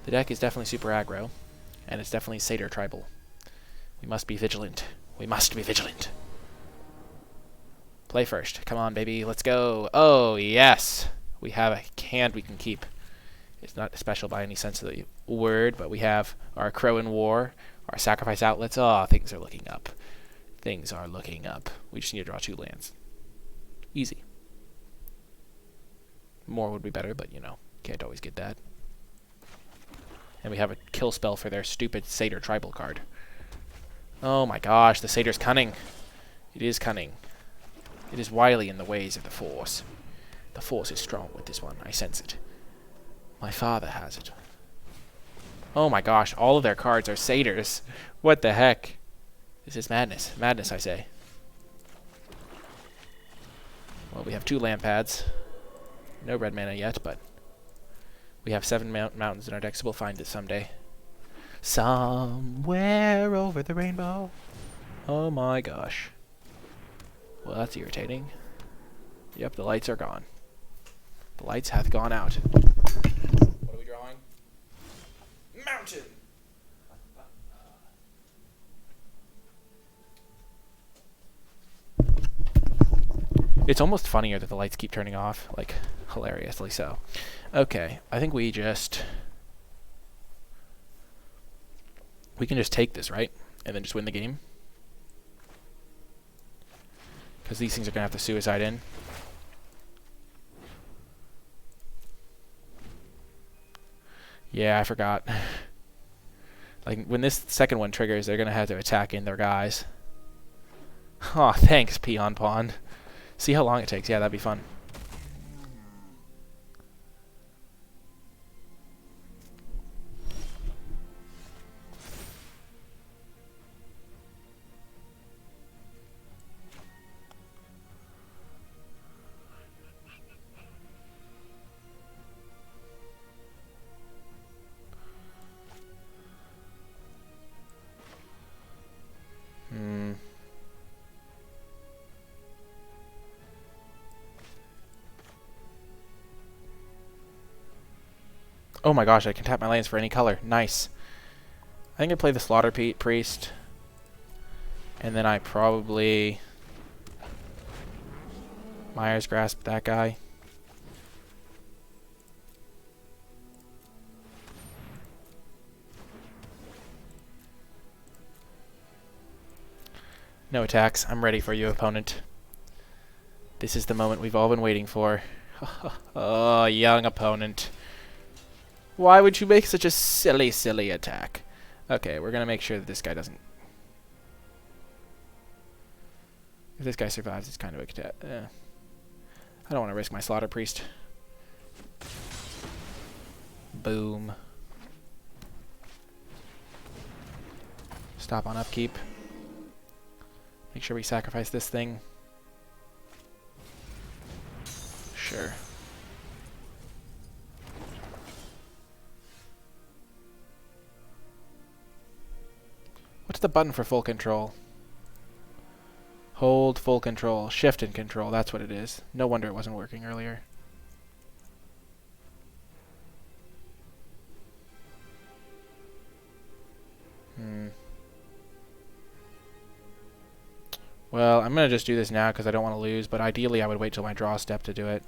The deck is definitely super aggro, and it's definitely Satyr Tribal. We must be vigilant. We must be vigilant. Play first. Come on, baby. Let's go. Oh, yes. We have a hand we can keep. It's not special by any sense of the word, but we have our Crow in War, our Sacrifice Outlets. Oh, things are looking up. Things are looking up. We just need to draw 2 lands. Easy. More would be better, but, you know, can't always get that. And we have a kill spell for their stupid Satyr Tribal card. Oh my gosh, the Satyr's cunning. It is cunning. It is wily in the ways of the Force. The Force is strong with this one. I sense it. My father has it. Oh my gosh, all of their cards are Satyrs. What the heck? This is madness. Madness, I say. Well, we have 2 land pads. No red mana yet, but we have 7 mountains in our deck, so we'll find it someday. Somewhere over the rainbow. Oh my gosh. Well, that's irritating. Yep, the lights are gone. The lights hath gone out. What are we drawing? Mountain! It's almost funnier that the lights keep turning off, like, hilariously so. Okay, I think we can just take this, right? And then just win the game. Because these things are going to have to suicide in. Yeah, I forgot. Like, when this second one triggers, they're going to have to attack in their guys. Aw, thanks, Peon Pond. See how long it takes. Yeah, that'd be fun. Oh my gosh, I can tap my lands for any color. Nice. I think I play the Slaughter Priest. And then I probably Myers Grasp that guy. No attacks. I'm ready for you, opponent. This is the moment we've all been waiting for. Oh, young opponent. Why would you make such a silly, silly attack? Okay, we're going to make sure that this guy doesn't... If this guy survives, it's kind of a cat. I don't want to risk my Slaughter Priest. Boom. Stop on upkeep. Make sure we sacrifice this thing. Sure. What's the button for full control? Hold full control. Shift and control. That's what it is. No wonder it wasn't working earlier. Well, I'm going to just do this now because I don't want to lose, but ideally I would wait till my draw step to do it.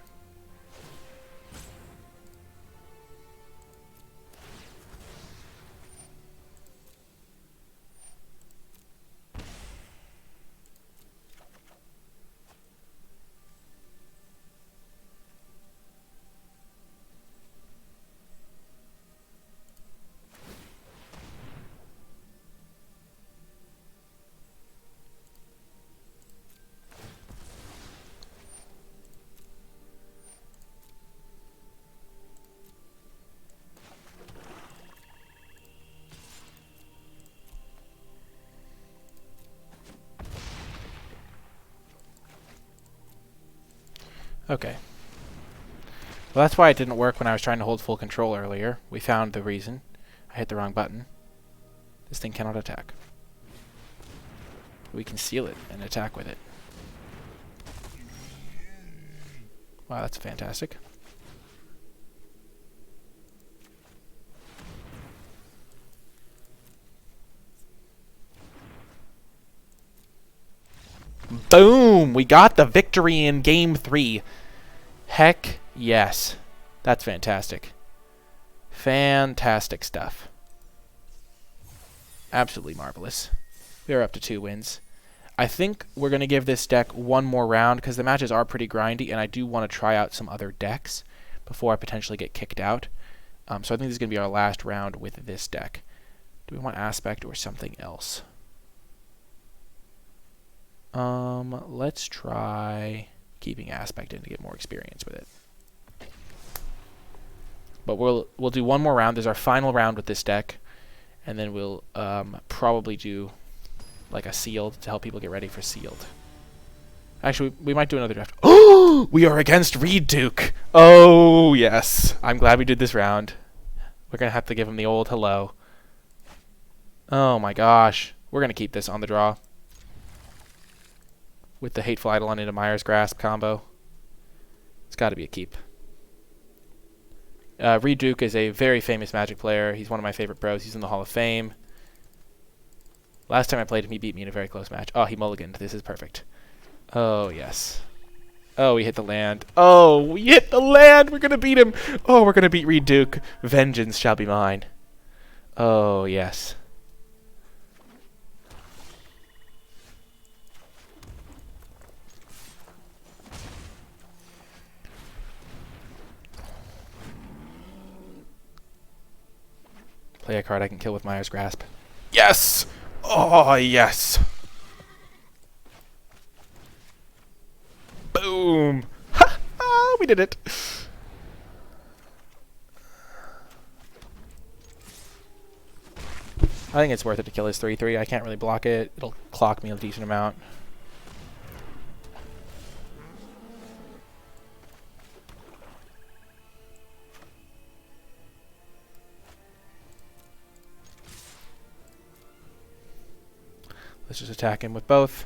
Okay. Well, that's why it didn't work when I was trying to hold full control earlier. We found the reason. I hit the wrong button. This thing cannot attack. We can seal it and attack with it. Wow, that's fantastic. Boom! We got the victory in Game 3. Heck yes. That's fantastic. Fantastic stuff. Absolutely marvelous. We are up to 2 wins. I think we're going to give this deck one more round because the matches are pretty grindy, and I do want to try out some other decks before I potentially get kicked out. So I think this is going to be our last round with this deck. Do we want Aspect or something else? Let's try keeping Aspect in to get more experience with it. But we'll do one more round. This is our final round with this deck, and then we'll probably do like a sealed to help people get ready for sealed. Actually, we might do another draft. Oh, we are against Reed Duke. Oh yes, I'm glad we did this round. We're gonna have to give him the old hello. Oh my gosh, we're gonna keep this on the draw with the Hateful Eidolon into Myers Grasp combo. It's got to be a keep. Reed Duke is a very famous Magic player. He's one of my favorite pros. He's in the Hall of Fame. Last time I played him, he beat me in a very close match. Oh, he mulliganed. This is perfect. Oh, yes. Oh, we hit the land. Oh, we hit the land! We're going to beat him! Oh, we're going to beat Reed Duke. Vengeance shall be mine. Oh, yes. Play a card I can kill with Myers Grasp. Yes! Oh, yes! Boom! Ha! Ah, we did it! I think it's worth it to kill his 3/3. I can't really block it. It'll clock me a decent amount. Let's just attack him with both.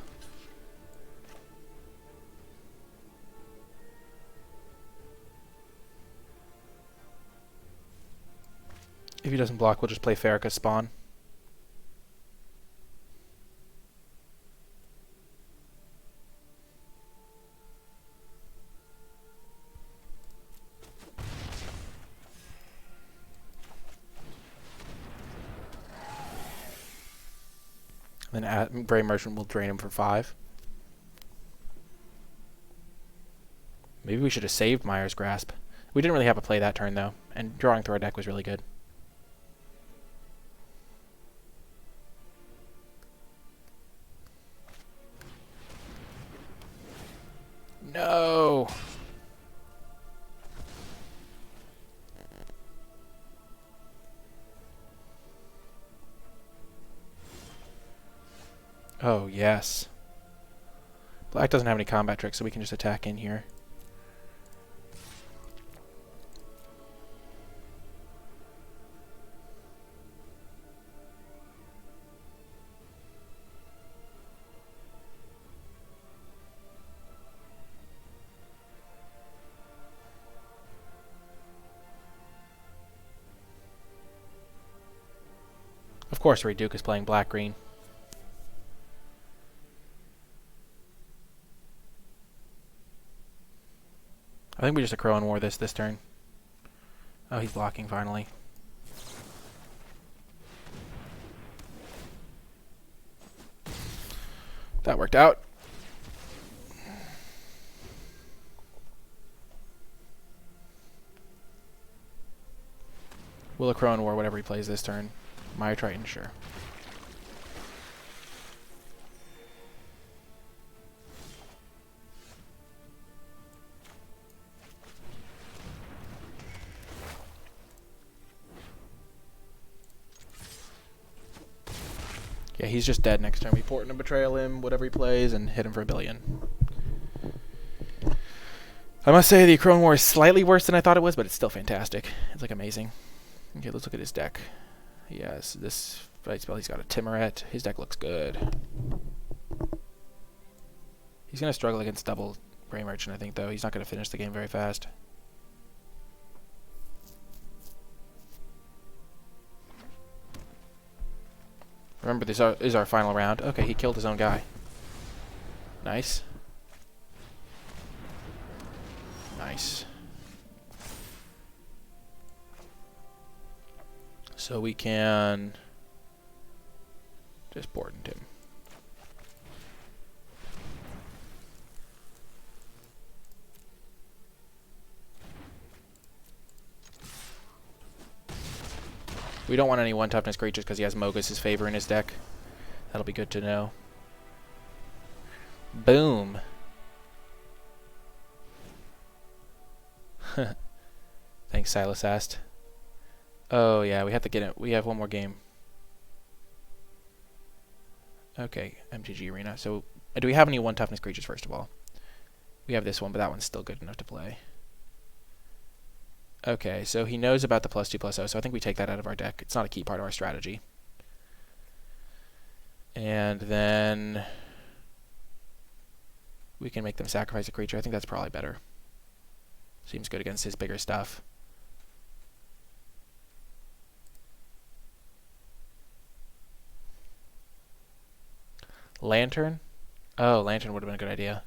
If he doesn't block, we'll just play Farrakha spawn. Then Gray Merchant will drain him for 5. Maybe we should have saved Mire's Grasp. We didn't really have a play that turn, though, and drawing through our deck was really good. No! Oh, yes. Black doesn't have any combat tricks, so we can just attack in here. Of course, Reduke is playing black-green. I think we just Crow and War this turn. Oh, he's blocking finally. That worked out. We'll Crow and War whatever he plays this turn. Mire Triton, sure. Yeah, he's just dead next time. We Portent and Betrayal him, whatever he plays, and hit him for $1 billion. I must say the Crow War is slightly worse than I thought it was, but it's still fantastic. It's like amazing. Okay, let's look at his deck. Yes, this fight spell, he's got a Timuret. His deck looks good. He's going to struggle against double Gray Merchant, I think, though. He's not going to finish the game very fast. Remember, this is our final round. Okay, he killed his own guy. Nice. Nice. So we can just Portent him. We don't want any 1 toughness creatures because he has Mogis' favor in his deck. That'll be good to know. Boom. Thanks, Silas asked. Oh yeah, we have to get it. We have one more game. Okay, MTG Arena. So, do we have any 1 toughness creatures first of all? We have this one, but that one's still good enough to play. Okay, so he knows about the +2/+0, so I think we take that out of our deck. It's not a key part of our strategy. And then we can make them sacrifice a creature. I think that's probably better. Seems good against his bigger stuff. Lantern? Oh, Lantern would have been a good idea.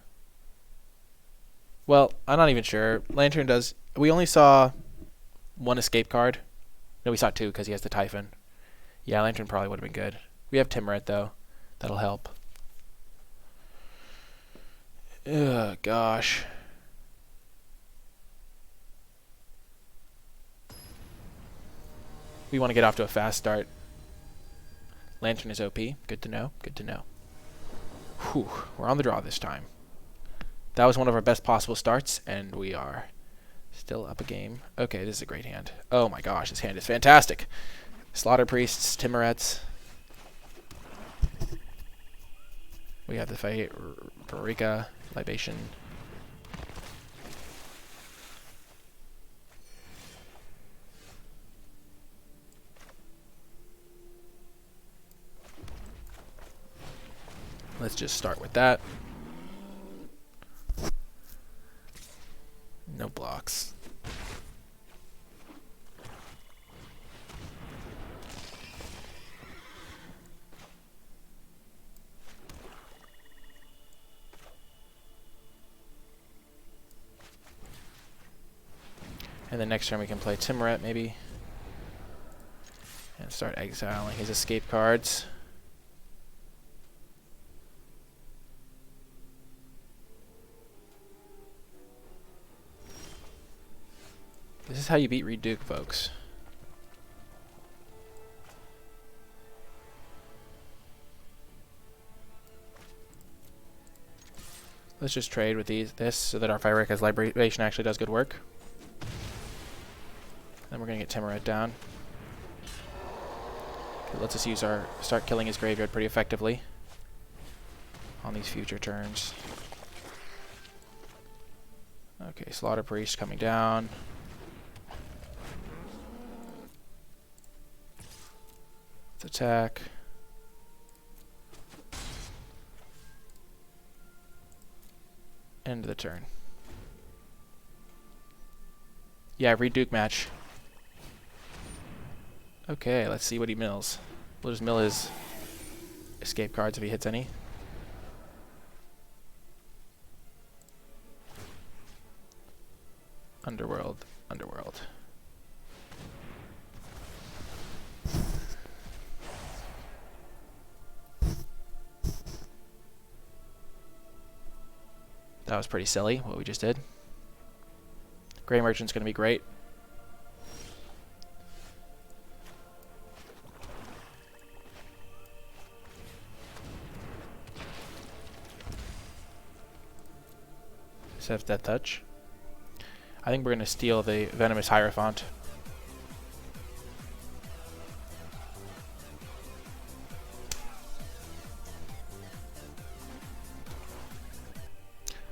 Well, I'm not even sure. Lantern does... We only saw 1 escape card. No, we saw 2 because he has the Typhon. Yeah, Lantern probably would have been good. We have Timuret, though. That'll help. Ugh, gosh. We want to get off to a fast start. Lantern is OP. Good to know. Good to know. Whew. We're on the draw this time. That was one of our best possible starts, and we are still up a game. Okay, this is a great hand. Oh my gosh, this hand is fantastic. Slaughter Priests, Timurets. We have the fight, Parika, Libation. Let's just start with that. No blocks. And then next turn we can play Timuret maybe. And start exiling his escape cards. This is how you beat Reed Duke, folks. Let's just trade with this so that our Pyrrhica's Libation actually does good work. Then we're going to get Timuret down. It lets us start killing his graveyard pretty effectively on these future turns. Okay, Slaughter Priest coming down. Let's attack. End of the turn. Yeah, Reed Duke match. Okay, let's see what he mills. We'll just mill his escape cards if he hits any. Underworld, Underworld. That was pretty silly, what we just did. Grey Merchant's going to be great. Have Death Touch. I think we're going to steal the Venomous Hierophant.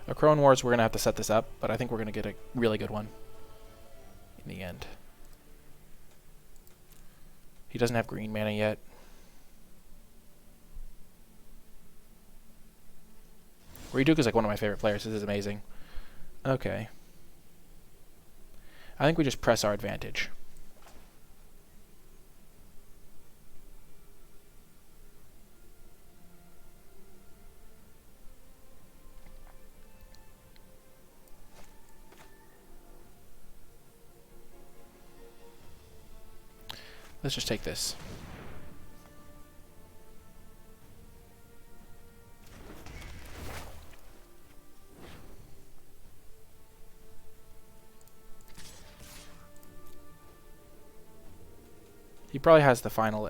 A Crone Wars, we're going to have to set this up, but I think we're going to get a really good one in the end. He doesn't have green mana yet. Reed Duke is like one of my favorite players. This is amazing. Okay. I think we just press our advantage. Let's just take this. He probably has the final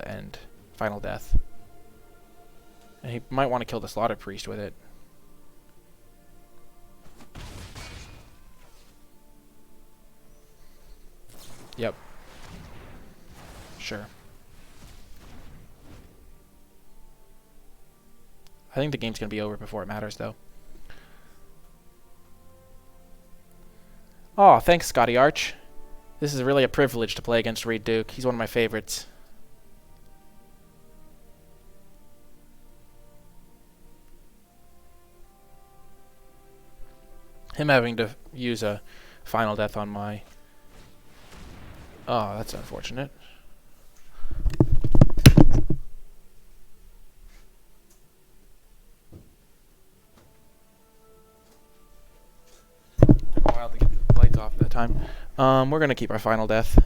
death. And he might want to kill the Slaughter Priest with it. Yep. Sure. I think the game's going to be over before it matters, though. Oh, thanks, Scotty Arch. This is really a privilege to play against Reed Duke. He's one of my favorites. Him having to use a final death on my... Oh, that's unfortunate. Took a while to get the lights off at that time. We're going to keep our final death.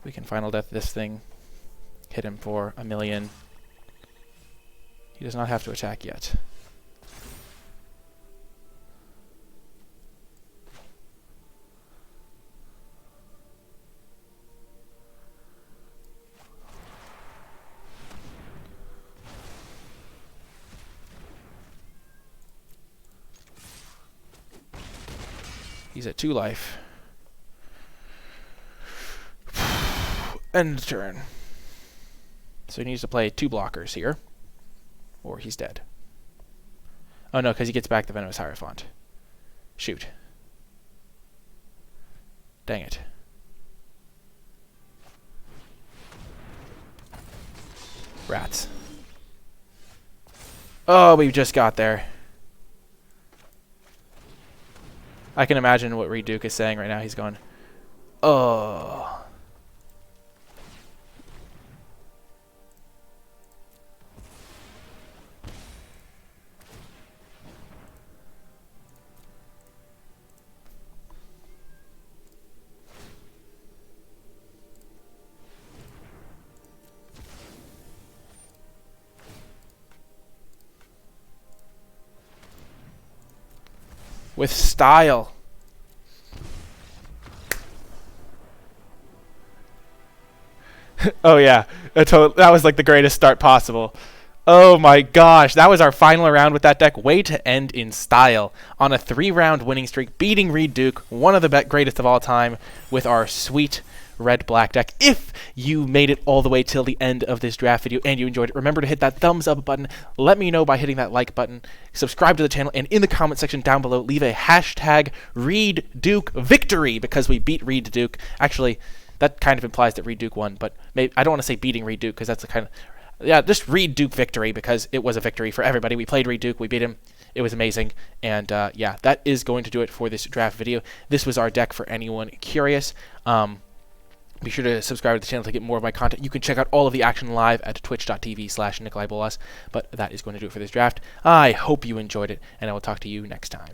We can final death this thing. Hit him for 1,000,000. He does not have to attack yet. He's at 2 life. End turn. So he needs to play 2 blockers here, or he's dead. Oh no, because he gets back the Venomous Hierophant. Shoot. Dang it. Rats. Oh, we just got there. I can imagine what Reed Duke is saying right now. He's going, oh. with style. Oh yeah, that was like the greatest start possible. Oh my gosh, that was our final round with that deck. Way to end in style on a 3-round winning streak, beating Reed Duke, one of the greatest of all time, with our sweet red-black deck. If you made it all the way till the end of this draft video and you enjoyed it, remember to hit that thumbs up button. Let me know by hitting that like button. Subscribe to the channel, and in the comment section down below, leave a hashtag Reed Duke victory, because we beat Reed Duke. Actually, that kind of implies that Reed Duke won, but maybe, I don't want to say beating Reed Duke, because that's a kind of... Yeah, just Reed Duke victory, because it was a victory for everybody. We played Reed Duke, we beat him, it was amazing, and yeah, that is going to do it for this draft video. This was our deck for anyone curious. Be sure to subscribe to the channel to get more of my content. You can check out all of the action live at twitch.tv/NicolaiBolas, but that is going to do it for this draft. I hope you enjoyed it, and I will talk to you next time.